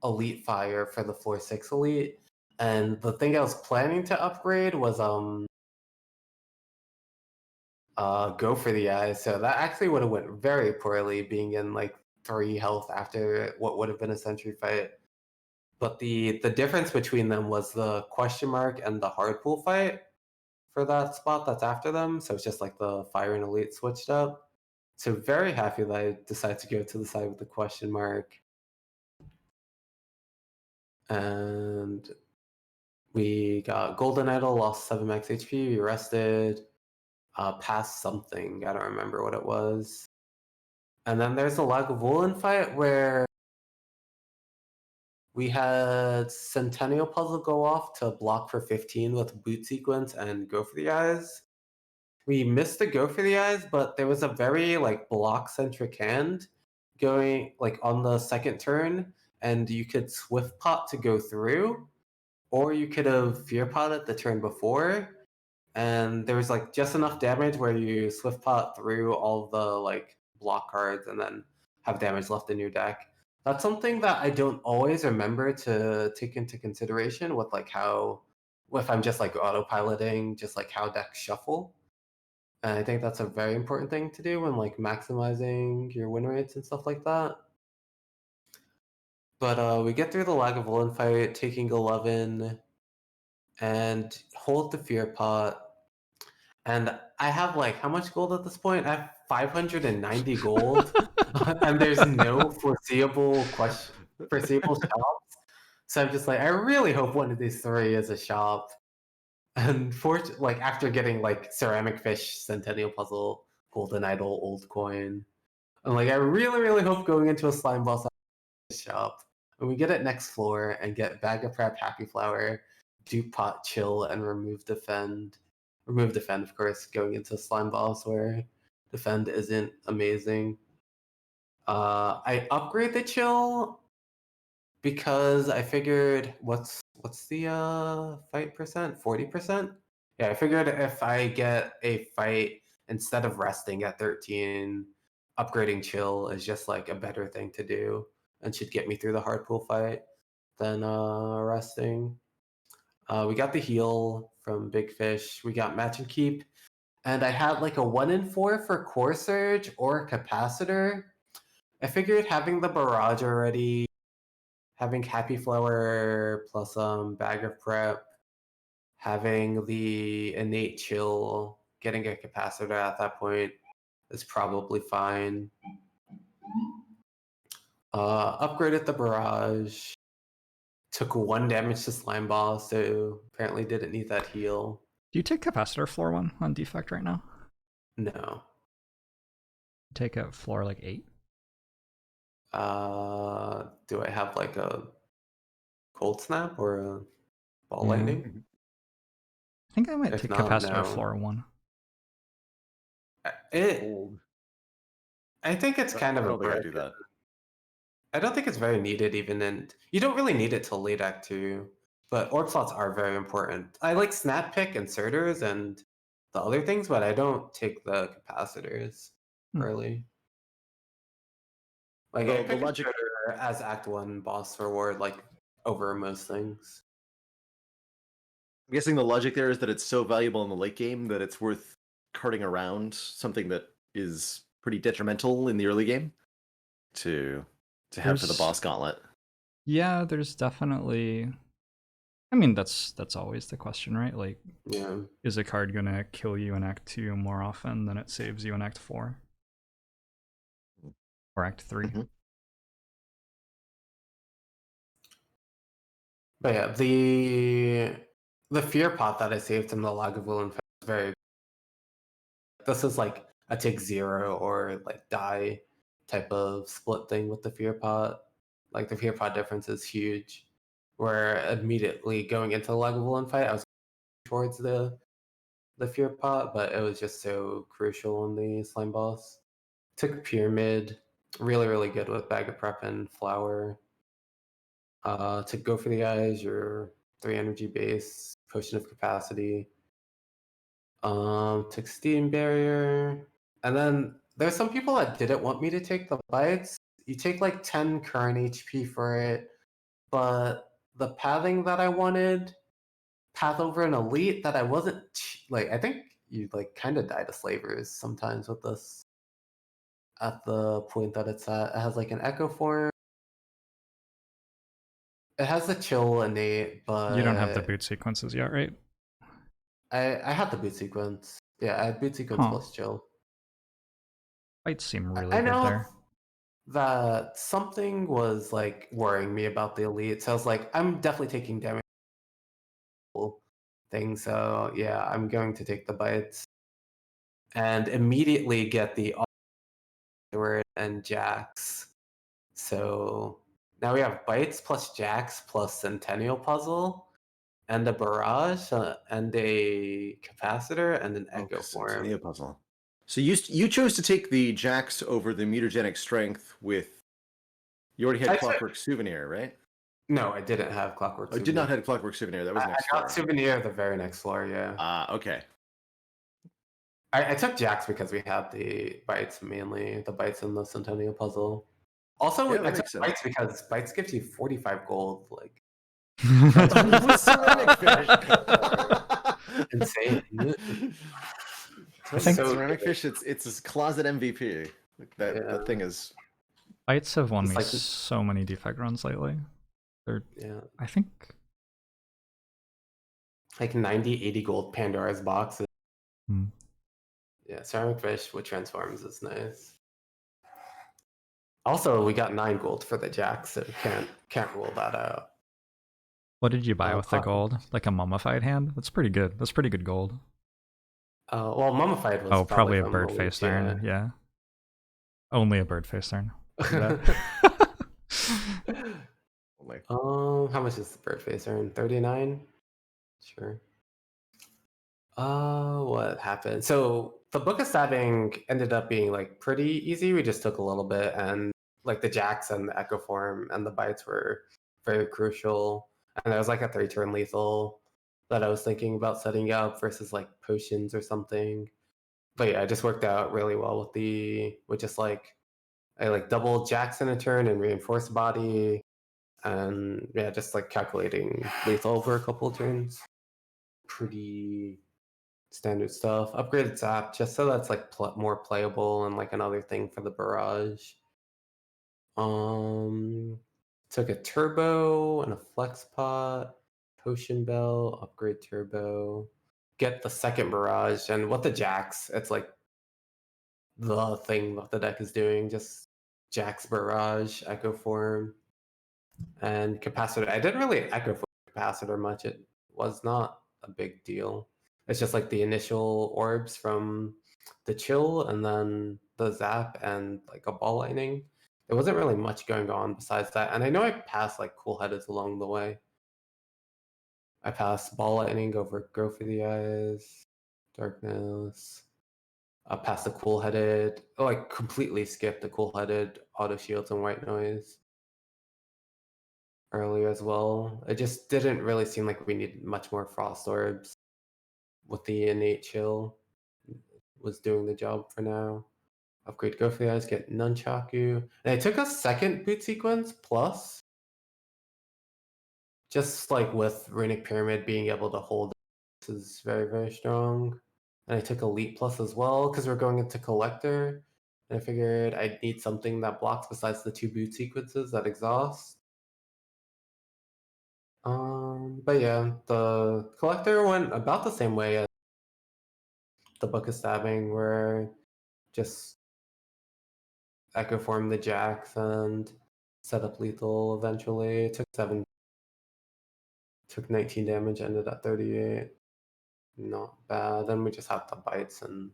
elite fire for the 4/6 elite, and the thing I was planning to upgrade was go for the eye. So that actually would have went very poorly, being in like 3 health after what would have been a sentry fight. But the difference between them was the question mark and the hardpool fight for that spot that's after them. So it's just like the fire and elite switched up. So very happy that I decided to go to the side with the question mark. And we got Golden Idol, lost 7 max HP, we rested, passed something, I don't remember what it was. And then there's a Lagavulin fight where we had Centennial Puzzle go off to block for 15 with Boot Sequence and Go for the Eyes. We missed the Go for the Eyes, but there was a very like block-centric hand going like on the second turn, and you could Swift Pot to go through, or you could have Fear Potted the turn before, and there was like just enough damage where you Swift Pot through all the like block cards and then have damage left in your deck. That's something that I don't always remember to take into consideration with like how, if I'm just like autopiloting, just like how decks shuffle. And I think that's a very important thing to do when like maximizing your win rates and stuff like that. But we get through the Lagavulin fight, taking 11, and hold the Fear Pot. And I have like, how much gold at this point? I have 590 gold, and there's no foreseeable shops. So I'm just like, I really hope one of these 3 is a shop. And like after getting like Ceramic Fish, Centennial Puzzle, Golden Idol, Old Coin, I'm like, I really, really hope going into a Slime Boss shop, and we get it next floor and get Bag of Prep, Happy Flower, Dupe Pot, Chill, and Remove Defend. Remove Defend, of course, going into Slime Boss where Defend isn't amazing. I upgrade the Chill because I figured what's the fight percent? 40%? Yeah, I figured if I get a fight instead of resting at 13, upgrading Chill is just like a better thing to do and should get me through the hardpool fight than resting. We got the heal from Big Fish. We got Match and Keep. And I had like a 1 in 4 for Core Surge or Capacitor. I figured having the Barrage already, having Happy Flower plus Bag of Prep, having the Innate Chill, getting a Capacitor at that point is probably fine. Upgraded the Barrage. Took 1 damage to Slime Ball, so apparently didn't need that heal. Do you take Capacitor floor 1 on defect right now? No. Take a floor like 8? Do I have like a Cold Snap or a Ball Lightning? I think I might If take not, Capacitor no. floor 1. Hold. I think it's kind of I don't think I important. do that. I don't think it's very needed even in. You don't really need it till late Act 2, but orb slots are very important. I like snap pick inserters and the other things, but I don't take the capacitors early. Like I Well, the pick logic. inserter as Act 1 boss reward, like over most things. I'm guessing the logic there is that it's so valuable in the late game that it's worth carting around something that is pretty detrimental in the early game to have for the boss gauntlet. Yeah, there's definitely. I mean, that's always the question, right? Like, Yeah. is a card gonna kill you in Act 2 more often than it saves you in Act 4 or Act 3? Mm-hmm. But yeah, the fear pot that I saved from the Lagavulin is very. This is like a take 0 or like die type of split thing with the fear pot. Like the fear pot difference is huge. Where immediately going into the Lagavulin fight, I was towards the fear pot, but it was just so crucial in the slime boss. Took pyramid, really good with bag of prep and flower. To go for the eyes, your 3 energy base, potion of capacity. Took steam barrier, and then there's some people that didn't want me to take the bites. You take like 10 current HP for it, but the pathing that I wanted, path over an elite that I wasn't like. I think you like kind of die to slavers sometimes with this. At the point that it's at, it has like an echo form. It has the chill innate, but You don't have the boot sequences yet, right? I had the boot sequence. Yeah, I had boot sequence plus chill. Fights seem really I good know there. that something was like worrying me about the elite, so I was like, I'm definitely taking damage thing. So yeah, I'm going to take the bites and immediately get the Word and Jax. So now we have bites plus Jax plus Centennial Puzzle and a barrage and a capacitor and an echo form. Centennial Puzzle. So you chose to take the Jax over the mutagenic strength with. You already had Clockwork Souvenir, right? No, I didn't have Clockwork Souvenir. I did not have Clockwork Souvenir. That was next floor. I got Souvenir the very next floor, yeah. Okay. I took Jax because we had the bites mainly, the bites in the Centennial Puzzle. Also, Yeah, I took bites because bites gives you 45 gold. Like with ceramic fish. Insane. I think ceramic fish. It's a closet MVP. That thing is. Bites have won me so many defect runs lately. They're I think like 90, 80 gold Pandora's boxes. Yeah, ceramic fish with transforms is nice. Also, we got 9 gold for the Jack, so can't rule that out. What did you buy with the gold? Like a mummified hand? That's pretty good. That's pretty good gold. Well, mummified was probably a bird face turn. Yeah. Only a bird face turn. How much is the bird face turn? 39? Sure. What happened? So the book of stabbing ended up being like pretty easy. We just took a little bit, and like the Jax and the echo form and the bites were very crucial. And there was like a 3-turn lethal that I was thinking about setting up versus like potions or something. But yeah, it just worked out really well with just like I like double Jax in a turn and reinforced body, and yeah, just like calculating lethal over a couple of turns. Pretty standard stuff. Upgraded zap just so that's like more playable and like another thing for the barrage. Took a turbo and a flex pot, potion bell, upgrade turbo, get the second barrage, and what the Jax, it's like the thing that the deck is doing, just Jax barrage, echo form, and capacitor. I didn't really echo form capacitor much. It was not a big deal. It's just like the initial orbs from the chill and then the zap and like a ball lightning. There wasn't really much going on besides that. And I know I passed like cool headers along the way. I passed ball lightning over grow for the eyes, darkness. past the cool-headed, like completely skipped the cool-headed auto shields and white noise earlier as well. It just didn't really seem like we needed much more frost orbs with the innate chill. Was doing the job for now. Upgrade go for the eyes, get nunchaku. And I took a second boot sequence plus, just like with Runic Pyramid being able to hold, this is very, very strong. And I took Elite Plus as well because we're going into Collector. And I figured I'd need something that blocks besides the 2 boot sequences that exhaust. But yeah, the Collector went about the same way as the Book of Stabbing, where just Echo form the jacks and set up lethal eventually. It took 19 damage, ended at 38. Not bad. Then we just had the bites and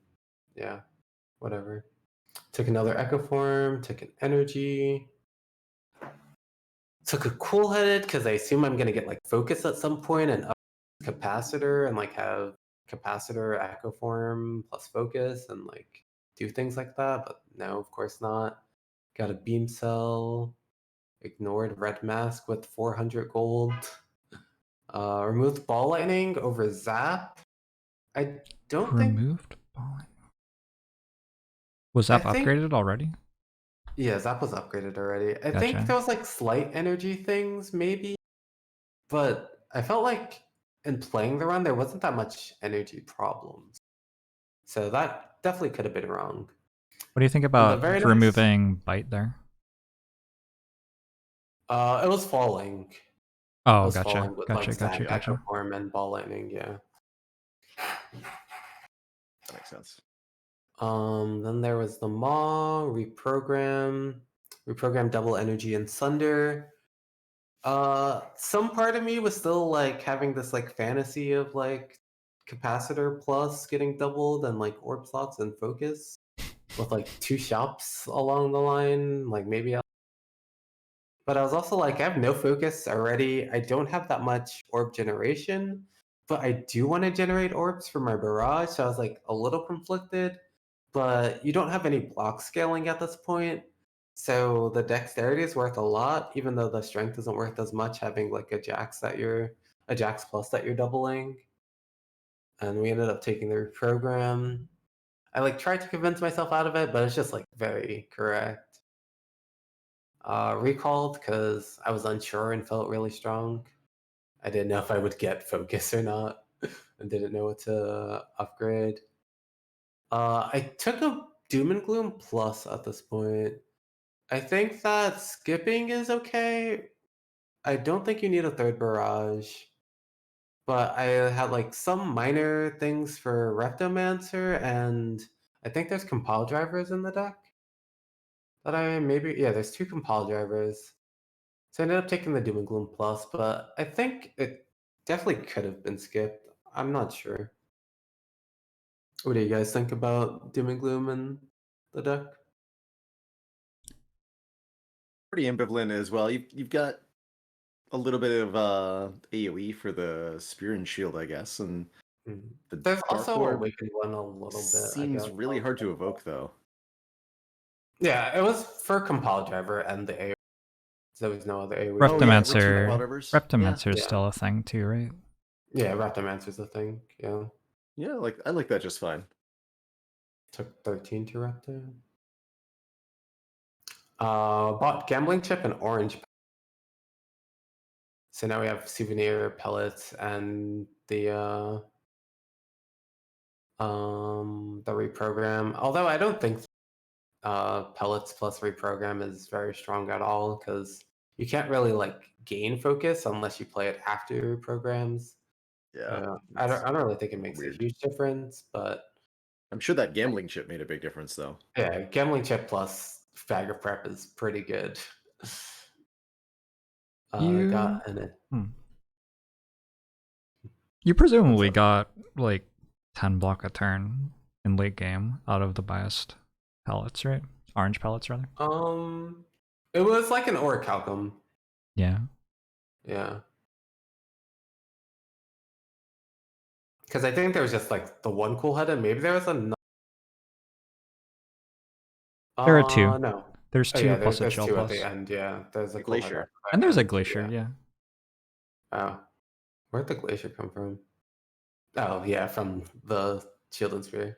yeah, whatever. Took another Echo form, took an energy. Took a cool headed because I assume I'm gonna get like focus at some point and up capacitor and like have capacitor echo form plus focus and like do things like that, but no, of course not. Got a beam cell, ignored red mask with 400 gold. Removed ball lightning over zap. I don't think. Removed ball. Was I Zap think upgraded already? yeah, zap was upgraded already. I think Gotcha. there was like slight energy things maybe, but I felt like in playing the run there wasn't that much energy problems. So that definitely could have been wrong. What do you think And the about very next, removing bite there? it was falling. It Oh, was gotcha, falling with like gotcha, gotcha, Zag, Echo gotcha. Form, and Ball Lightning. Yeah. That makes sense. Then there was the Maw reprogram double energy and Sunder. Some part of me was still like having this like fantasy of like capacitor plus getting doubled and like orb slots and focus with like 2 shops along the line. Like maybe but I was also like, I have no focus already. I don't have that much orb generation, but I do want to generate orbs for my barrage. So I was like a little conflicted, but you don't have any block scaling at this point. So the dexterity is worth a lot, even though the strength isn't worth as much having like a Jax plus that you're doubling. And we ended up taking the reprogram. I like tried to convince myself out of it, but it's just like very correct. Recalled because I was unsure and felt really strong. I didn't know if I would get focus or not, and didn't know what to upgrade. I took a Doom and Gloom plus at this point. I think that skipping is okay. I don't think you need a third barrage, but I had like some minor things for Reptomancer, and I think there's compile drivers in the deck. That I maybe yeah, there's 2 compile drivers. So I ended up taking the Doom and Gloom Plus, but I think it definitely could have been skipped. I'm not sure. What do you guys think about Doom and Gloom and the deck? Pretty ambivalent as well. You've got a little bit of AoE for the Spear and Shield, I guess, and the There's Dark also Orb Awakened one a little bit, I seems guess. really hard to evoke, though. Yeah, it was for compile driver and the AoE. There was no other AoE. Oh yeah, we're two Reptomancer. Rivers. Reptomancer is Yeah. still a thing too, right? Yeah, Raptomancer's a thing. Yeah. Yeah, I like that just fine. Took 13 to Raptor. Bought Gambling Chip and Orange. So now we have souvenir pellets and the reprogram. Although I don't think pellets plus reprogram is very strong at all because you can't really like gain focus unless you play it after programs. Yeah, I don't really think it makes weird. a huge difference, but I'm sure that gambling chip made a big difference, though. yeah, gambling chip plus Faggot Prep is pretty good. I got an Hmm. You presumably got like 10 block a turn in late game out of the biased pellets, right? Orange pellets, rather. it was like an orichalcum. Yeah. Yeah. Because I think there was just like the one cool head, and maybe there was another There are two. No. There's Oh two yeah, plus a there's chill two at plus. the end. Yeah, there's a The glacier. And there's a glacier, yeah. Oh, where'd the glacier come from? Oh yeah, from the shield and spear.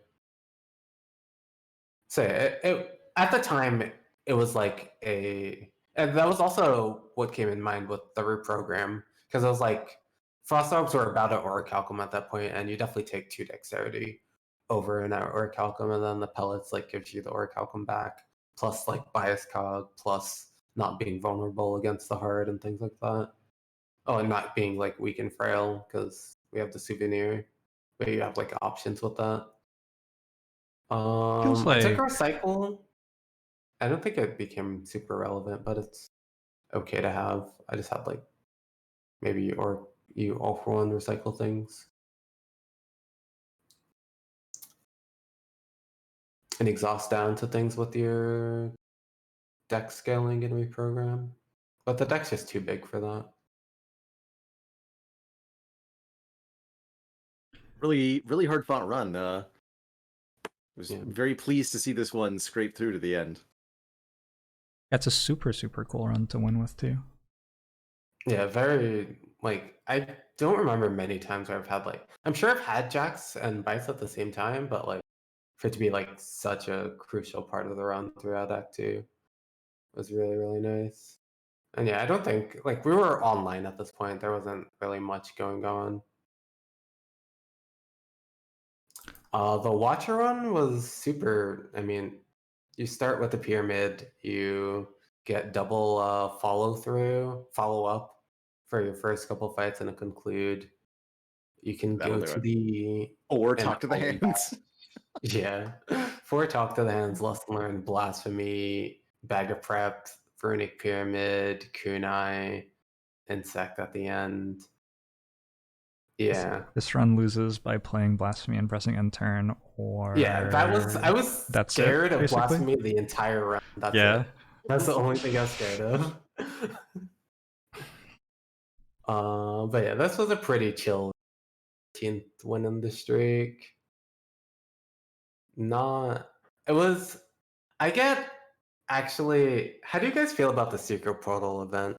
So at the time it was like and that was also what came in mind with the reprogram, because it was like frost orbs were about an orichalcum at that point, and you definitely take 2 dexterity over an orichalcum, and then the pellets like gives you the orichalcum back, plus like bias cog, plus not being vulnerable against the hard and things like that. Oh, and not being like weak and frail because we have the souvenir, but you have like options with that. Feels I took like recycle. I don't think it became super relevant, but it's okay to have. I just had like maybe or you all for one recycle things. And exhaust down to things with your deck scaling and reprogram. But the deck's just too big for that. Really hard fought run. Was Yeah. very pleased to see this one scrape through to the end. that's a super cool run to win with too. Yeah, very like I don't remember many times where I've had like I'm sure I've had jacks and bites at the same time, but like for it to be like such a crucial part of the run throughout Act 2 was really nice. And yeah, I don't think like we were online at this point. There wasn't really much going on. The Watcher run was super. I mean, you start with the pyramid, you get double follow up for your first couple fights, and to conclude, you can That'll go do to it. the Or and talk to the only hands. yeah. For Talk to the Hands, Lesson Learned, Blasphemy, Bag of Prep, Runic Pyramid, Kunai, Insect at the end. Yeah. This run loses by playing Blasphemy and pressing end turn, or Yeah, I was that's scared it, of basically. Blasphemy the entire run. That's Yeah. it. That's the only thing I was scared of. But yeah, this was a pretty chill 15th win in the streak. Not it was I get actually how do you guys feel about the Secret Portal event?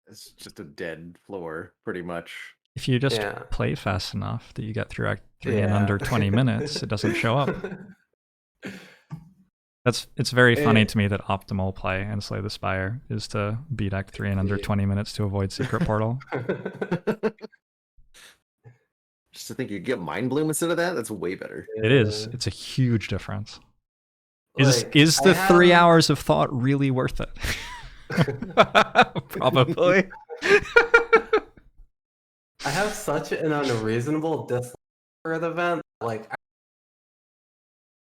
It's just a dead floor, pretty much. If you just Yeah. play fast enough that you get through Act 3 in under 20 minutes, it doesn't show up. It's very funny to me that optimal play in Slay the Spire is to beat Act 3 in under 20 minutes to avoid Secret Portal. Just to think you get Mind Bloom instead of that, that's way better. It is. It's a huge difference. Is Like, is the 3 hours of thought really worth it? Probably. I have such an unreasonable dislike for the event. Like, I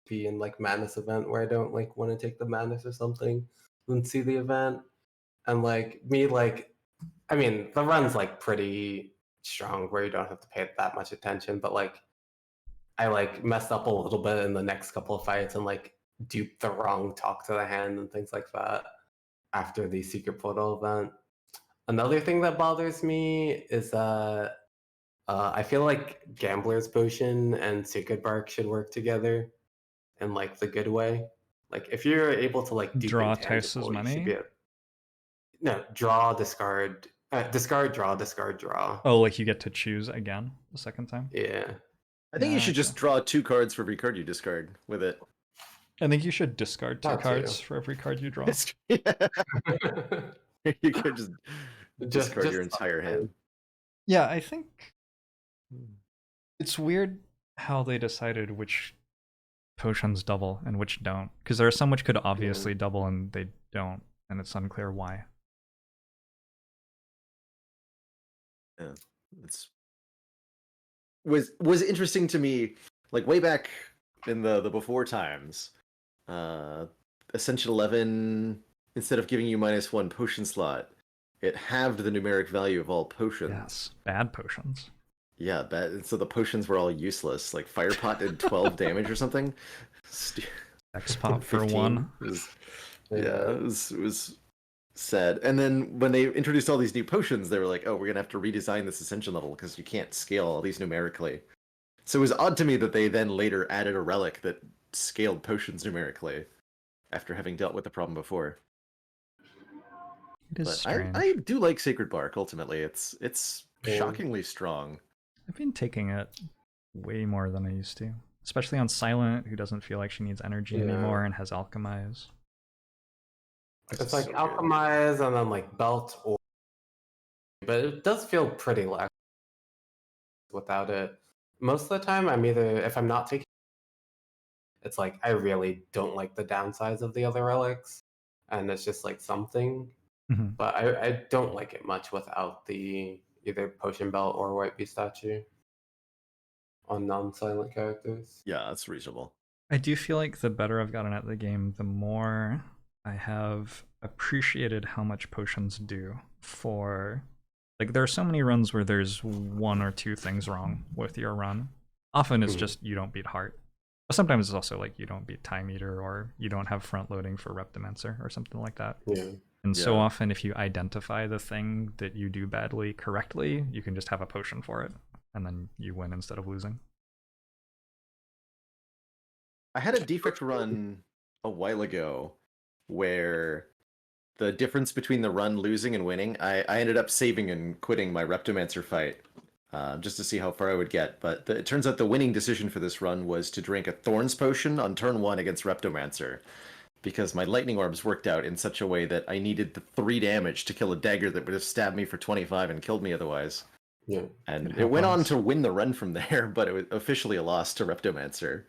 be in like Madness event where I don't like want to take the Madness or something and see the event. And like me, like, I mean, the run's like pretty strong where you don't have to pay that much attention, but like, I like messed up a little bit in the next couple of fights and like duped the wrong Talk to the Hand and things like that after the Secret Portal event. Another thing that bothers me is that I feel like Gambler's Potion and Secret Bark should work together in like the good way. Like if you're able to like dupe Draw intangible, Tice's you should money? be no draw, discard, discard, draw, discard, draw. Oh, like you get to choose again the second time? Yeah. I think you should Okay. just draw 2 cards for every card you discard with it. I think you should discard 2 That cards too. for every card you draw. You could just discard your entire hand. Yeah, I think it's weird how they decided which potions double and which don't, because there are some which could obviously double and they don't, and it's unclear why. Yeah, it's was interesting to me, like way back in the before times. Ascension 11, instead of giving you -1 potion slot, it halved the numeric value of all potions. Yes, bad potions. Yeah, bad. So the potions were all useless. Like Fire Pot did 12 damage or something. X pop for 15. 1. It was sad. And then when they introduced all these new potions, they were like, "Oh, we're gonna have to redesign this Ascension level because you can't scale all these numerically." So it was odd to me that they then later added a relic that scaled potions numerically after having dealt with the problem before. It is But strange. I do like Sacred Bark. Ultimately, it's Yeah. shockingly strong. I've been taking it way more than I used to, especially on Silent, who doesn't feel like she needs energy anymore and has Alchemize. It's like Alchemize and then like Belt, or but it does feel pretty lax without it. Most of the time, I'm either, if I'm not taking, it's like I really don't like the downsides of the other relics, and it's just like something. Mm-hmm. But I don't like it much without the either Potion Belt or White Bee statue on non-silent characters. Yeah, that's reasonable. I do feel like the better I've gotten at the game, the more I have appreciated how much potions do for... Like, there are so many runs where there's one or two things wrong with your run. Often it's just you don't beat Heart. But sometimes it's also like you don't beat Time Eater, or you don't have front loading for Reptimancer or something like that. Yeah. And so often if you identify the thing that you do badly correctly, you can just have a potion for it, and then you win instead of losing. I had a defect run a while ago where the difference between the run losing and winning, I ended up saving and quitting my Reptomancer fight just to see how far I would get. But it turns out the winning decision for this run was to drink a Thorns potion on turn 1 against Reptomancer, because my Lightning Orbs worked out in such a way that I needed the 3 damage to kill a dagger that would have stabbed me for 25 and killed me otherwise. Yeah. And it went on to win the run from there, but it was officially a loss to Reptomancer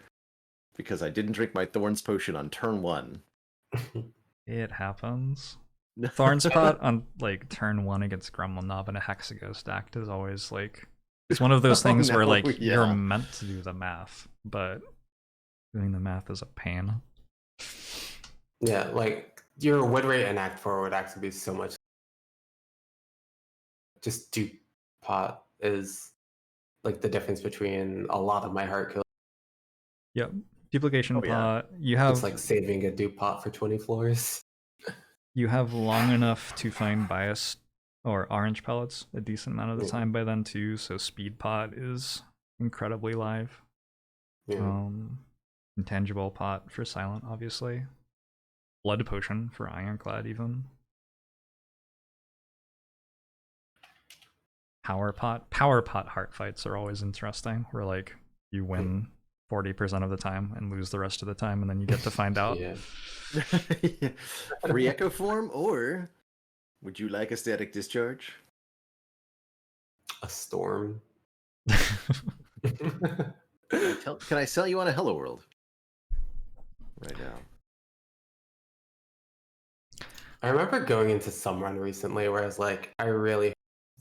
because I didn't drink my Thorns potion on turn 1. It happens. Thorns pot on like turn 1 against Gremlin Knob and a Hexago stacked is always like, it's one of those things where like you're meant to do the math, but doing the math is a pain. Yeah, like your win rate in Act 4 would actually be so much. Just dupe pot is like the difference between a lot of my heart kills. Yep. Duplication pot. You have, it's like saving a dupe pot for 20 floors. You have long enough to find bias or orange pellets a decent amount of the time by then too, so speed pot is incredibly live. Intangible pot for silent, obviously. Blood potion for ironclad even. Power pot heart fights are always interesting, where like you win 40% of the time and lose the rest of the time, and then you get to find out. Free echo form, or would you like a static discharge? A storm. Can I sell you on a Hello World right now? I remember going into some run recently where I was like, I really hope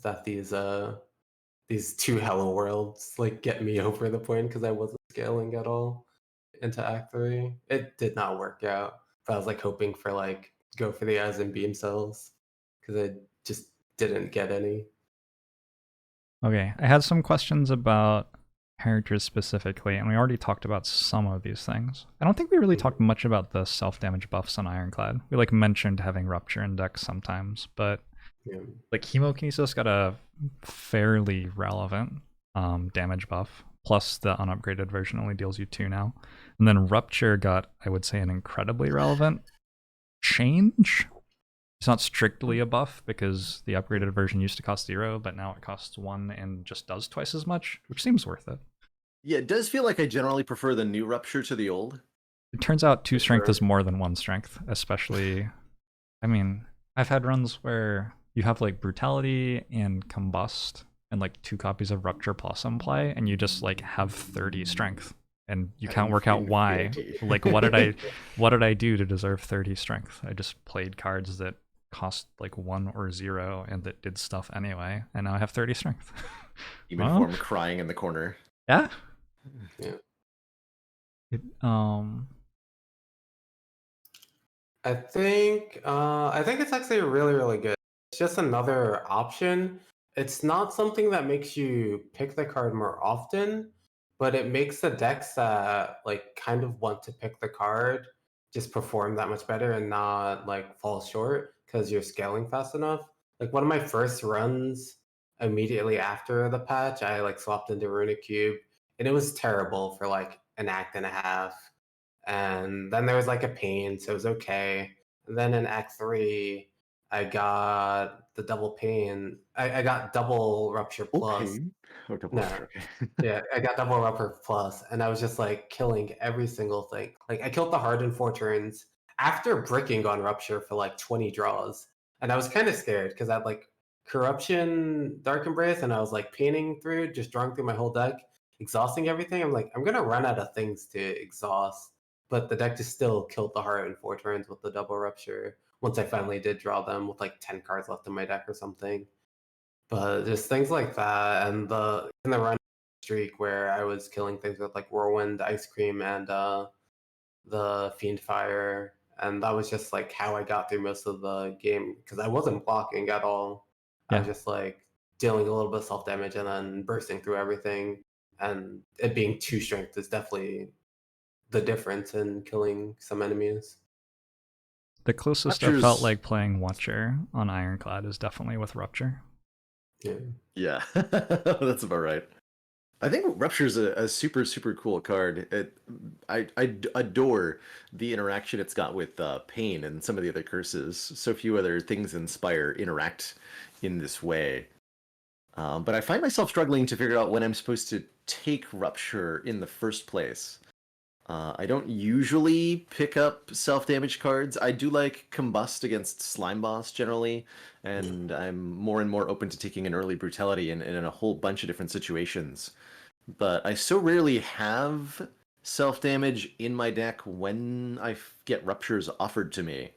that these 2 Hello Worlds like get me over the point, because I wasn't scaling at all into Act 3. It did not work out, but I was like hoping for like go for the eyes and beam cells, because I just didn't get any. Okay, I had some questions about characters specifically, and we already talked about some of these things. I don't think we really talked much about the self-damage buffs on Ironclad. We like mentioned having Rupture Index sometimes, but like Hemokinesis got a fairly relevant damage buff, plus the unupgraded version only deals you 2 now. And then Rupture got, I would say, an incredibly relevant change. It's not strictly a buff, because the upgraded version used to cost 0, but now it costs 1 and just does twice as much, which seems worth it. Yeah, it does feel like I generally prefer the new Rupture to the old. It turns out 2 strength is more than 1 strength, especially... I mean, I've had runs where you have like Brutality and Combust and like 2 copies of Rupture plus Imply, and you just like have 30 strength. And you can't work out why. Like, what did I do to deserve 30 strength? I just played cards that cost like 1 or 0 and that did stuff anyway, and now I have 30 strength. Demon form crying in the corner. Yeah. I think it's actually really, really good. It's just another option. It's not something that makes you pick the card more often, but it makes the decks that like kind of want to pick the card just perform that much better and not like fall short because you're scaling fast enough. Like one of my first runs immediately after the patch, I like swapped into Runic Cube, and it was terrible for like an act and a half. And then there was like a pain, so it was okay. And then in Act 3, I got the double pain. I got double rupture plus. Okay. Or double No. okay. Yeah, I got double rupture plus, and I was just like killing every single thing. Like I killed the hard in 4 turns after bricking on rupture for like 20 draws. And I was kind of scared because I had like corruption, dark embrace, and I was like painting through, just drawing through my whole deck, exhausting everything. I'm like, I'm gonna run out of things to exhaust. But the deck just still killed the heart in 4 turns with the double rupture. Once I finally did draw them with like 10 cards left in my deck or something. But just things like that, and the run streak where I was killing things with like whirlwind, ice cream, and the fiend fire, and that was just like how I got through most of the game because I wasn't blocking at all. I was Yeah. just like dealing a little bit of self damage and then bursting through everything. And it being 2 strength is definitely the difference in killing some enemies. The closest I felt like playing Watcher on Ironclad is definitely with Rupture. Yeah, that's about right. I think Rupture's a super, super cool card. I adore the interaction it's got with Pain and some of the other curses. So few other things in Spire interact in this way. But I find myself struggling to figure out when I'm supposed to take Rupture in the first place. I don't usually pick up self-damage cards. I do like Combust against Slime Boss generally, and I'm more and more open to taking an early Brutality in a whole bunch of different situations. But I so rarely have self-damage in my deck when I get Ruptures offered to me.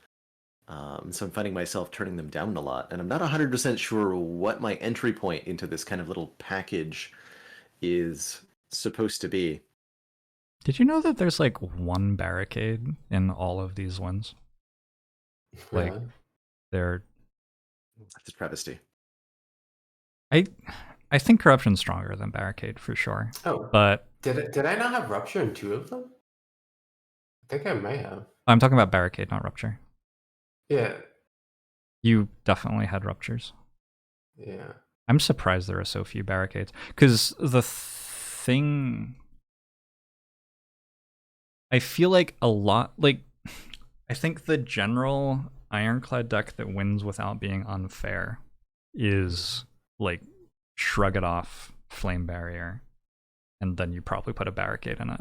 So I'm finding myself turning them down a lot, and I'm not 100% sure what my entry point into this kind of little package is supposed to be. Did you know that there's like one barricade in all of these ones? Like, they're... That's a travesty. I think Corruption's stronger than Barricade for sure. Oh, but did I not have Rupture in 2 of them? I think I may have. I'm talking about Barricade, not Rupture. Yeah. You definitely had Ruptures. Yeah. I'm surprised there are so few Barricades. Because the thing... I feel like a lot... Like, I think the general Ironclad deck that wins without being unfair is, like, Shrug It Off, Flame Barrier, and then you probably put a Barricade in it.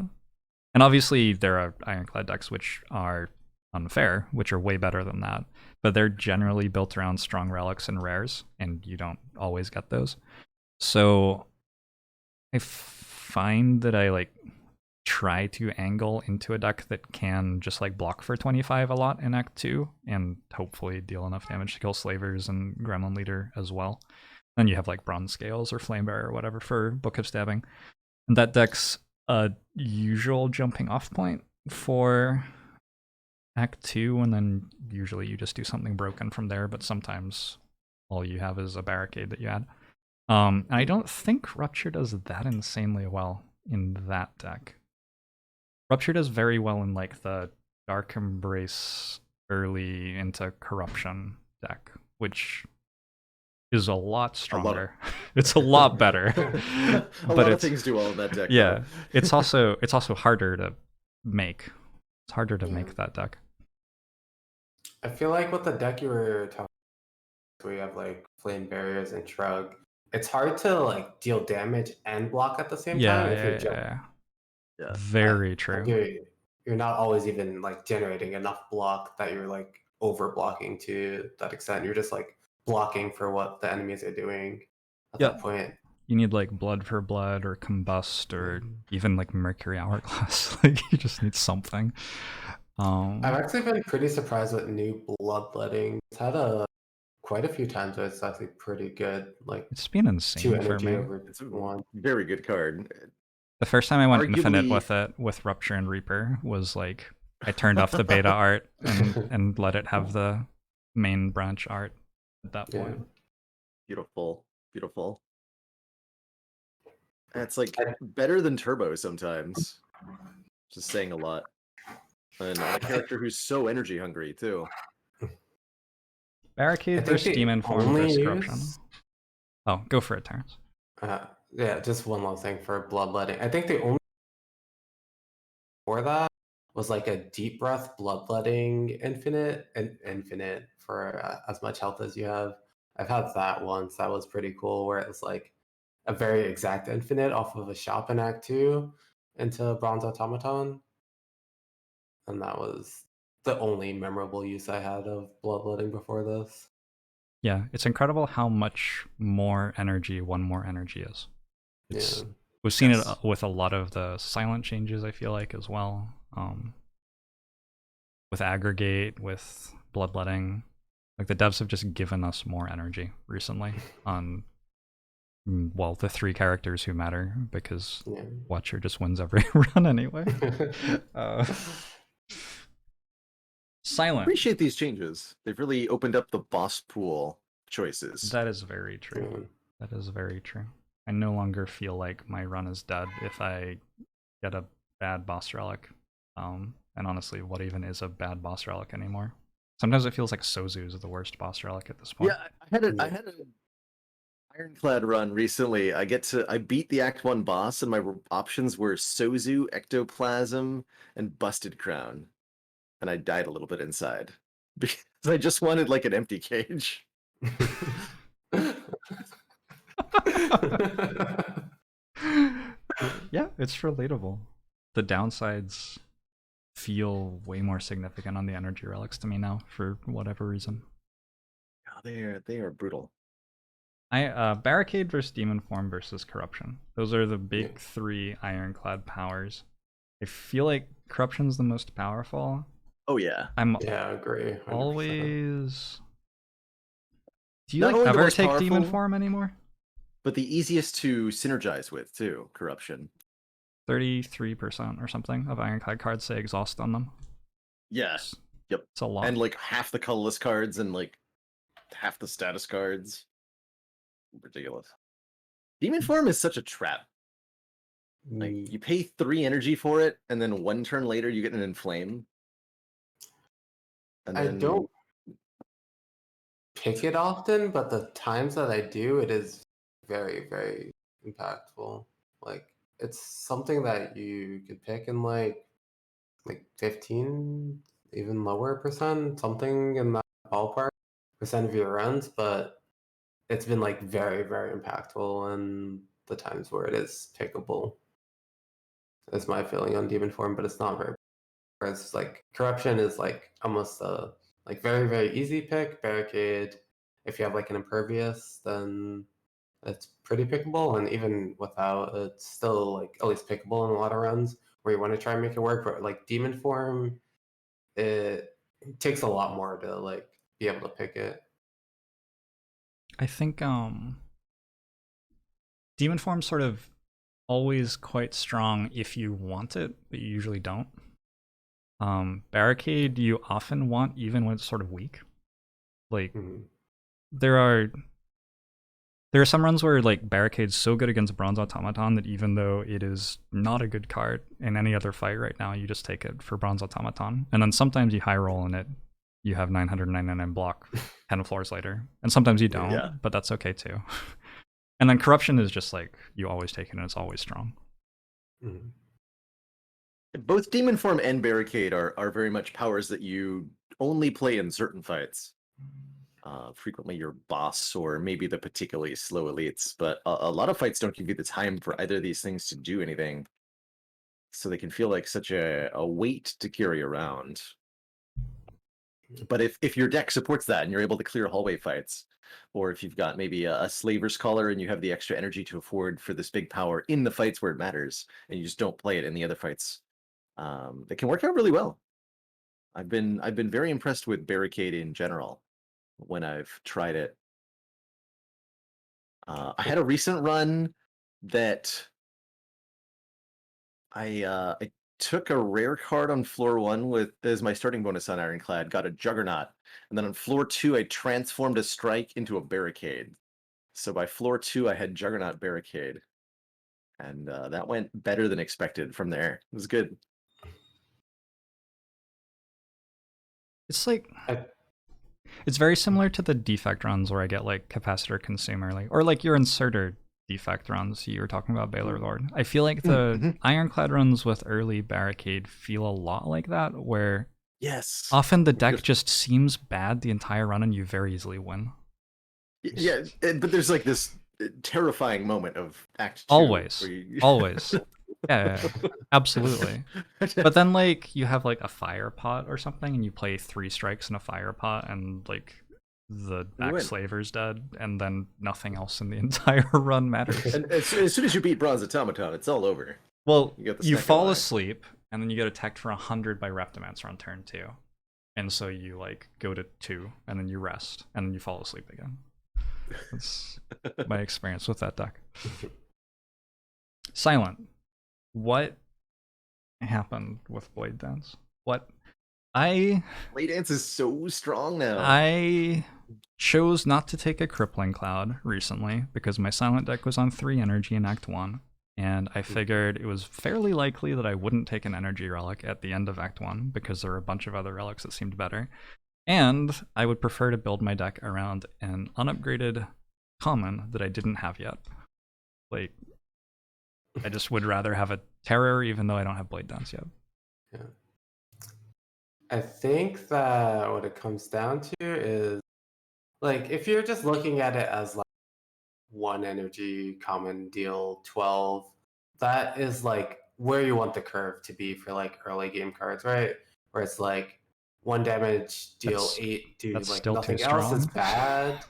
And obviously there are Ironclad decks which are unfair, which are way better than that, but they're generally built around strong relics and rares, and you don't always get those. So I find that I like try to angle into a deck that can just like block for 25 a lot in Act 2 and hopefully deal enough damage to kill Slavers and Gremlin Leader as well. Then you have like Bronze Scales or Flame Bearer or whatever for Book of Stabbing. And that deck's a usual jumping off point for Act 2, and then usually you just do something broken from there, but sometimes all you have is a barricade that you add. And I don't think Rupture does that insanely well in that deck. Rupture does very well in like the Dark Embrace early into Corruption deck, which is a lot stronger. It's a lot better. A lot of things do well in that deck. Yeah, it's also harder to make. It's harder to make that deck. I feel like with the deck you were talking about, where you have like Flame Barriers and Shrug, it's hard to like deal damage and block at the same time if you're jumping. Yeah. Very true. You're not always even like generating enough block that you're like over blocking to that extent. You're just like blocking for what the enemies are doing at that point. You need like Blood for Blood or Combust or even like Mercury Hourglass. Like you just need something. I've actually been pretty surprised with new Bloodletting. It's had quite a few times where it's actually pretty good. Like it's been insane for me. It's a very good card. The first time I went infinite with it, with Rupture and Reaper, was like I turned off the beta art and let it have the main branch art at that point. Beautiful. Beautiful. It's like better than Turbo sometimes. Just saying a lot. And a character who's so energy hungry too. Barricade versus Demon Form versus Corruption. Oh, go for it, Terrence. Yeah, just one last thing for Bloodletting. I think the only for that was like a deep breath, bloodletting infinite for as much health as you have. I've had that once. That was pretty cool, where it was like a very exact infinite off of a shop in Act 2 into Bronze Automaton. And that was the only memorable use I had of bloodletting before this. Yeah, it's incredible how much more energy one more energy is. It's, Yeah. we've seen Yes. it with a lot of the silent changes, I feel like, as well. With aggregate, with bloodletting, like the devs have just given us more energy recently on, well, the 3 characters who matter, because Yeah. Watcher just wins every run anyway. Silent. Appreciate these changes. They've really opened up the boss pool choices. That is very true. Yeah. That is very true. I no longer feel like my run is dead if I get a bad boss relic. And honestly, what even is a bad boss relic anymore? Sometimes it feels like Sozu is the worst boss relic at this point. Yeah, I had an Ironclad run recently. I beat the Act 1 boss, and my options were Sozu, Ectoplasm, and Busted Crown. And I died a little bit inside because I just wanted like an empty cage. Yeah, it's relatable. The downsides feel way more significant on the energy relics to me now for whatever reason. Oh, they are brutal. Barricade versus Demon Form versus Corruption. Those are the big 3 Ironclad powers. I feel like Corruption's the most powerful. Oh yeah. I'm Yeah, I agree. 100%. always. Do you Not like only the ever most take Demon powerful- Form anymore? But the easiest to synergize with too, Corruption. 33% or something of Ironclad cards say exhaust on them. Yes. Yep. It's a lot. And like half the colorless cards and like half the status cards. Ridiculous. Demon Form is such a trap. Like you pay 3 energy for it, and then 1 turn later you get an Inflame. And I then don't pick it often, but the times that I do, it is very, very impactful. Like it's something that you could pick in like 15, even lower percent, something in that ballpark percent of your runs, but it's been like very, very impactful in the times where it is pickable. Is my feeling on Demon Form, but it's not very. Whereas like Corruption is like almost a like very, very easy pick. Barricade, if you have like an Impervious, then it's pretty pickable, and even without, it's still like at least pickable in a lot of runs where you want to try and make it work. But like Demon Form, it takes a lot more to like be able to pick it. I think Demon Form's sort of always quite strong if you want it, but you usually don't. Barricade you often want even when it's sort of weak. Like there are some runs where like Barricade's so good against Bronze Automaton that even though it is not a good card in any other fight right now, you just take it for Bronze Automaton. And then sometimes you high roll in it, you have 999 block 10 floors later. And sometimes you don't, but that's okay too. And then Corruption is just like, you always take it and it's always strong. Both Demon Form and Barricade are very much powers that you only play in certain fights. Frequently your boss or maybe the particularly slow elites, but a lot of fights don't give you the time for either of these things to do anything. So they can feel like such a weight to carry around. But if your deck supports that and you're able to clear hallway fights, or if you've got maybe a Slaver's Collar and you have the extra energy to afford for this big power in the fights where it matters, and you just don't play it in the other fights, it can work out really well. I've been very impressed with Barricade in general when I've tried it. I had a recent run that I took a rare card on floor 1 with as my starting bonus on Ironclad, got a Juggernaut, and then on floor 2 I transformed a strike into a Barricade. So by floor 2 I had Juggernaut Barricade, and that went better than expected from there. It was good. It's like it's very similar to the defect runs where I get like capacitor consumer, like or like your inserter defect runs you were talking about, Baalorlord. I feel like the Mm-hmm. Ironclad runs with early Barricade feel a lot like that, where Yes. often the deck just seems bad the entire run and you very easily win. Yeah, but there's like this terrifying moment of Act 2. Always. Where you... Always. Yeah, absolutely. But then, like, you have, like, a fire pot or something, and you play 3 strikes in a fire pot, and, like, the backslaver's dead, and then nothing else in the entire run matters. And as soon as you beat Bronze Automaton, it's all over. Well, You got the you second fall line. asleep, and then you get attacked for 100 by Reptomancer on turn 2. And so you, like, go to 2, and then you rest, and then you fall asleep again. That's my experience with that deck. Silent. What happened with Blade Dance? Blade Dance is so strong now. I chose not to take a Crippling Cloud recently because my Silent deck was on 3 energy in Act 1, and I figured it was fairly likely that I wouldn't take an energy relic at the end of Act 1 because there were a bunch of other relics that seemed better, and I would prefer to build my deck around an unupgraded common that I didn't have yet. Like, I just would rather have a Terror even though I don't have Blade Dance yet. Yeah. I think that what it comes down to is, like, if you're just looking at it as like 1 energy common deal 12, that is like where you want the curve to be for like early game cards, right? Where it's like 1 damage deal 8, do that's like still nothing too else is strong. bad.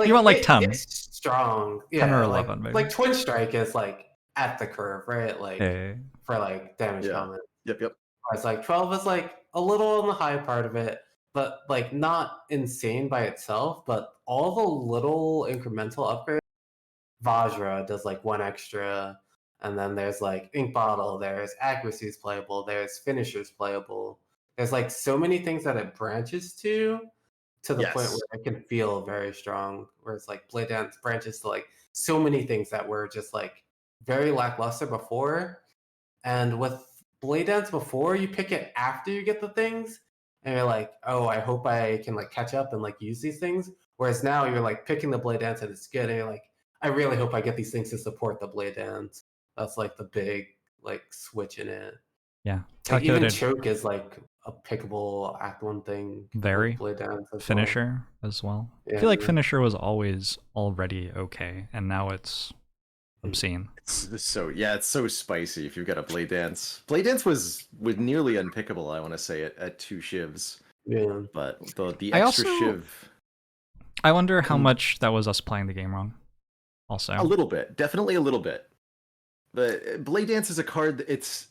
You want like 10. It's strong. 10 or Yeah, 11 maybe. like Twin Strike is like at the curve, right? Like Hey. for like damage Yeah. common. Yep. Whereas like 12 is like a little on the high part of it, but like not insane by itself, but all the little incremental upgrades. Vajra does like 1 extra, and then there's like Ink Bottle, there's Accuracy's playable, there's Finishers playable. There's like so many things that it branches to the point where it can feel very strong. Whereas like Blade Dance branches to like so many things that were just like very lackluster before. And with Blade Dance before, you pick it after you get the things, and you're like, oh, I hope I can like catch up and like use these things. Whereas now you're like picking the Blade Dance and it's good, and you're like, I really hope I get these things to support the Blade Dance. That's like the big like switch in it. Yeah. Like even Calculated Choke is like a pickable Act 1 thing. very with Blade Dance as Finisher as well. Yeah. I feel like Finisher was always already okay, and now it's obscene. It's so spicy if you've got a Blade Dance. Blade Dance was nearly unpickable, I want to say, at 2 shivs. Yeah. But the I extra also- shiv... I wonder how much that was us playing the game wrong. Also, A little bit. Definitely a little bit. But Blade Dance is a card that it's...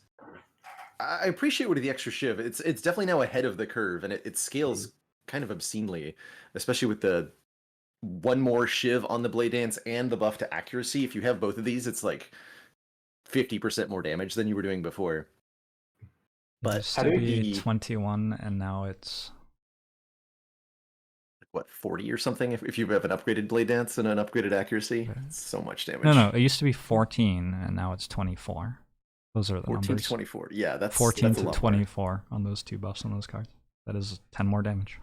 I appreciate what the extra shiv. It's definitely now ahead of the curve, and it scales kind of obscenely, especially with the 1 more shiv on the Blade Dance and the buff to accuracy. If you have both of these, it's like 50% more damage than you were doing before. it But used how to do be the 21, and now it's what, 40 or something if you have an upgraded Blade Dance and an upgraded accuracy. It's so much damage. no. It used to be 14, and now it's 24. Those are the 14 numbers. to 24. Yeah, that's 14 that's a to lot 24 on those 2 buffs on those cards. That is 10 more damage.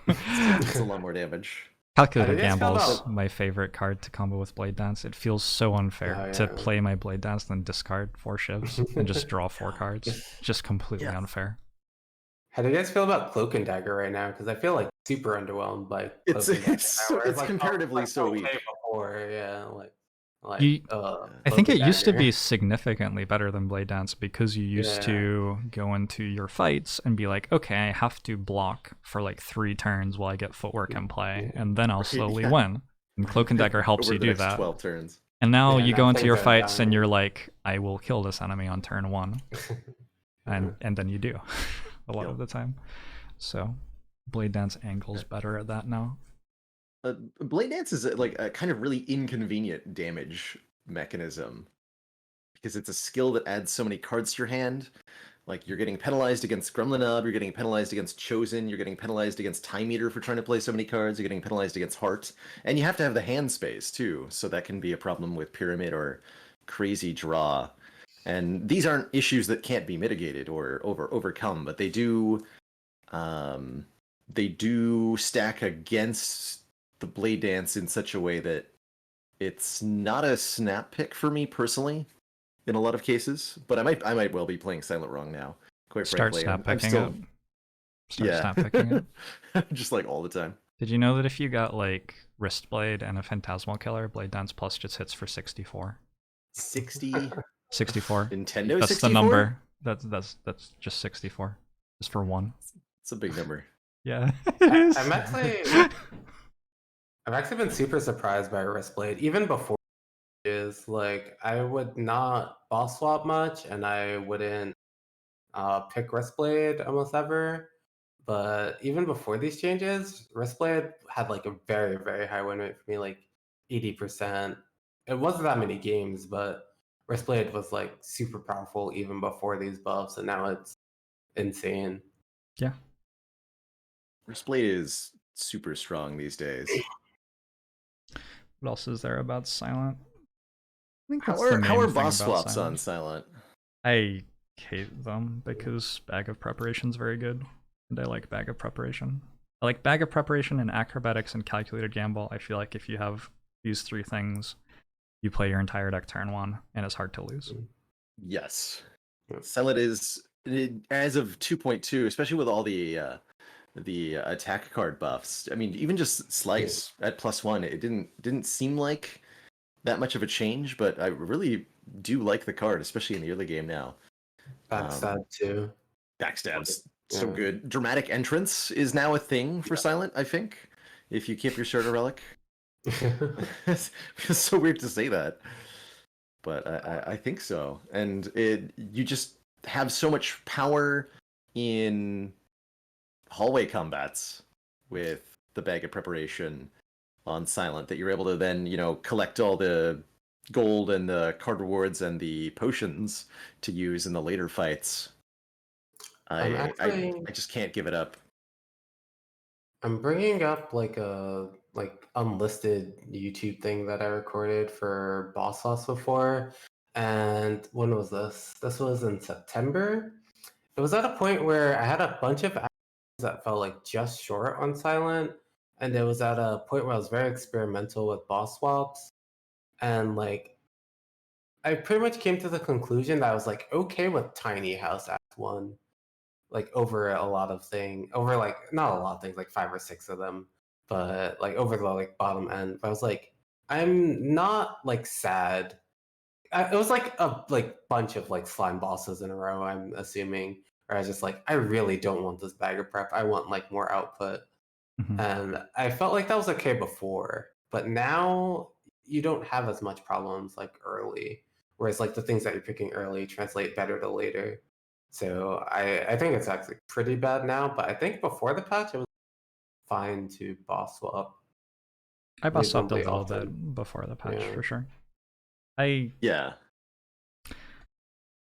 More. It's a lot more damage. Calculated How do you guys Gamble feel is about- my favorite card to combo with Blade Dance. It feels so unfair Oh, to yeah. play my Blade Dance, then discard 4 shivs and just draw 4 cards. Just completely Yeah. unfair. How do you guys feel about Cloak and Dagger right now? Because I feel like super underwhelmed by It's Cloak and Dagger it's now, so, whereas, it's like, comparatively like, so okay weak. Before, yeah, like You- I think Cloak it and used to Dagger. be significantly better than Blade Dance because you used Yeah. to go into your fights and be like, okay, I have to block for like 3 turns while I get footwork in play, and then I'll slowly Yeah. win. And Cloak and Dagger helps Over you the do next that. 12 turns. And now Yeah, you now go into things your are fights and done. you're like, I will kill this enemy on turn 1. And then you do a lot of the time. So Blade Dance angles better at that now. Blade Dance is like a kind of really inconvenient damage mechanism because it's a skill that adds so many cards to your hand. Like you're getting penalized against Gremlinub, you're getting penalized against Chosen, you're getting penalized against Time Eater for trying to play so many cards, you're getting penalized against Heart, and you have to have the hand space too, so that can be a problem with Pyramid or Crazy Draw. And these aren't issues that can't be mitigated or overcome, but they do stack against the Blade Dance in such a way that It's not a snap pick for me personally in a lot of cases, but I might well be playing Silent wrong now. Quite Start frankly, snap I'm picking still it. Start snap picking it. just like all the time. Did you know that if you got like Wristblade and a Phantasmal Killer, Blade Dance Plus just hits for 64? 60 64. Nintendo That's 64? the number. That's just 64. Just for one. It's a big number. Yeah, it is. I've actually been super surprised by Wristblade. Even before is like I would not boss swap much, and I wouldn't pick Wristblade almost ever. But even before these changes, Wristblade had like a very, very high win rate for me, like 80%. It wasn't that many games, but Wristblade was like super powerful even before these buffs, and now it's insane. Yeah. Wristblade is super strong these days. What else is there about Silent? I think How that's the main are thing boss about swaps Silent. on Silent? I hate them because Bag of Preparation is very good, and I like Bag of Preparation. I like Bag of Preparation and Acrobatics and Calculated Gamble. I feel like if you have these three things, you play your entire deck turn one, and it's hard to lose. Yes. Silent is, as of 2.2, especially with all the attack card buffs. I mean, even just Slice at +1, it didn't seem like that much of a change, but I really do like the card, especially in the early game now. Backstab too. Backstab's so good. Dramatic Entrance is now a thing for Silent, I think, if you keep your Surtur Relic. It's so weird to say that, but I think so. And you just have so much power in hallway combats with the Bag of Preparation on Silent that you're able to then, collect all the gold and the card rewards and the potions to use in the later fights. I just can't give it up. I'm bringing up like a unlisted YouTube thing that I recorded for Boss Sauce before. And when was this? This was in September. It was at a point where I had a bunch of actions that felt like just short on Silent. And it was at a point where I was very experimental with boss swaps. And like I pretty much came to the conclusion that I was like okay with Tiny House Act 1. Like over a lot of things, over like not a lot of things, like 5 or 6 of them, but like over the like bottom end. But I was like, I'm not like sad. It was like a bunch of like slime bosses in a row. I'm assuming, or I was just like, I really don't want this bag of prep. I want like more output, and I felt like that was okay before, but now you don't have as much problems like early. Whereas like the things that you're picking early translate better to later. So I think it's actually pretty bad now, but I think before the patch it was fine to boss swap. I boss swapped a reasonably little often. bit before the patch Yeah. for sure. Yeah.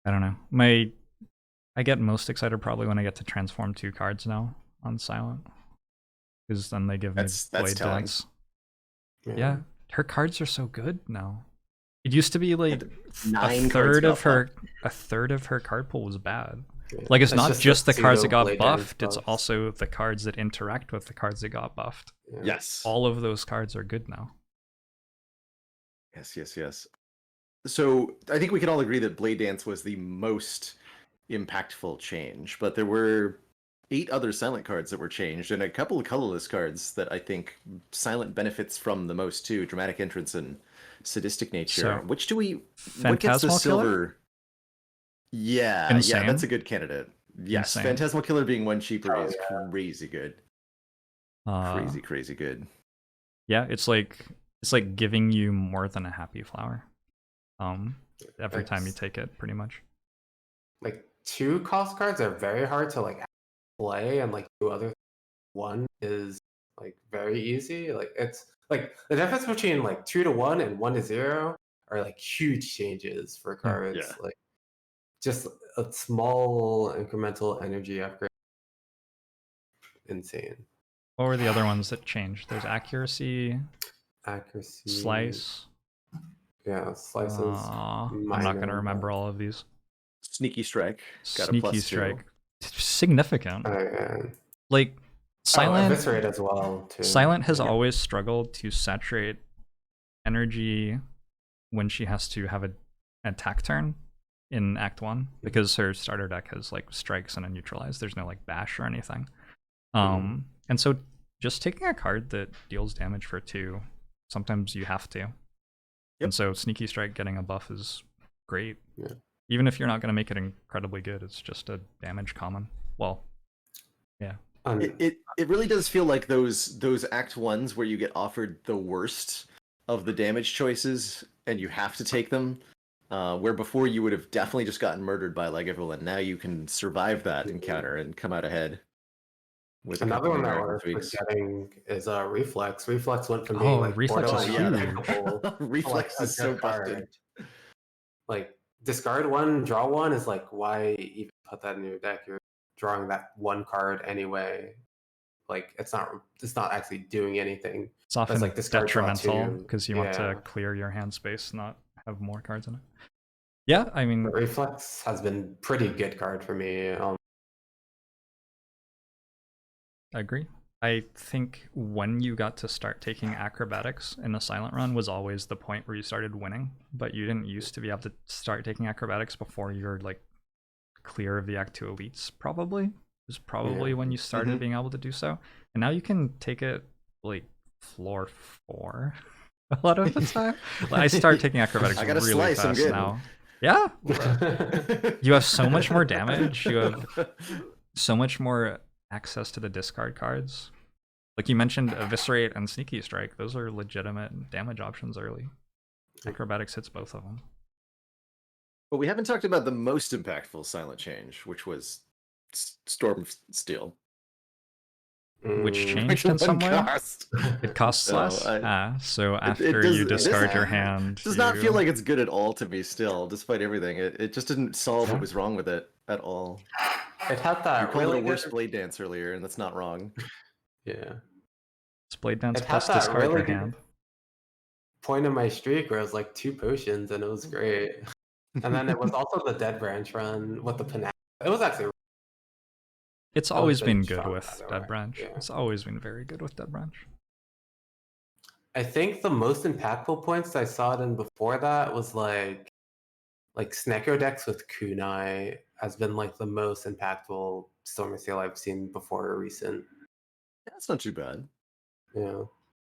I don't know. I get most excited probably when I get to transform 2 cards now on Silent, because then they give me That's Blade telling. Dance. Yeah, her cards are so good now. It used to be like a 9 cards third of got her card pool was bad. Yeah. Like it's not just the cards that pseudo got Blade Dance buffed, it's buffs. also the cards that interact with the cards that got buffed. Yeah. Yes. All of those cards are good now. Yes. So I think we can all agree that Blade Dance was the most impactful change, but there were 8 other Silent cards that were changed, and a couple of colorless cards that I think Silent benefits from the most too: Dramatic Entrance and Sadistic Nature. So, What gets the Phantasmal silver? Killer? Yeah, Insane. that's a good candidate. Yes, Insane. Phantasmal Killer being one cheaper Oh, is yeah. crazy good. Crazy good. Yeah, it's like giving you more than a happy flower. Every time you take it, pretty much. Like 2 cost cards are very hard to like play, and like 2 other 1 is like very easy. Like it's like the difference between like 2 to 1 and 1 to 0 are like huge changes for cards. Yeah. Like just a small incremental energy upgrade. Insane. What were the other ones that changed? There's accuracy, Accuracy. slice. Yeah, slices. I'm not going to remember all of these. Sneaky Strike got a Sneaky +2. Strike. Significant. Yeah. Like, Silent, Eviscerate as well, too. Silent has Yeah. always struggled to saturate energy when she has to have an attack turn in Act 1, because her starter deck has like strikes and a neutralize. There's no like bash or anything. And so just taking a card that deals damage for 2, sometimes you have to. And so Sneaky Strike getting a buff is great. Yeah. Even if you're not going to make it incredibly good, it's just a damage common. Well, yeah. It really does feel like those Act 1s where you get offered the worst of the damage choices and you have to take them. Where before you would have definitely just gotten murdered by Evelyn. Now you can survive that encounter and come out ahead. With another one that we're forgetting is Reflex. Reflex went from being Reflex is huge. Reflex is so busted. Like discard 1, draw 1 is like, why even put that in your deck? You're drawing that 1 card anyway. Like it's not actually doing anything. It's often like detrimental because you want to clear your hand space, not have more cards in it. Yeah, I mean, but Reflex has been pretty good card for me. I agree. I think when you got to start taking acrobatics in a silent run was always the point where you started winning, but you didn't used to be able to start taking acrobatics before you're like clear of the Act 2 elites. Probably was probably when you started being able to do so, and now you can take it like floor 4 a lot of the time. I start taking acrobatics really fast now. Yeah, you have so much more damage. You have so much more access to the discard cards. Like you mentioned, Eviscerate and Sneaky Strike. Those are legitimate damage options early. Acrobatics hits both of them. But we haven't talked about the most impactful silent change, which was Storm Steel. Which changed in some way? It costs less. So after you discard your hand... It does not feel like it's good at all to me still, despite everything. It just didn't solve what was wrong with it at all. It had that you called it a worse Blade Dance earlier, and that's not wrong. Yeah. It's Blade Dance plus discard your hand. Point in my streak where it was like 2 potions, and it was great. And then it was also the Dead Branch run with the Panache. It was actually... It's always been good with Dead Branch. Yeah. It's always been very good with Dead Branch. I think the most impactful points I saw it in before that was like Snecko decks with Kunai has been like the most impactful Storm Steel I've seen before or recent. Yeah, that's not too bad. Yeah.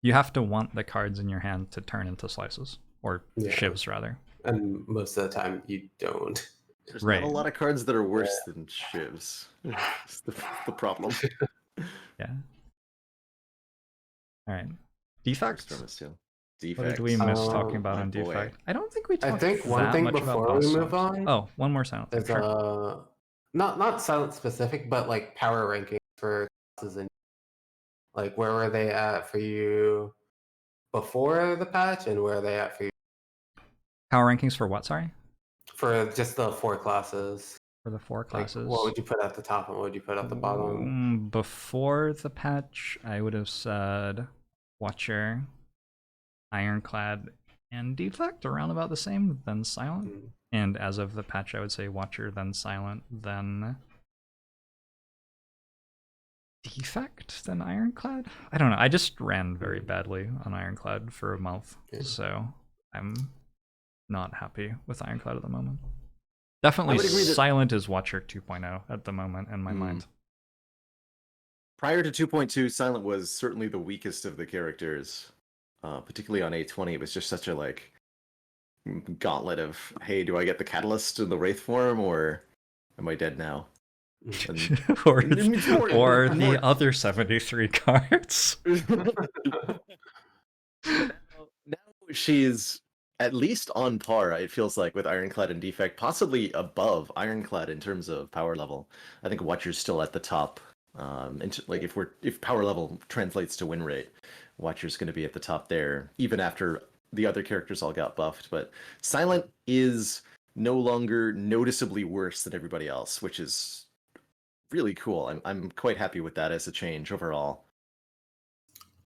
You have to want the cards in your hand to turn into slices. Or shivs, rather. And most of the time, you don't. There's not a lot of cards that are worse than shivs. That's the problem. Yeah. All right. Defect? Defect. What did we miss talking about on Defect? I don't think we talked one thing before we move on. Oh, one more silent. Is, not silent specific, but like power rankings for classes and like where were they at for you before the patch, and where are they at for you? Power rankings for what? Sorry. For just the 4 classes. For the 4 classes. Like, what would you put at the top and what would you put at the bottom? Before the patch, I would have said Watcher, Ironclad, and Defect around about the same, then Silent. And as of the patch, I would say Watcher, then Silent, then Defect, then Ironclad? I don't know. I just ran very badly on Ironclad for a month, so I'm not happy with Ironclad at the moment. Definitely Silent is Watcher 2.0 at the moment in my mind. Prior to 2.2, Silent was certainly the weakest of the characters. Particularly on A20, it was just such a gauntlet of, hey, do I get the Catalyst in the Wraith form, or am I dead now? or the other 73 cards. Now she's at least on par, it feels like, with Ironclad and Defect, possibly above Ironclad in terms of power level. I think Watcher's still at the top. If power level translates to win rate, Watcher's going to be at the top there, even after the other characters all got buffed. But Silent is no longer noticeably worse than everybody else, which is really cool. I'm quite happy with that as a change overall.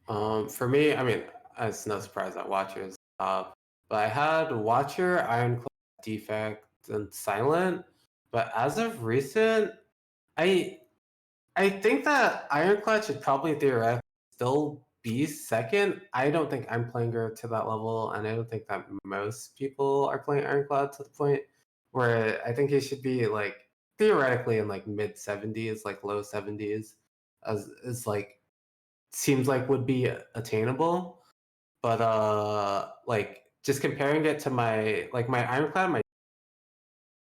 For me, I mean, it's no surprise that Watcher is top. But I had Watcher, Ironclad, Defect, and Silent. But as of recent, I think that Ironclad should probably theoretically still be second. I don't think I'm playing her to that level, and I don't think that most people are playing Ironclad to the point where I think it should be like theoretically in like mid 70s, like low 70s, as is like seems like would be attainable. But like just comparing it to my Ironclad, my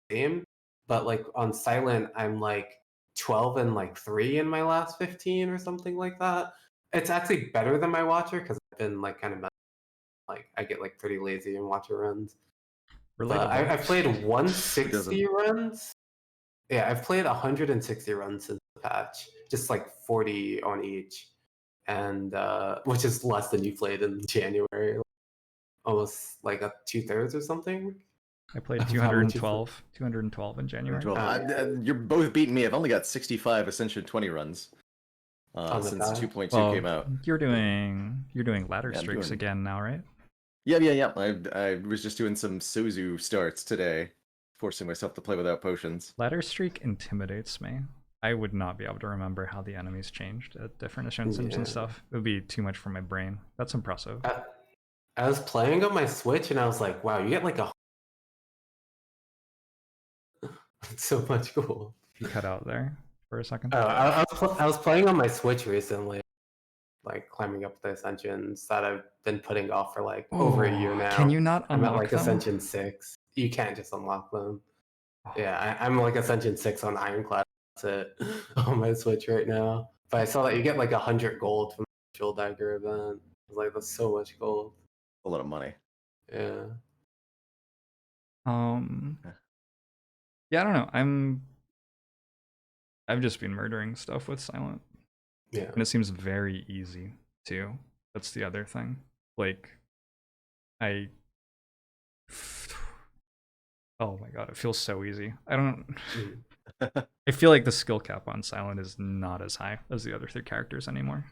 game, but like on Silent, I'm like 12 and like 3 in my last 15 or something like that. It's actually better than my Watcher because I've been like kind of like I get like pretty lazy in Watcher runs. But Relatable. I've played Who doesn't? 160 runs. Yeah, I've played 160 runs since the patch, just like 40 on each, and which is less than you played in January, almost like a 2/3 or something. I played Of how much you 212 in January. 12. yeah. You're both beating me. I've only got 65 Ascension 20 runs On the since patch? 2.2 Well, came out. you're doing ladder Yeah, I'm streaks doing- again now, right? Yeah. I was just doing some Sozu starts today, forcing myself to play without potions. Ladder streak intimidates me. I would not be able to remember how the enemies changed at different ascensions and Yeah. stuff. It would be too much for my brain. That's impressive. I was playing on my Switch and I was like, wow, you get like so much gold. You cut out there for a second. I was playing on my Switch recently, like climbing up the Ascensions that I've been putting off for like over a year now. Can you not I'm at unlock like them? Ascension 6. You can't just unlock them. Oh. Yeah, I'm like Ascension 6 on Ironclad. That's it on my Switch right now. But I saw that you get like 100 gold from the Jewel Dagger event. I was like, that's so much gold. A lot of money. Yeah. Yeah, I don't know. I've just been murdering stuff with Silent. Yeah. And it seems very easy too. That's the other thing. Like oh my god, it feels so easy. I don't I feel like the skill cap on Silent is not as high as the other three characters anymore.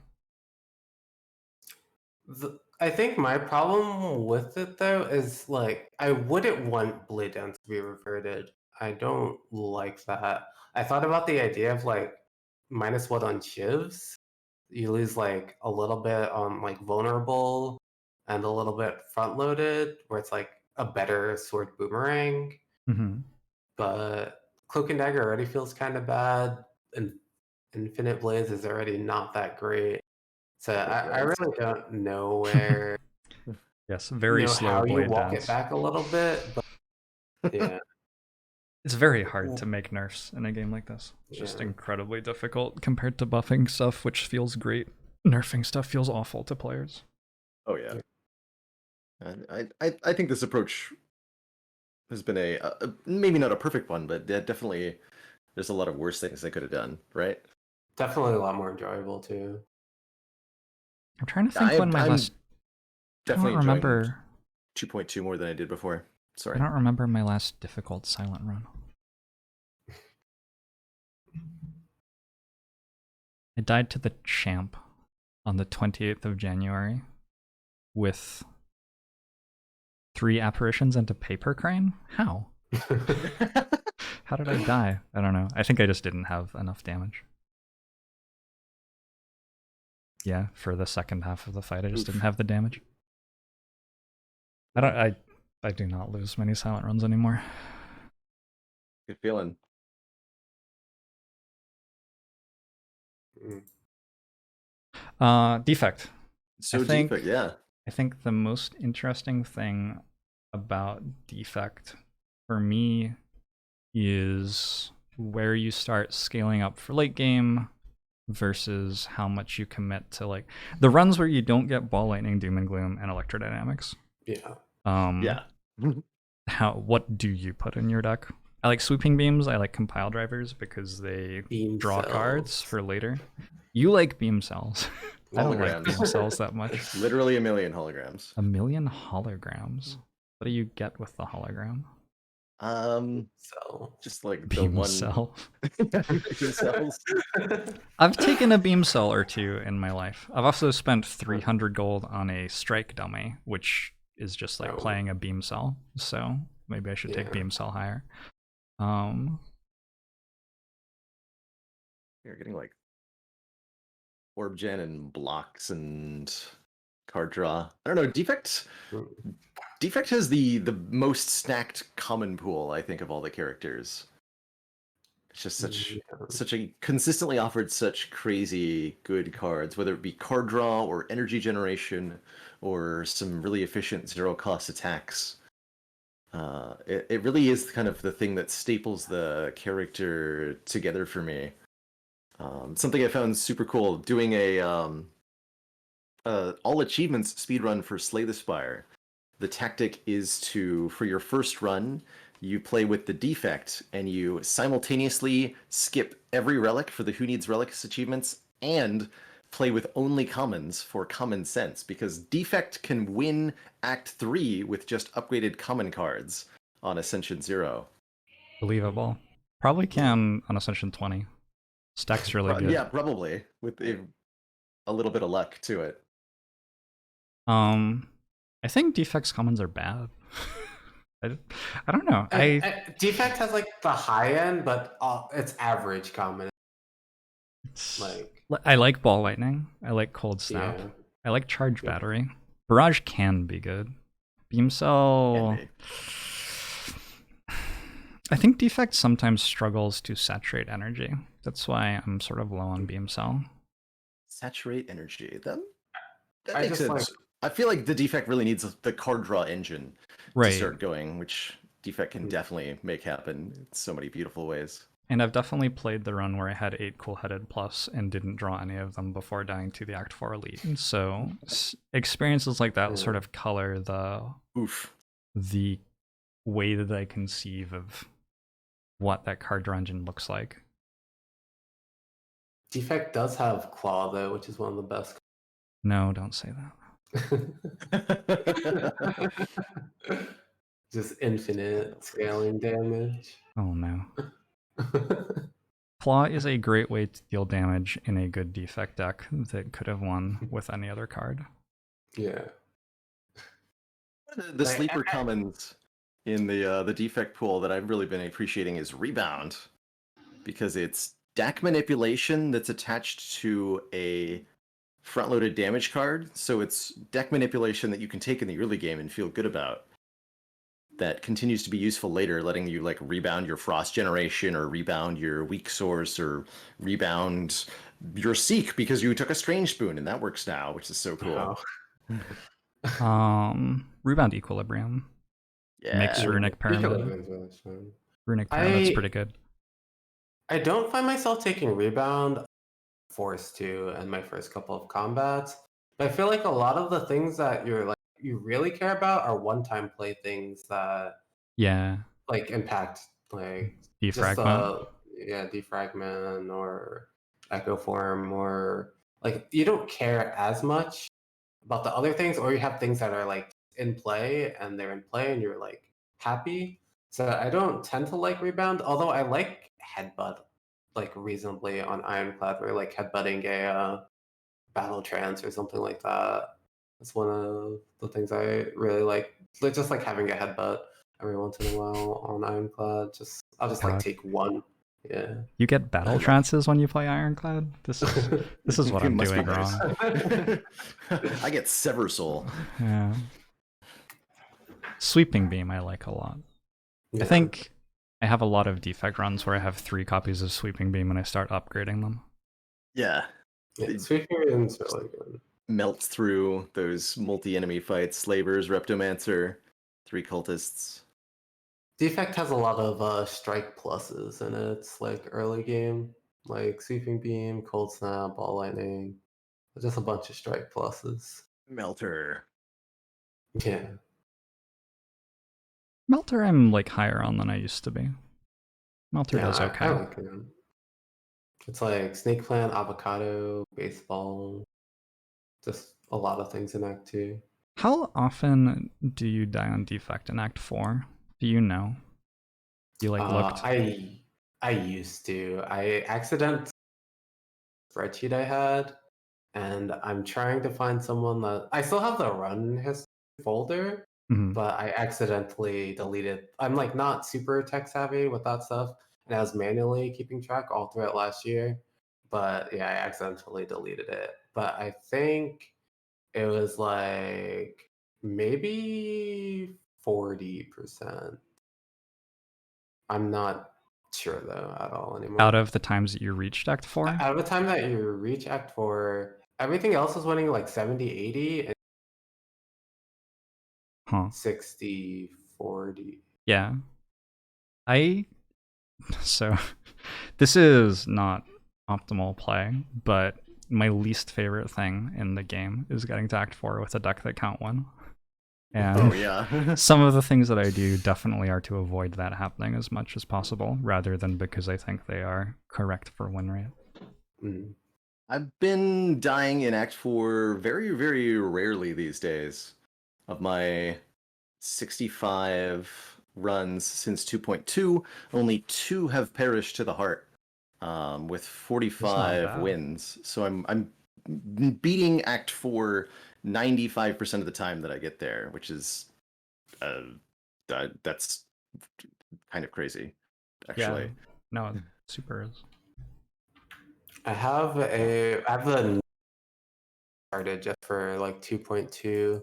I think my problem with it though is like I wouldn't want Blade Down to be reverted. I don't like that. I thought about the idea of like -1 on shivs. You lose like a little bit on like vulnerable and a little bit front loaded, where it's like a better sword boomerang. Mm-hmm. But Cloak and Dagger already feels kind of bad, and Infinite Blaze is already not that great. So I really don't know where Yes, very slow how you blade walk dance. it back a little bit, but yeah. It's very hard to make nerfs in a game like this. It's just incredibly difficult compared to buffing stuff, which feels great. Nerfing stuff feels awful to players. Oh yeah. I think this approach has been a maybe not a perfect one, but definitely there's a lot of worse things they could have done, right? Definitely a lot more enjoyable too. I'm trying to think when my last. Definitely I don't remember 2.2 more than I did before. Sorry. I don't remember my last difficult Silent run. I died to the champ on the 28th of January with 3 apparitions and a paper crane? How? How did I die? I don't know. I think I just didn't have enough damage. Yeah, for the second half of the fight, I just didn't have the damage. I do not lose many Silent runs anymore. Good feeling. Defect. So defect, yeah. I think the most interesting thing about defect for me is where you start scaling up for late game versus how much you commit to like the runs where you don't get Ball Lightning, Doom and Gloom, and Electrodynamics. Yeah. Yeah. What do you put in your deck? I like Sweeping Beams. I like Compile Drivers because they draw cards for later. You like Beam Cells. I don't like Beam Cells that much. Literally a million holograms. A million holograms? What do you get with the hologram? Just like Beam the one Cell. Beam cells. I've taken a Beam Cell or two in my life. I've also spent 300 gold on a Strike dummy, which is just like playing a Beam Cell. So maybe I should take Beam Cell higher. You're getting like orb gen and blocks and card draw. I don't know. Defect has the most stacked common pool, I think, of all the characters. It's just such a consistently offered such crazy good cards, whether it be card draw or energy generation or some really efficient zero cost attacks. It really is kind of the thing that staples the character together for me. Something I found super cool doing a all achievements speedrun for Slay the Spire. The tactic is to, for your first run, you play with the defect and you simultaneously skip every relic for the Who Needs Relics achievements and play with only commons for common sense, because defect can win Act 3 with just upgraded common cards on Ascension 0. Believable. Probably can on Ascension 20. Stack's really good. Yeah, probably with a little bit of luck to it. I think defects commons are bad. I don't know. Defect has like the high end, but it's average common. I like Ball Lightning. I like Cold Snap. Yeah. I like Charge Battery. Barrage can be good. Beam Cell. I think Defect sometimes struggles to saturate energy. That's why I'm sort of low on Beam Cell. Saturate energy. That makes sense. I feel like the Defect really needs the card draw engine to start going, which Defect can definitely make happen in so many beautiful ways. And I've definitely played the run where I had 8 Cool-Headed Plus and didn't draw any of them before dying to the Act 4 Elite. So experiences like that sort of color the way that I conceive of what that card draw engine looks like. Defect does have Claw, though, which is one of the best. No, don't say that. Just infinite scaling damage. Oh no. Claw is a great way to deal damage in a good defect deck that could have won with any other card. Yeah. The sleeper commons in the defect pool that I've really been appreciating is Rebound, because it's deck manipulation that's attached to a front-loaded damage card, so it's deck manipulation that you can take in the early game and feel good about. That continues to be useful later, letting you like rebound your Frost generation or rebound your Weak Source or rebound your Seek because you took a Strange Spoon, and that works now, which is so cool. Rebound Equilibrium. Yeah. Makes Runic Pyramid. Runic Pyramid's pretty good. I don't find myself taking Rebound forced to in my first couple of combats, but I feel like a lot of the things that you really care about are one-time play things that like impact like Defragment. Defragment or Echo Form, or like you don't care as much about the other things, or you have things that are like in play and they're in play and you're like happy. So I don't tend to like Rebound, although I like Headbutt like reasonably on Ironclad, or like headbutting a Battle Trance or something like that. It's one of the things I really like. Just like having a headbutt every once in a while on Ironclad. I'll just like take one. Yeah. You get battle trances when you play Ironclad? This is what I'm doing wrong. I get Sever Soul. Yeah. Sweeping Beam I like a lot. Yeah. I think I have a lot of defect runs where I have 3 copies of Sweeping Beam and I start upgrading them. Yeah. Sweeping Beam's really good. Melts through those multi-enemy fights, Slavers, Reptomancer, 3 cultists. Defect has a lot of strike pluses in its like early game, like Sweeping Beam, Cold Snap, Ball Lightning. Just a bunch of strike pluses. Melter. Yeah. Melter I'm like higher on than I used to be. Melter does okay. I like it. It's like Snake Plant, Avocado, Baseball. Just a lot of things in Act 2. How often do you die on defect in Act 4? Do you know? You like looked? I used to. I accident spreadsheet I had, and I'm trying to find someone that I still have the run history folder, but I accidentally deleted. I'm like not super tech savvy with that stuff, and I was manually keeping track all throughout last year. but yeah, I accidentally deleted it. But I think it was like maybe 40%. I'm not sure though at all anymore. Out of the times that you reached Act 4? Out of the time that you reach Act 4, everything else is winning like 70, 80, and Huh. 60, 40. Yeah. So this is not optimal play, but my least favorite thing in the game is getting to Act 4 with a deck that can't win. And Oh yeah. some of the things that I do definitely are to avoid that happening as much as possible, rather than because I think they are correct for win rate. Mm. I've been dying in Act 4 very, very rarely these days. Of my 65 runs since 2.2, only 2 have perished to the heart, with 45 bad. wins. So I'm beating Act 4 95% of the time that I get there, which is that's kind of crazy, actually. Yeah. No, it super is. I have the started just for like 2.2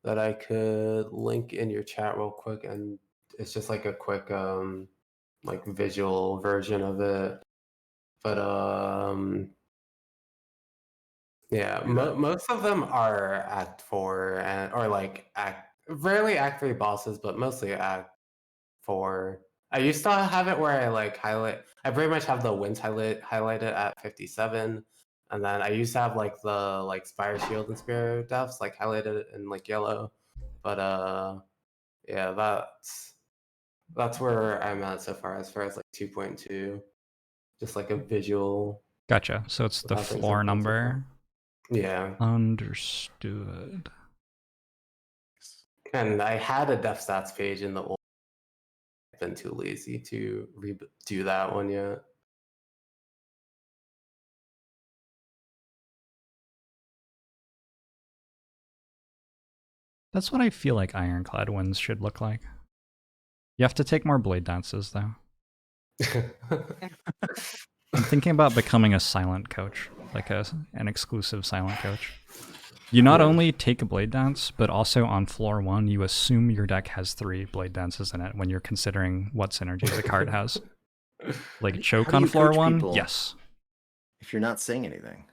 that I could link in your chat real quick, and it's just like a quick like visual version of it. But yeah, most of them are Act 4 and or like rarely Act 3 bosses, but mostly Act 4. I used to have it where I like highlight. I pretty much have the wins highlighted at 57, and then I used to have like the like Spire Shield and Spear deaths like highlighted in like yellow. But yeah, that's where I'm at so far as like 2.2, just like a visual. Gotcha. So it's the how things have floor been so far. number. Yeah, Understood. and I had a death stats page in the old. I've been too lazy to redo that one yet. That's what I feel like Ironclad wins should look like. You have to take more blade dances, though. I'm thinking about becoming a silent coach, like an exclusive silent coach. You not only take a blade dance, but also on floor 1, you assume your deck has 3 blade dances in it when you're considering what synergies the card has. Like choke on floor 1, yes. If you're not saying anything.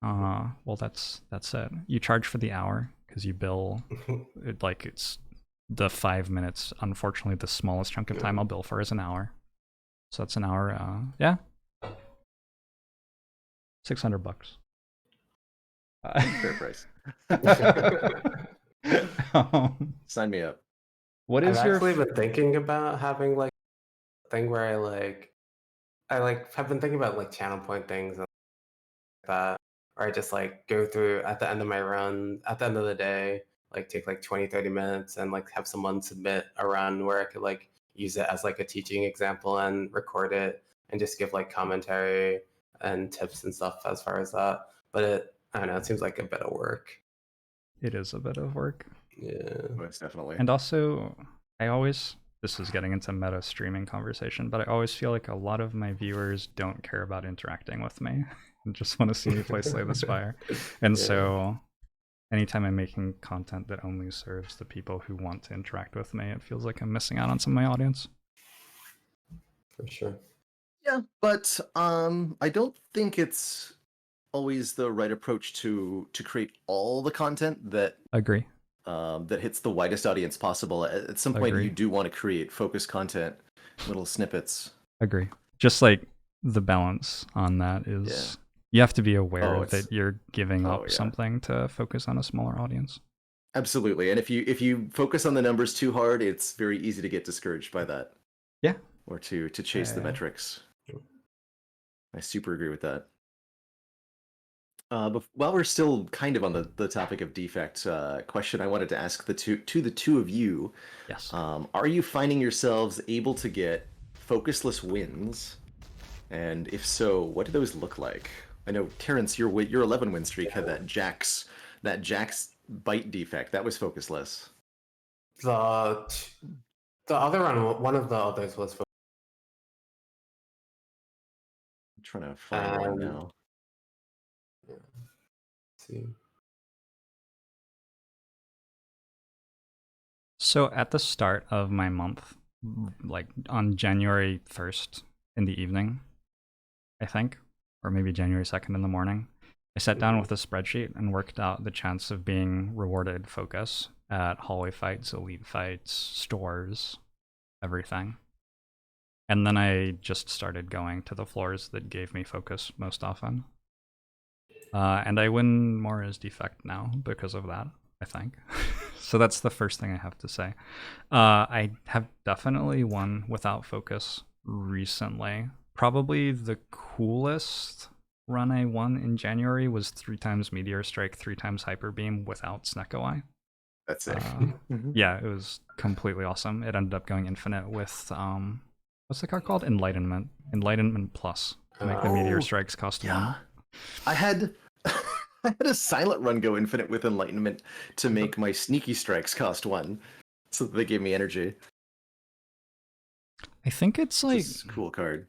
Well, that's it. You charge for the hour because you bill it like it's the 5 minutes. Unfortunately, the smallest chunk of time I'll bill for is an hour. So that's an hour. Yeah, $600. Fair price. Sign me up. What is I've actually been thinking about having like a thing where I have been thinking about like channel point things and like that, or I just like go through at the end of my run, at the end of the day, like take like 20, 30 minutes and like have someone submit a run where I could like use it as like a teaching example and record it and just give like commentary and tips and stuff as far as that. But I don't know, it seems like a bit of work. It is a bit of work. Yeah. Most definitely. And also, this is getting into meta streaming conversation, but I always feel like a lot of my viewers don't care about interacting with me and just want to see me play Slay the Spire. And so anytime I'm making content that only serves the people who want to interact with me, it feels like I'm missing out on some of my audience. For sure. Yeah, but I don't think it's always the right approach to create all the content that Agree. That hits the widest audience possible. At some point, you do want to create focused content, little snippets. Agree. Just like the balance on that is you have to be aware that you're giving up something to focus on a smaller audience. Absolutely. And if you focus on the numbers too hard, it's very easy to get discouraged by that. Yeah. Or to chase the metrics. I super agree with that. But while we're still kind of on the topic of defect, question I wanted to ask the two of you. Yes. Are you finding yourselves able to get focusless wins? And if so, what do those look like? I know Terrence, your 11 win streak had that Jax bite defect. That was focusless. The other one of the others was trying to find right now. Yeah. Let's see. So at the start of my month, like on January 1st in the evening, I think, or maybe January 2nd in the morning, I sat down with a spreadsheet and worked out the chance of being rewarded focus at hallway fights, elite fights, stores, everything. And then I just started going to the floors that gave me focus most often. And I win more as defect now because of that, I think. So that's the first thing I have to say. I have definitely won without focus recently. Probably the coolest run I won in January was 3 times Meteor Strike, 3 times Hyper Beam without Snecko Eye. That's it. Yeah, it was completely awesome. It ended up going infinite with what's the card called? Enlightenment. Enlightenment Plus. To make the Meteor Strikes cost 1. I had I had a silent run go infinite with Enlightenment to make my sneaky strikes cost 1. So that they gave me energy. I think it's like It's a cool card.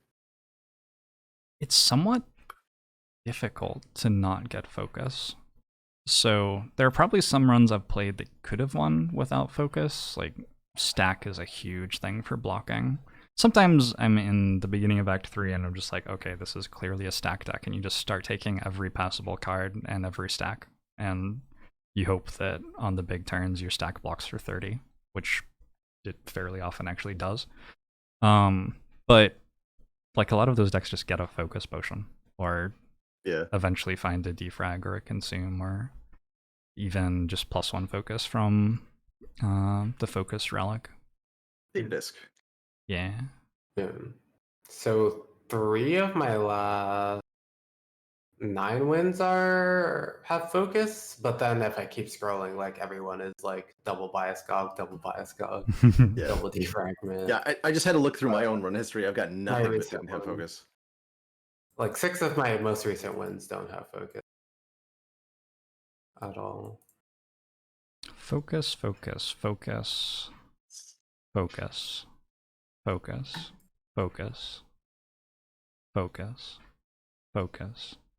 It's somewhat difficult to not get focus. So there are probably some runs I've played that could have won without focus. Like stack is a huge thing for blocking. Sometimes I'm in the beginning of Act 3 and I'm just like, okay, this is clearly a stack deck, and you just start taking every passable card and every stack, and you hope that on the big turns your stack blocks for 30, which it fairly often actually does. But like a lot of those decks just get a focus potion, or eventually find a defrag or a consume, or even just +1 focus from the focus relic. Data disc. Yeah. So 3 of my last 9 wins have focus, but then if I keep scrolling, like everyone is like double bias gog, double defragment. Yeah, I just had to look through my own run history. I've got nothing that didn't have focus. Like 6 of my most recent wins don't have focus at all. Focus, focus, focus, focus, focus, focus, focus, focus,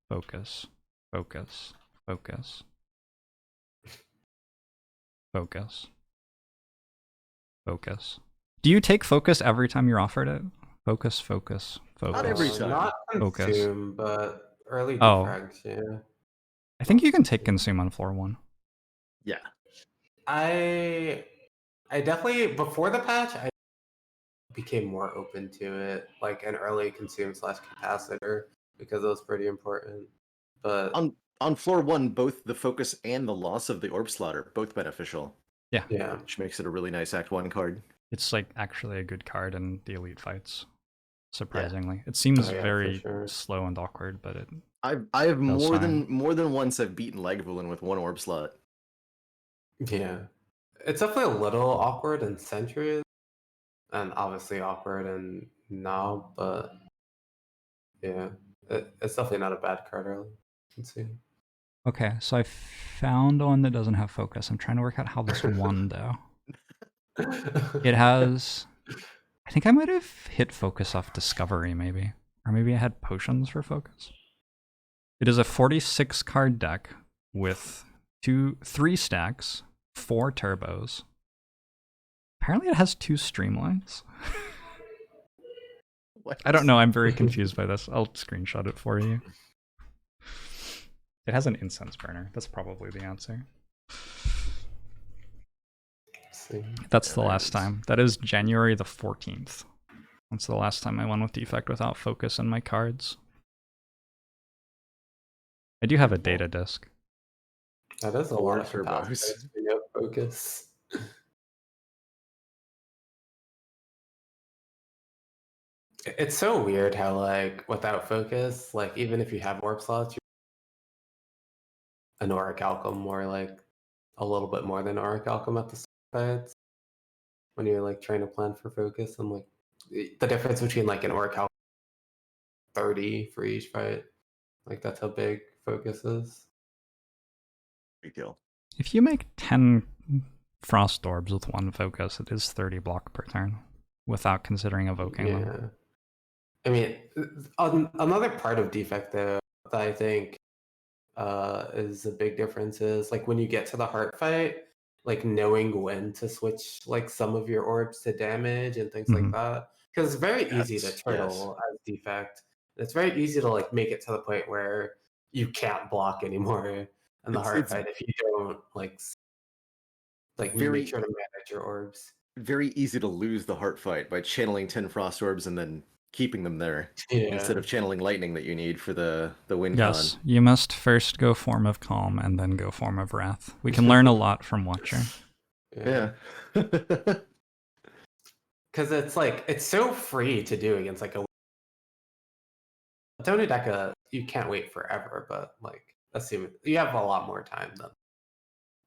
focus, focus, focus, focus, focus. Do you take focus every time you're offered it? Focus, focus, focus. Not every time. Not Focus. consume, but early defrags, yeah. I think you can take consume on floor 1. Yeah. I definitely, before the patch, I became more open to it, like an early consume / capacitor, because it was pretty important. But on floor 1, both the focus and the loss of the orb slot are both beneficial. Yeah. Which makes it a really nice Act 1 card. It's like actually a good card in the elite fights. Surprisingly, it seems very slow and awkward, but it. I have more than once I've beaten Lagavulin with 1 orb slot. Yeah, it's definitely a little awkward in Sentries, and obviously awkward in now, but yeah, it's definitely not a bad card early. Let's see. Okay, so I found one that doesn't have focus. I'm trying to work out how this won though. It has. I think I might have hit focus off Discovery, maybe. Or maybe I had potions for focus. It is a 46 card deck with 3 stacks, 4 turbos. Apparently it has 2 streamlines. I don't know, I'm very confused by this. I'll screenshot it for you. It has an incense burner. That's probably the answer. That's the last time. That is January the 14th. That's the last time I won with defect without focus in my cards. I do have a data disc. That is a lot of turbos. Focus. It's so weird how, like, without focus, like, even if you have warp slots, an orichalcum, or like a little bit more than orichalcum at the sides when you're like trying to plan for focus. And like the difference between like an orichalcum 30 for each fight, like that's how big focus is. Big deal. If you make 10 frost orbs with 1 focus, it is 30 block per turn without considering evoking them. I mean, another part of defect though that I think is a big difference is like when you get to the heart fight, like knowing when to switch like some of your orbs to damage and things like Mhm. that. Because it's very easy to Yes. turtle as defect. It's very easy to like make it to the point where you can't block anymore in the heart It's fight if you don't like make very sure to manage your orbs. very easy to lose the heart fight by channeling 10 frost orbs and then keeping them there instead Yeah. of channeling lightning that you need for the win con. Yes, you must first go form of calm and then go form of wrath. We can learn a lot from Watcher. Yeah. Yeah. Because it's like it's so free to do against like a Tony Deca, you can't wait forever, but like assuming you have a lot more time than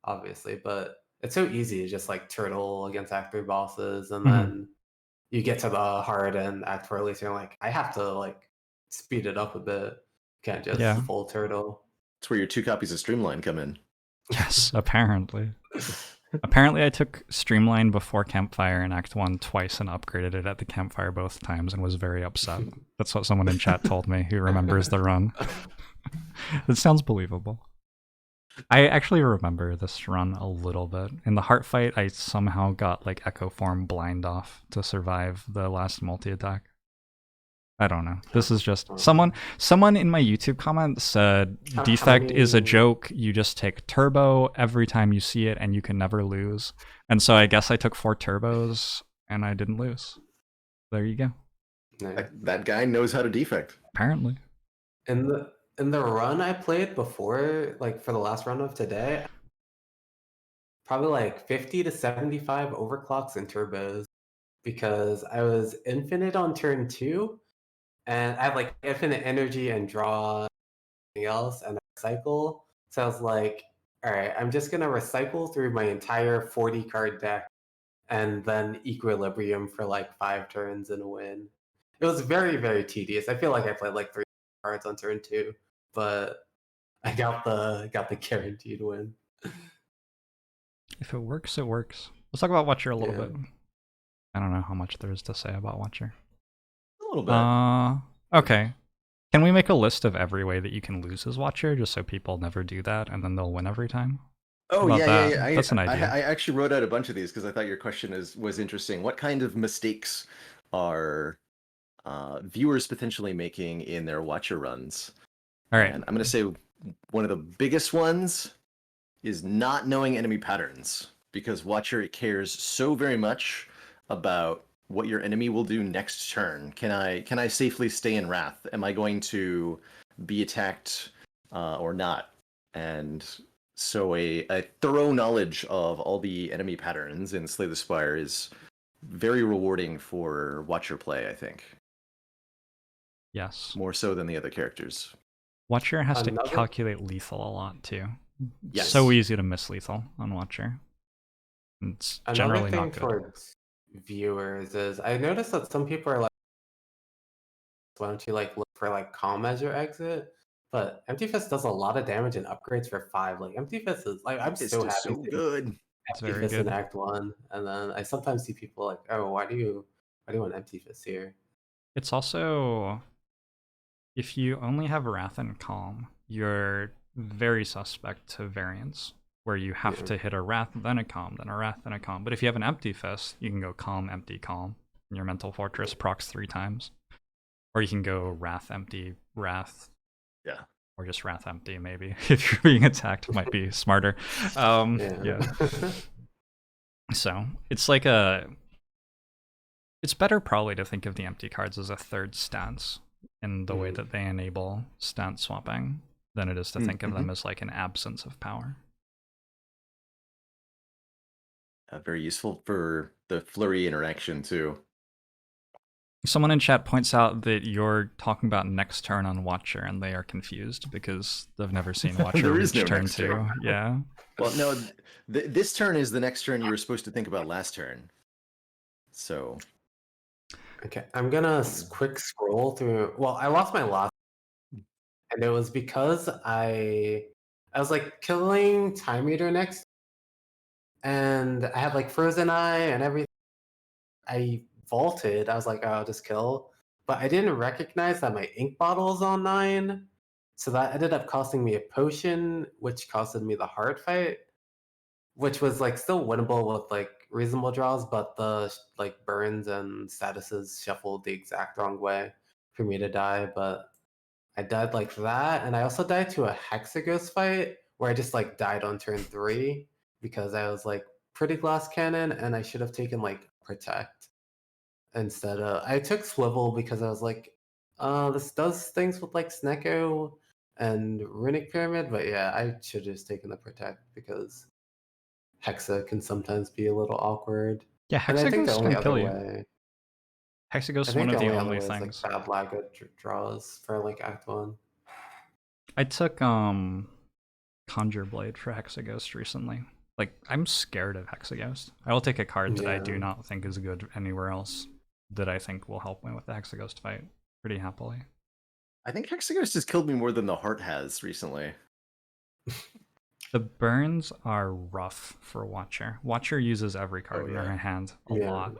obviously, but it's so easy to just like turtle against Act 3 bosses and Mhm. then you get to the hard and Act 4 release, you're like, I have to like speed it up a bit. Can't just Yeah. full turtle. That's where your 2 copies of Streamline come in. Yes, apparently. Apparently, I took Streamline before Campfire in Act 1 twice and upgraded it at the Campfire both times and was very upset. That's what someone in chat told me who remembers the run. It sounds believable. I actually remember this run a little bit. In the heart fight, I somehow got like Echo Form blind off to survive the last multi-attack. I don't know. This is just someone in my YouTube comment said How defect is a many- joke. You just take turbo every time you see it and you can never lose. And so I guess I took 4 turbos and I didn't lose. There you go. No. That guy knows how to defect. Apparently. In the run I played before, like for the last run of today, probably like 50 to 75 overclocks and turbos because I was infinite on turn 2 and I have like infinite energy and draw anything else and I cycle. So I was like, all right, I'm just gonna recycle through my entire 40 card deck and then equilibrium for like 5 turns and a win. It was very, very tedious. I feel like I played like 3 cards on turn 2, but I got the guaranteed win. If it works, it works. Let's talk about Watcher a little Yeah. bit. I don't know how much there is to say about Watcher. A little bit. Okay. Can we make a list of every way that you can lose as Watcher just so people never do that and then they'll win every time? Oh About yeah, that? yeah, yeah. That's an idea. I actually wrote out a bunch of these because I thought your question was interesting. What kind of mistakes are viewers potentially making in their Watcher runs? All right. And I'm gonna say one of the biggest ones is not knowing enemy patterns because Watcher cares so very much about what your enemy will do next turn. Can I safely stay in Wrath? Am I going to be attacked or not? And so a thorough knowledge of all the enemy patterns in Slay the Spire is very rewarding for Watcher play, I think. Yes. More so than the other characters. Watcher has Another- to calculate lethal a lot too. It's Yes. so easy to miss lethal on Watcher. It's Another generally thing not good. for viewers is I noticed that some people are like, why don't you like look for like calm as your exit? But Empty Fist does a lot of damage and upgrades for 5. Like Empty Fist is like I'm It's so just happy so to good. It's Empty very Fist in good. Act 1, and then I sometimes see people like, oh, why do you want Empty Fist here? It's also, if you only have Wrath and Calm, you're very suspect to variance, where you have Yeah. to hit a Wrath, then a Calm, then a Wrath, then a Calm. But if you have an Empty Fist, you can go Calm, Empty, Calm, and your Mental Fortress procs 3 times. Or you can go Wrath, Empty, Wrath, Yeah. or just Wrath Empty, maybe. If you're being attacked, might be smarter. Yeah. So, it's like it's better probably to think of the empty cards as a third stance in the way that they enable stance swapping than it is to think of them as like an absence of power. Very useful for the flurry interaction too. Someone in chat points out that you're talking about next turn on Watcher, and they are confused because they've never seen Watcher There reach is no turn next 2. turn. Yeah. Well, no, this turn is the next turn you were supposed to think about last turn. So. Okay, I'm gonna quick scroll through. Well, I lost my last, and it was because I was like killing Time Eater next, and I had like Frozen Eye and everything. I vaulted. I was like, oh, I'll just kill. but I didn't recognize that my ink bottle is on 9. So that ended up costing me a potion, which costed me the hard fight, which was like still winnable with like reasonable draws, but the like burns and statuses shuffled the exact wrong way for me to die. But I died like that, and I also died to a Hexaghost fight where I just like died on turn 3 because I was like pretty glass cannon, and I should have taken like protect instead. I took swivel because I was like, this does things with like Snecko and Runic Pyramid, but yeah, I should have just taken the protect because Hexa can sometimes be a little awkward. Yeah, And I think the Hexaghost only can kill other you. way, Hexaghost I is think one the of the only other only way is like things. bad lag draws for like Act 1. I took Conjure Blade for Hexaghost recently. Like, I'm scared of Hexaghost. I will take a card that I do Yeah. not think is good anywhere else that I think will help me with the Hexaghost fight pretty happily. I think Hexaghost has killed me more than the Heart has recently. The burns are rough for Watcher. Watcher uses every card in her hand a lot.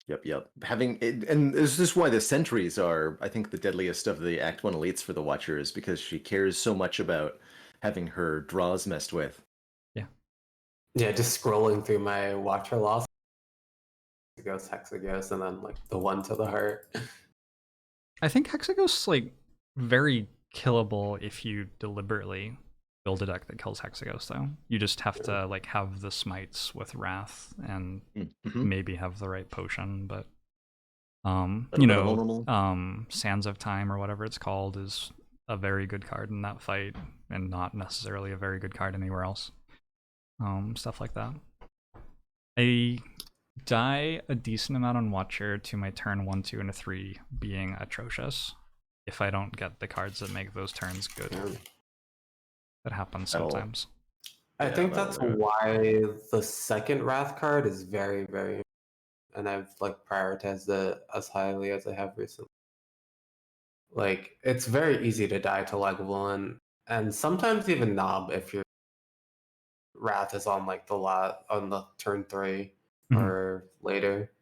Yep. And this is why the sentries are, I think, the deadliest of the Act 1 elites for the Watcher, is because she cares so much about having her draws messed with. Yeah, just scrolling through my Watcher loss. Hexaghost, and then like the one to the heart. I think Hexaghost's like very killable if you deliberately build a deck that kills Hexaghost, though. You just have to like have the smites with Wrath and maybe have the right potion, but Sands of Time or whatever it's called is a very good card in that fight and not necessarily a very good card anywhere else. Stuff like that. I die a decent amount on Watcher to my turn 1, 2, and 3 being atrocious if I don't get the cards that make those turns good. That happens sometimes. I think that's why the second Wrath card is very, very, and I've like prioritized it as highly as I have recently. Like, it's very easy to die to Lagavulin, and sometimes even Knob if your Wrath is on like on the turn 3 or later,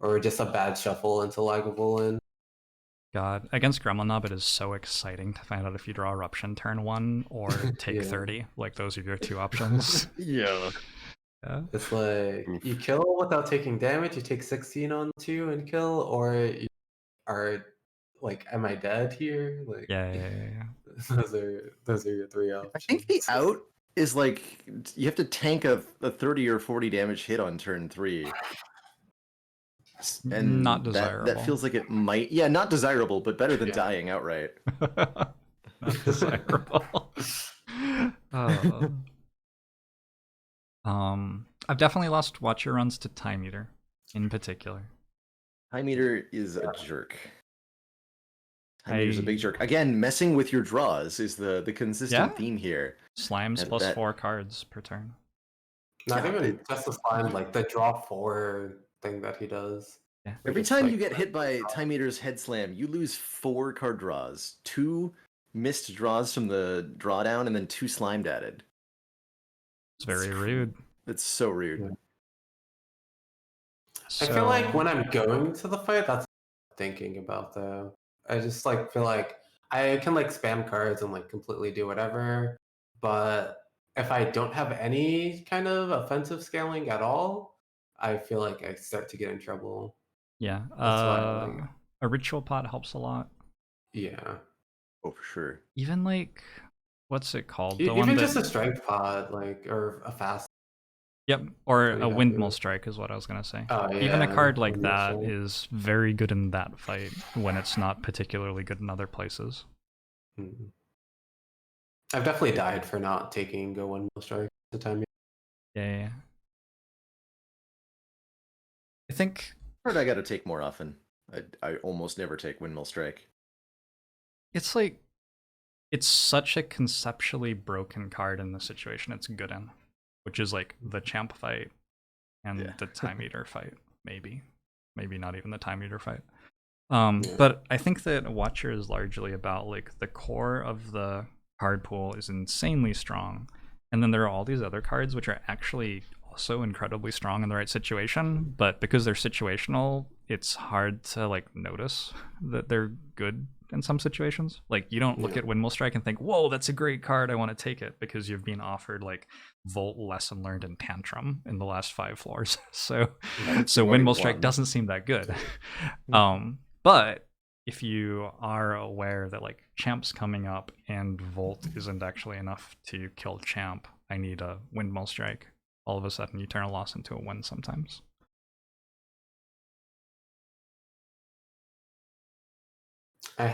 or just a bad shuffle into Lagavulin. God, against Gremlin Knob, it is so exciting to find out if you draw Eruption turn 1 or take 30. Like, those are your two options. Yeah. It's like, you kill without taking damage, you take 16 on 2 and kill, or you are like, am I dead here? Like, yeah. Those are your 3 options. I think the out is like, you have to tank a 30 or 40 damage hit on turn 3. And not desirable. That feels like it might, not desirable, but better than dying outright. Not desirable. I've definitely lost Watcher runs to Time Eater in particular. Time Eater is a jerk. Time Eater's a big jerk. Again, messing with your draws is the consistent theme here. Slimes plus 4 cards per turn. Not even just the slime, like the draw 4 thing that he does. Yeah. Every time you get hit by Time Eater's head slam, you lose 4 card draws. 2 missed draws from the drawdown, and then 2 slimed added. It's very rude. It's so rude. Yeah. I feel like when I'm going to the fight, that's what I'm thinking about, though. I just like feel like I can like spam cards and like completely do whatever, but if I don't have any kind of offensive scaling at all, I feel like I start to get in trouble. Yeah. A Ritual Pot helps a lot. Yeah. Oh, for sure. Even like, what's it called? Even just a Strength Pot, like, or a fast. Yep, or a Windmill Strike is what I was going to say. Oh, yeah. Even a card like that is very good in that fight when it's not particularly good in other places. I've definitely died for not taking a Windmill Strike at the time. Yeah. I think... I gotta take more often. I almost never take Windmill Strike. It's like... It's such a conceptually broken card in the situation it's good in. Which is like the Champ fight and the Time Eater fight, maybe not even the Time Eater fight. But I think that Watcher is largely about like the core of the card pool is insanely strong, and then there are all these other cards which are actually also incredibly strong in the right situation, but because they're situational, it's hard to like notice that they're good in some situations. Like you don't look at Windmill Strike and think, "Whoa, that's a great card. I want to take it," because you've been offered like Volt, Lesson Learned, and Tantrum in the last 5 floors. So Windmill Strike doesn't seem that good. But if you are aware that like Champ's coming up and Volt isn't actually enough to kill Champ, I need a Windmill Strike. All of a sudden, you turn a loss into a win sometimes. I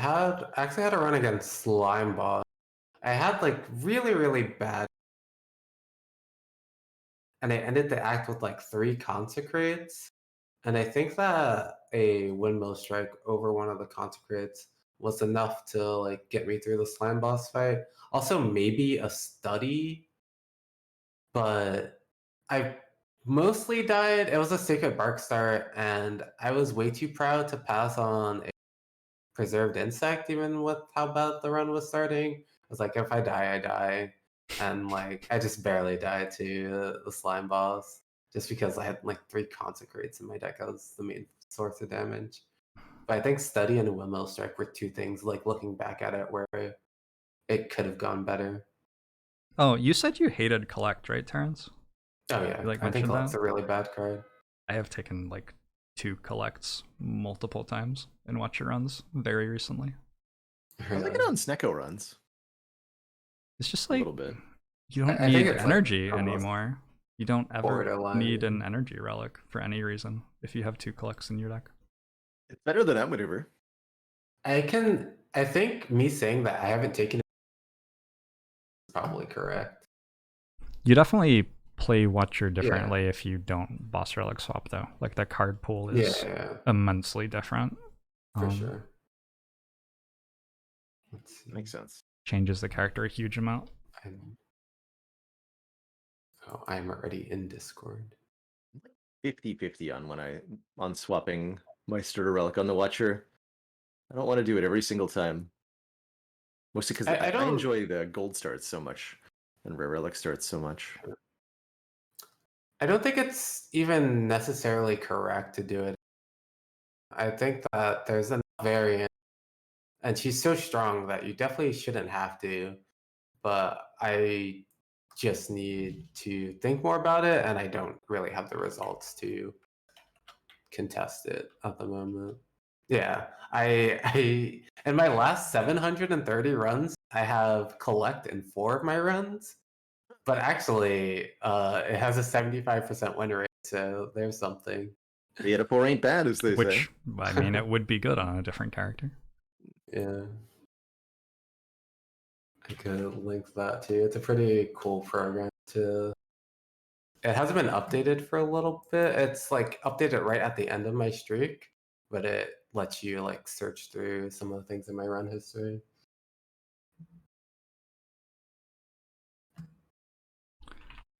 actually had a run against Slime Boss. I had like really bad, and I ended the act with like 3 Consecrates. And I think that a Windmill Strike over one of the Consecrates was enough to like get me through the Slime Boss fight. Also, maybe a Study, but I mostly died. It was a Sacred Bark start, and I was way too proud to pass on a Preserved Insect, even with how bad the run was starting. I was like, if I die, I die. And like, I just barely died to the Slime Boss just because I had like 3 Consecrates in my deck. That was the main source of damage. But I think Study and Windmill Strike were 2 things, like looking back at it, where it could have gone better. Oh, you said you hated Collect, right, Terrence? Oh yeah, You like I think mentioned Collect's that? a really bad card. I have taken like 2 Collects multiple times in Watcher runs very recently. I like it on Snecko runs. It's just A like little bit. you don't I think need it's energy like almost anymore. You don't ever borderline. need an energy relic for any reason if you have 2 Collects in your deck. It's better than Outmaneuver. I think me saying that I haven't taken it is probably correct. You definitely play Watcher differently if you don't boss relic swap though. Like the card pool is immensely different. For sure. Let's see. Makes sense. Changes the character a huge amount. I'm already in Discord. 50-50 on swapping my starter relic on the Watcher. I don't want to do it every single time. Mostly because I enjoy the gold starts so much and rare relic starts so much. I don't think it's even necessarily correct to do it. I think that there's a variant, and she's so strong that you definitely shouldn't have to. But I just need to think more about it, and I don't really have the results to contest it at the moment. Yeah, I in my last 730 runs, I have Collect in 4 of my runs, but actually, it has a 75% win rate, so there's something. The 8 of 4 ain't bad, as they say. I mean, it would be good on a different character. Yeah. I could link that too. It's a pretty cool program to. It hasn't been updated for a little bit. It's like updated right at the end of my streak, but it lets you like search through some of the things in my run history.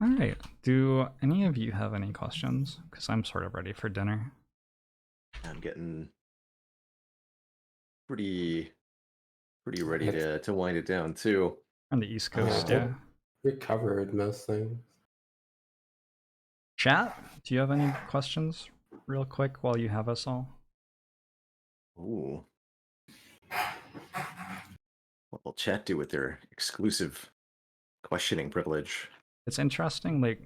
All right. Do any of you have any questions? Because I'm sort of ready for dinner. I'm getting pretty ready to wind it down too. On the East Coast, yeah. We covered most things. Chat, do you have any questions real quick while you have us all? Ooh. What will chat do with their exclusive questioning privilege? It's interesting, like,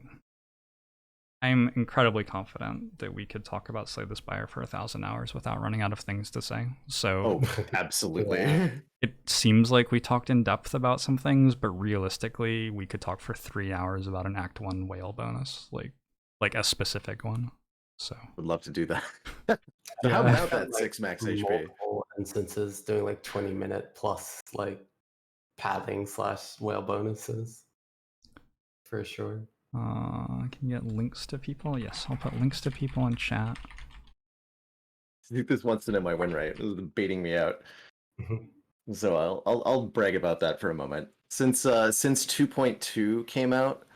I'm incredibly confident that we could talk about Slay the Spire for 1,000 hours without running out of things to say. So, absolutely. It seems like we talked in depth about some things, but realistically, we could talk for 3 hours about an Act 1 whale bonus, like a specific one. So, would love to do that. So how about that 6 max HP? Multiple instances doing like 20-minute plus like pathing / whale bonuses. For sure. Can you get links to people? Yes, I'll put links to people in chat. I think this wants to know my win rate. This is baiting me out. So I'll brag about that for a moment. Since 2.2 came out,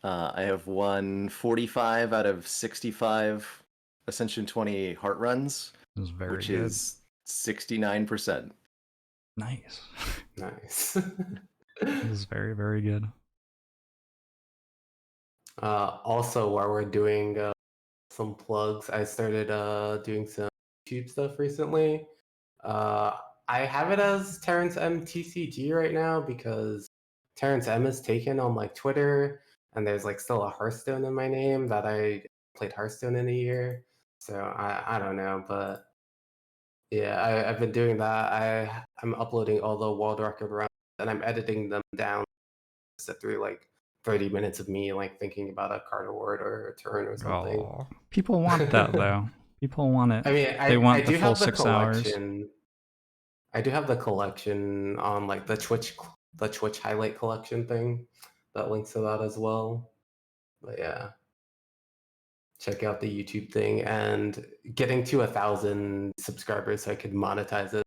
I have won 45 out of 65 Ascension 20 heart runs, which good. is 69%. Nice. Nice. This is very, very good. Also, while we're doing some plugs, I started doing some YouTube stuff recently. Uh, I have it as Terrence M TCG right now because Terrence M is taken on like Twitter, and there's like still a Hearthstone in my name that I played Hearthstone in a year. So I don't know, but yeah, I've been doing that. I'm uploading all the world record rounds and I'm editing them down to sit through like 30 minutes of me like thinking about a card award or a turn or something. Oh, people want that though. People want it. I mean, They I want the do full have the 6 hours. collection. I do have the collection on like the Twitch highlight collection thing that links to that as well. But yeah, check out the YouTube thing and getting to 1,000 subscribers so I could monetize it.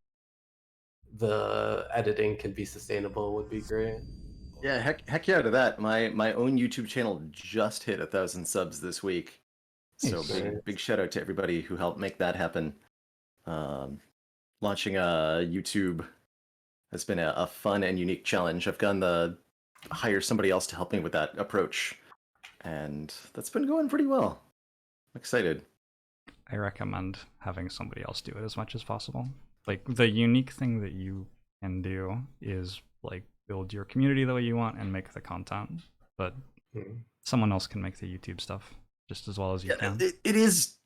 The editing can be sustainable would be great. Yeah, heck yeah to that. My own YouTube channel just hit 1,000 subs this week. So Nice. big shout out to everybody who helped make that happen. Launching a YouTube has been a fun and unique challenge. I've gotten to hire somebody else to help me with that approach, and that's been going pretty well. I'm excited. I recommend having somebody else do it as much as possible. Like the unique thing that you can do is like build your community the way you want and make the content, but someone else can make the YouTube stuff just as well as you can. It is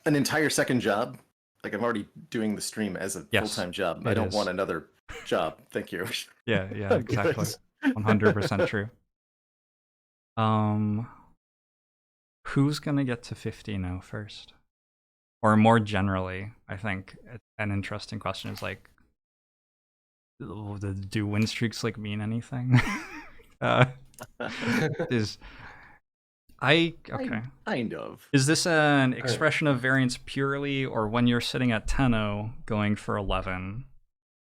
an entire second job. Like I'm already doing the stream as a full-time job. I don't want another job. Thank you. Yeah, exactly. 100% true. Who's gonna get to 50 now first? Or more generally, I think an interesting question is like, do win streaks like mean anything? Kind of. Is this an expression of variance purely, or when you're sitting at 10-0 going for 11,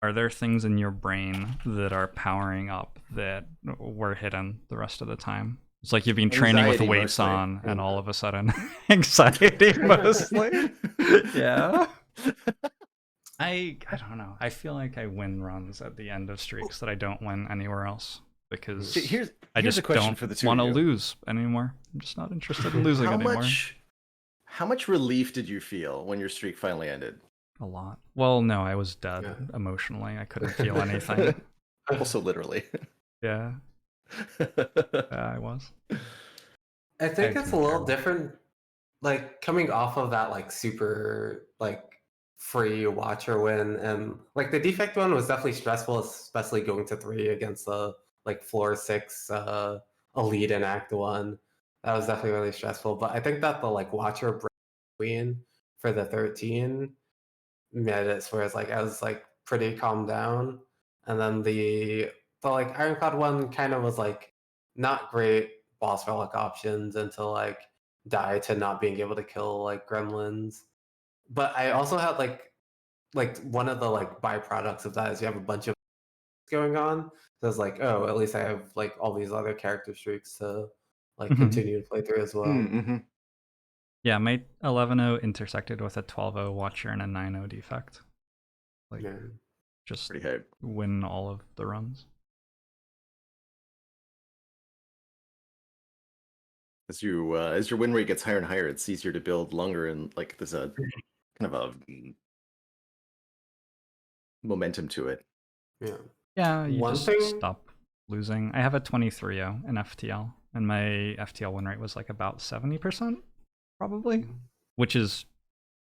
are there things in your brain that are powering up that were hidden the rest of the time? It's like you've been training with the weights mostly on, and all of a sudden, anxiety mostly. Yeah. I don't know. I feel like I win runs at the end of streaks that I don't win anywhere else because I just don't want to lose anymore. I'm just not interested in losing anymore. How much relief did you feel when your streak finally ended? A lot. Well, no, I was dead emotionally. I couldn't feel anything. Also, literally. Yeah. I was. I think it's a little different, like coming off of that like super like free watcher win, and like the defect one was definitely stressful, especially going to 3 against the like floor 6 elite in Act 1. That was definitely really stressful. But I think that the like watcher win for the 13 minutes, whereas like I was like pretty calmed down, and then the like Ironclad one kind of was like not great boss relic options until like die to not being able to kill like gremlins. But I also had like one of the like byproducts of that is you have a bunch of going on. So it's like, oh, at least I have like all these other character streaks to like continue to play through as well. Mm-hmm. Yeah, my 11-0 intersected with a 12-0 watcher and a 9-0 defect. Like, just win all of the runs. As your win rate gets higher and higher, it's easier to build longer, and like there's a kind of a momentum to it. Yeah, you just stop losing. I have a 23-0 in FTL, and my FTL win rate was like about 70%, probably, which is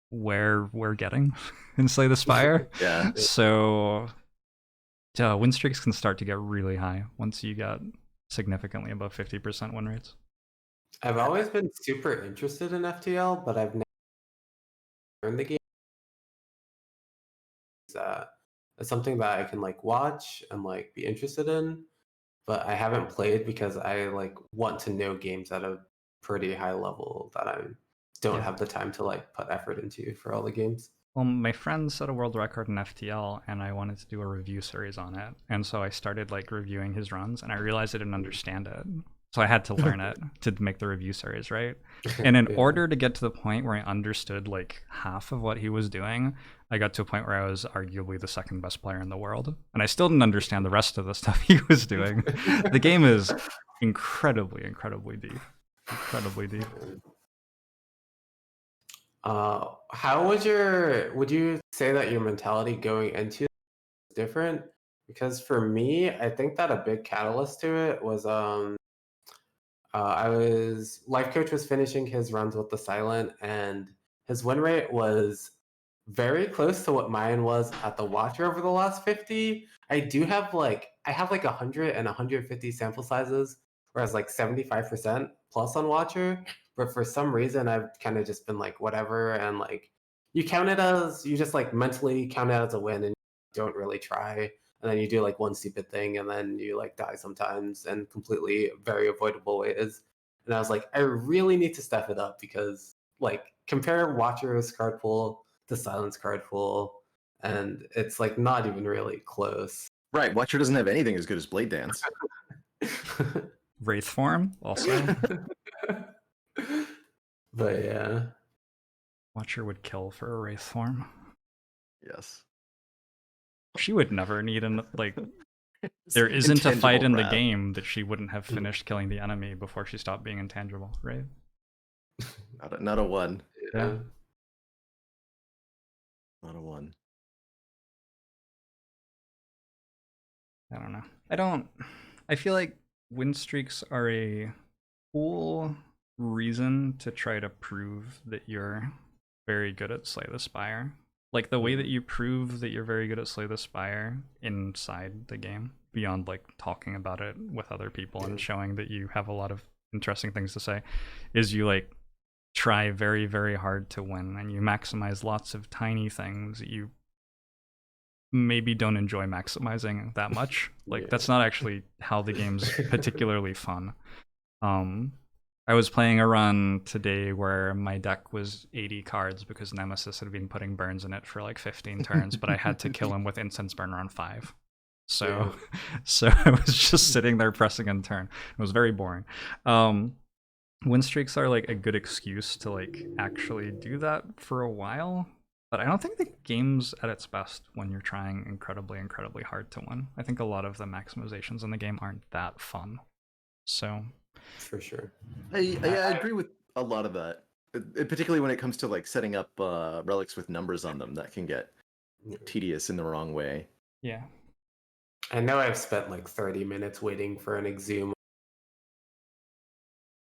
where we're getting in Slay the Spire. Yeah. So win streaks can start to get really high once you get significantly above 50% win rates. I've always been super interested in FTL, but I've never learned the game. It's something that I can like watch and like be interested in, but I haven't played because I like want to know games at a pretty high level that I don't have the time to like put effort into for all the games. Well, my friend set a world record in FTL, and I wanted to do a review series on it, and so I started like reviewing his runs, and I realized I didn't understand it. So I had to learn it to make the review series, right? And in order to get to the point where I understood like half of what he was doing, I got to a point where I was arguably the second best player in the world. And I still didn't understand the rest of the stuff he was doing. The game is incredibly, incredibly deep. incredibly deep. How would you say that your mentality going into it is different? Because for me, I think that a big catalyst to it was life coach was finishing his runs with the silent, and his win rate was very close to what mine was at the watcher over the last 50. I have like 100 and 150 sample sizes, whereas like 75% plus on watcher. But for some reason, I've kind of just been like whatever, and like you just like mentally count it as a win, and you don't really try, and then you do like one stupid thing, and then you like die sometimes in completely very avoidable ways. And I was like, I really need to step it up because like compare Watcher's card pool to Silence card pool, and it's like not even really close. Right, Watcher doesn't have anything as good as Blade Dance. Wraith form also. But yeah. Watcher would kill for a wraith form. Yes. She would never need there isn't a fight in the Wrath. game that she wouldn't have finished killing the enemy before she stopped being intangible, right? Not a one. Yeah. Not a one. I don't know. I feel like win streaks are a cool reason to try to prove that you're very good at Slay the Spire. Like the way that you prove that you're very good at Slay the Spire inside the game, beyond like talking about it with other people and showing that you have a lot of interesting things to say, is you like try very, very hard to win and you maximize lots of tiny things that you maybe don't enjoy maximizing that much. Like that's not actually how the game's particularly fun. I was playing a run today where my deck was 80 cards because Nemesis had been putting burns in it for like 15 turns, but I had to kill him with instance burn on 5. So I was just sitting there pressing in turn. It was very boring. Win streaks are like a good excuse to like actually do that for a while. But I don't think the game's at its best when you're trying incredibly, incredibly hard to win. I think a lot of the maximizations in the game aren't that fun. So, for sure. I agree with a lot of that, particularly when it comes to like setting up relics with numbers on them. That can get tedious in the wrong way. Yeah. I know I've spent like 30 minutes waiting for an exhume.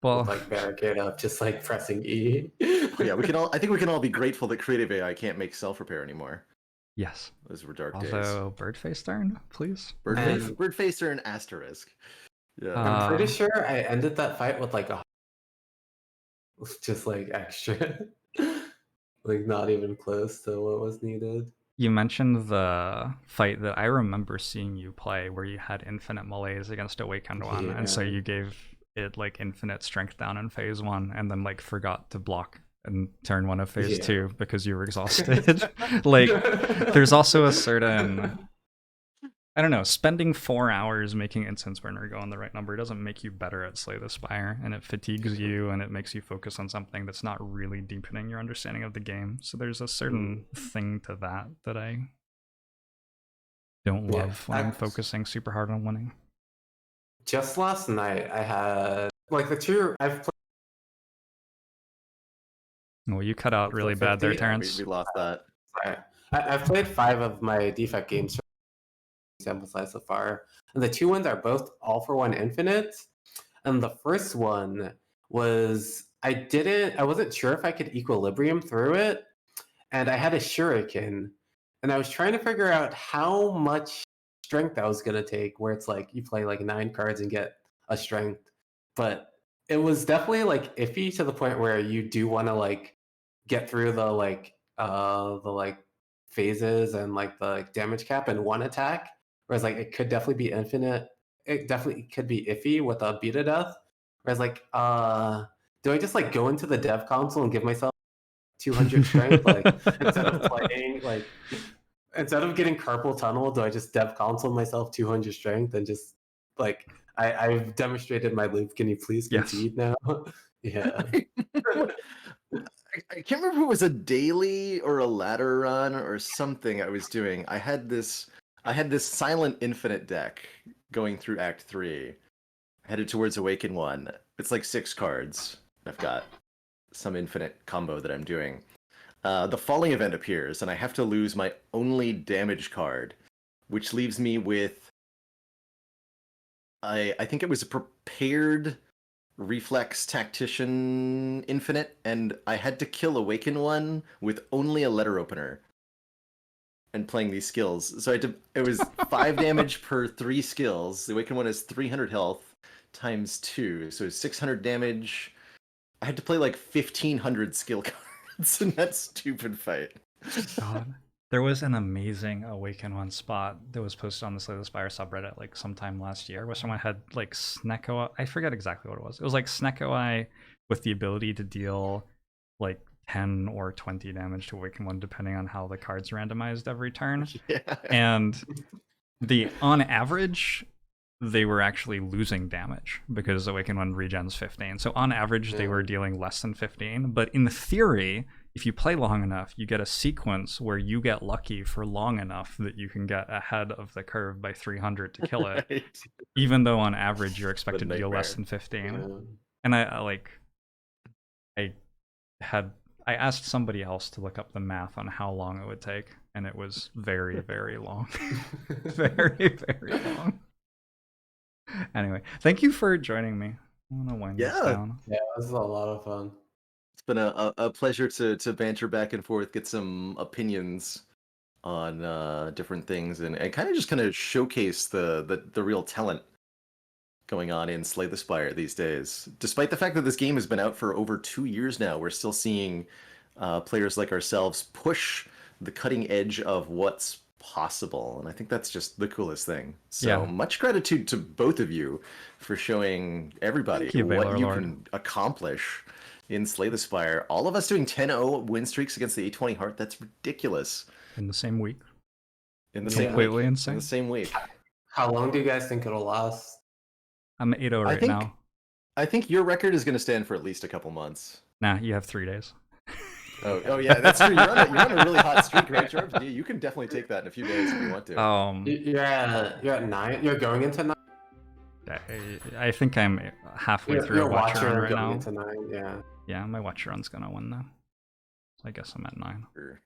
Well, with, like barricade up, just like pressing E. Yeah, I think we can all be grateful that creative AI can't make self repair anymore. Yes. Those were dark days. Also, Birdface turn, please. Birdface or an asterisk. Yeah. I'm pretty sure I ended that fight with like just like extra, like not even close to what was needed. You mentioned the fight that I remember seeing you play, where you had infinite malaise against Awakened One, and so you gave it like infinite strength down in phase 1, and then like forgot to block in turn 1 of phase 2 because you were exhausted. Like, there's also a certain, I don't know, spending 4 hours making instance burner go on the right number doesn't make you better at Slay the Spire, and it fatigues you and it makes you focus on something that's not really deepening your understanding of the game. So there's a certain thing to that I don't love when I'm focusing super hard on winning. Just last night, I had like I've played. Well, you cut out really bad there, Terrence. We lost that. Sorry. I've played 5 of my defect games sample size so far, and the 2 ones are both all for 1 infinite. And the first one was I wasn't sure if I could equilibrium through it, and I had a shuriken, and I was trying to figure out how much strength I was gonna take, where it's like you play like 9 cards and get a strength, but it was definitely like iffy to the point where you do want to like get through the like phases and like the damage cap in 1 attack, whereas like it could definitely be infinite. It definitely could be iffy with a beat of death, whereas like do I just like go into the dev console and give myself 200 strength, like instead of playing like instead of getting carpal tunnel, do I just dev console myself 200 strength and just like I've demonstrated my loop. Can you please concede now? Yeah. I can't remember if it was a daily or a ladder run or something I was doing. I had this silent infinite deck going through Act 3. headed towards Awaken 1. It's like 6 cards. I've got some infinite combo that I'm doing. The Falling event appears, and I have to lose my only damage card, which leaves me with... I think it was a prepared Reflex Tactician Infinite, and I had to kill Awaken 1 with only a letter opener and playing these skills. So it was 5 damage per 3 skills. The Awaken 1 has 300 health times 2, so 600 damage. I had to play like 1,500 skill cards in that stupid fight. God. There was an amazing Awaken 1 spot that was posted on the Slay the Spire subreddit like sometime last year where someone had like Snecko. I forget exactly what it was. It was like Snecko with the ability to deal like 10 or 20 damage to Awaken 1 depending on how the card's randomized every turn. Yeah. And on average, they were actually losing damage because Awaken 1 regens 15. So on average, they were dealing less than 15. But in theory, if you play long enough, you get a sequence where you get lucky for long enough that you can get ahead of the curve by 300 to kill it, Right. even though on average you're expected to deal nightmare. less than 15. Yeah. And I asked somebody else to look up the math on how long it would take, and it was very, very long. Very, very long. Anyway, thank you for joining me. I want to wind this down. Yeah, this is a lot of fun. It's been a pleasure to banter back and forth, get some opinions on different things, and kind of showcase the real talent going on in Slay the Spire these days. Despite the fact that this game has been out for over 2 years now, we're still seeing players like ourselves push the cutting edge of what's possible, and I think that's just the coolest thing. So much gratitude to both of you for showing everybody what you can accomplish in Slay the Spire. All of us doing 10-0 win streaks against the A20 Heart, that's ridiculous. In the same week. Completely insane. In the same week. How long do you guys think it'll last? I'm 8-0 right now. I think your record is going to stand for at least a couple months. Nah, you have 3 days. Oh yeah, that's true. You're on a really hot streak, right, Jorbs? You can definitely take that in a few days if you want to. You're at 9. You're going into 9. I think I'm halfway through a watch run right now. Into 9, yeah, my watch run's gonna win though. So I guess I'm at 9. Sure.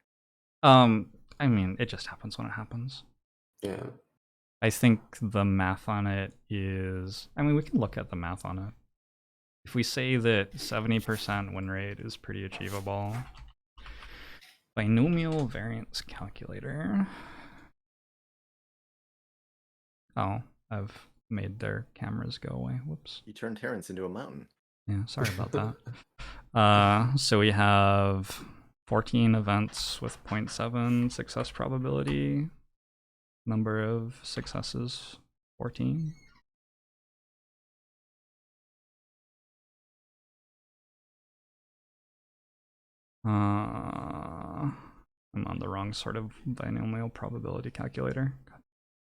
I mean, it just happens when it happens. Yeah. I think the math on it is... I mean, we can look at the math on it. If we say that 70% win rate is pretty achievable, binomial variance calculator... Oh, I've made their cameras go away. Whoops. You turned Terrence into a mountain. Yeah, sorry about that. So we have 14 events with 0.7 success probability. Number of successes, 14. I'm on the wrong sort of binomial probability calculator.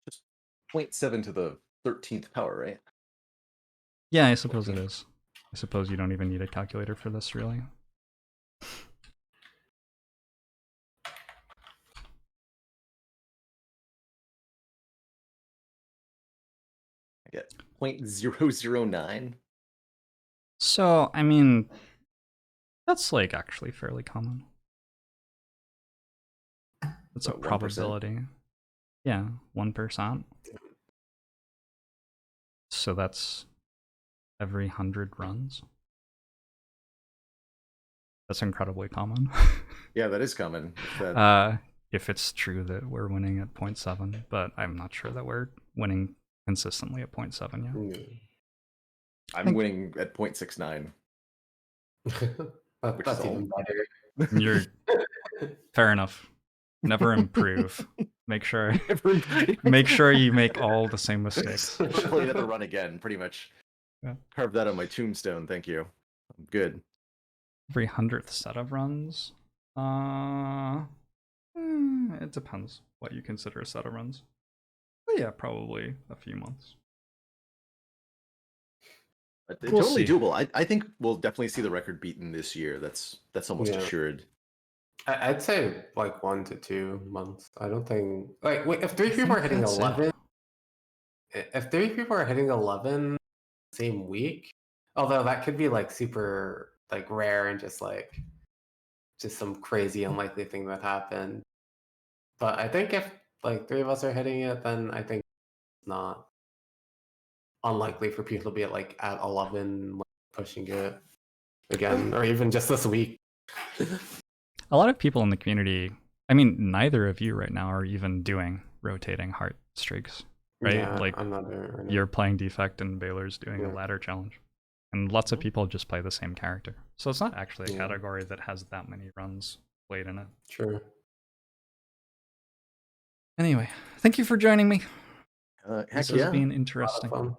Just 0.7 to the 13th power, right? Yeah, I suppose it is. I suppose you don't even need a calculator for this, really. I get 0.009. So, I mean, that's like actually fairly common. That's a probability. 1%? Yeah, 1%. So that's every 100 runs. That's incredibly common. Yeah, that is common. If it's true that we're winning at 0.7, but I'm not sure that we're winning consistently at 0.7 yet. I'm winning at 0.69. That's even better. You're fair enough. Never improve. Make sure you make all the same mistakes. Play another run again, pretty much. Yeah. Carve that on my tombstone, thank you. I'm good. Every 100th set of runs? It depends what you consider a set of runs. But yeah, probably a few months. We'll totally doable. I think we'll definitely see the record beaten this year. That's almost assured. I'd say like 1 to 2 months. I don't think if 3 people are hitting 11, if 3 people are hitting 11 same week. Although that could be like super like rare and just some crazy unlikely thing that happened. But I think if like 3 of us are hitting it, then I think it's not unlikely for people to be at 11 like, pushing it again, or even just this week. A lot of people in the community, I mean, neither of you right now are even doing rotating heart streaks, right? Yeah, like I'm not there right now. you're playing defect and Baylor's doing a Yeah. ladder challenge. And lots of people just play the same character. So it's not actually a Yeah. category that has that many runs played in it. True. Anyway, thank you for joining me. Heck This yeah. has been A lot interesting. of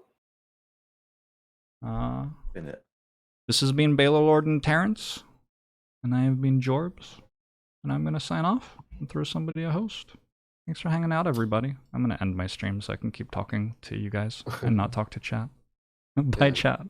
fun. Been it. This has been Baalorlord and Terrence, and I have been Jorbs, and I'm going to sign off and throw somebody a host. Thanks for hanging out, everybody. I'm going to end my stream so I can keep talking to you guys and not talk to chat. Bye, Yeah. chat.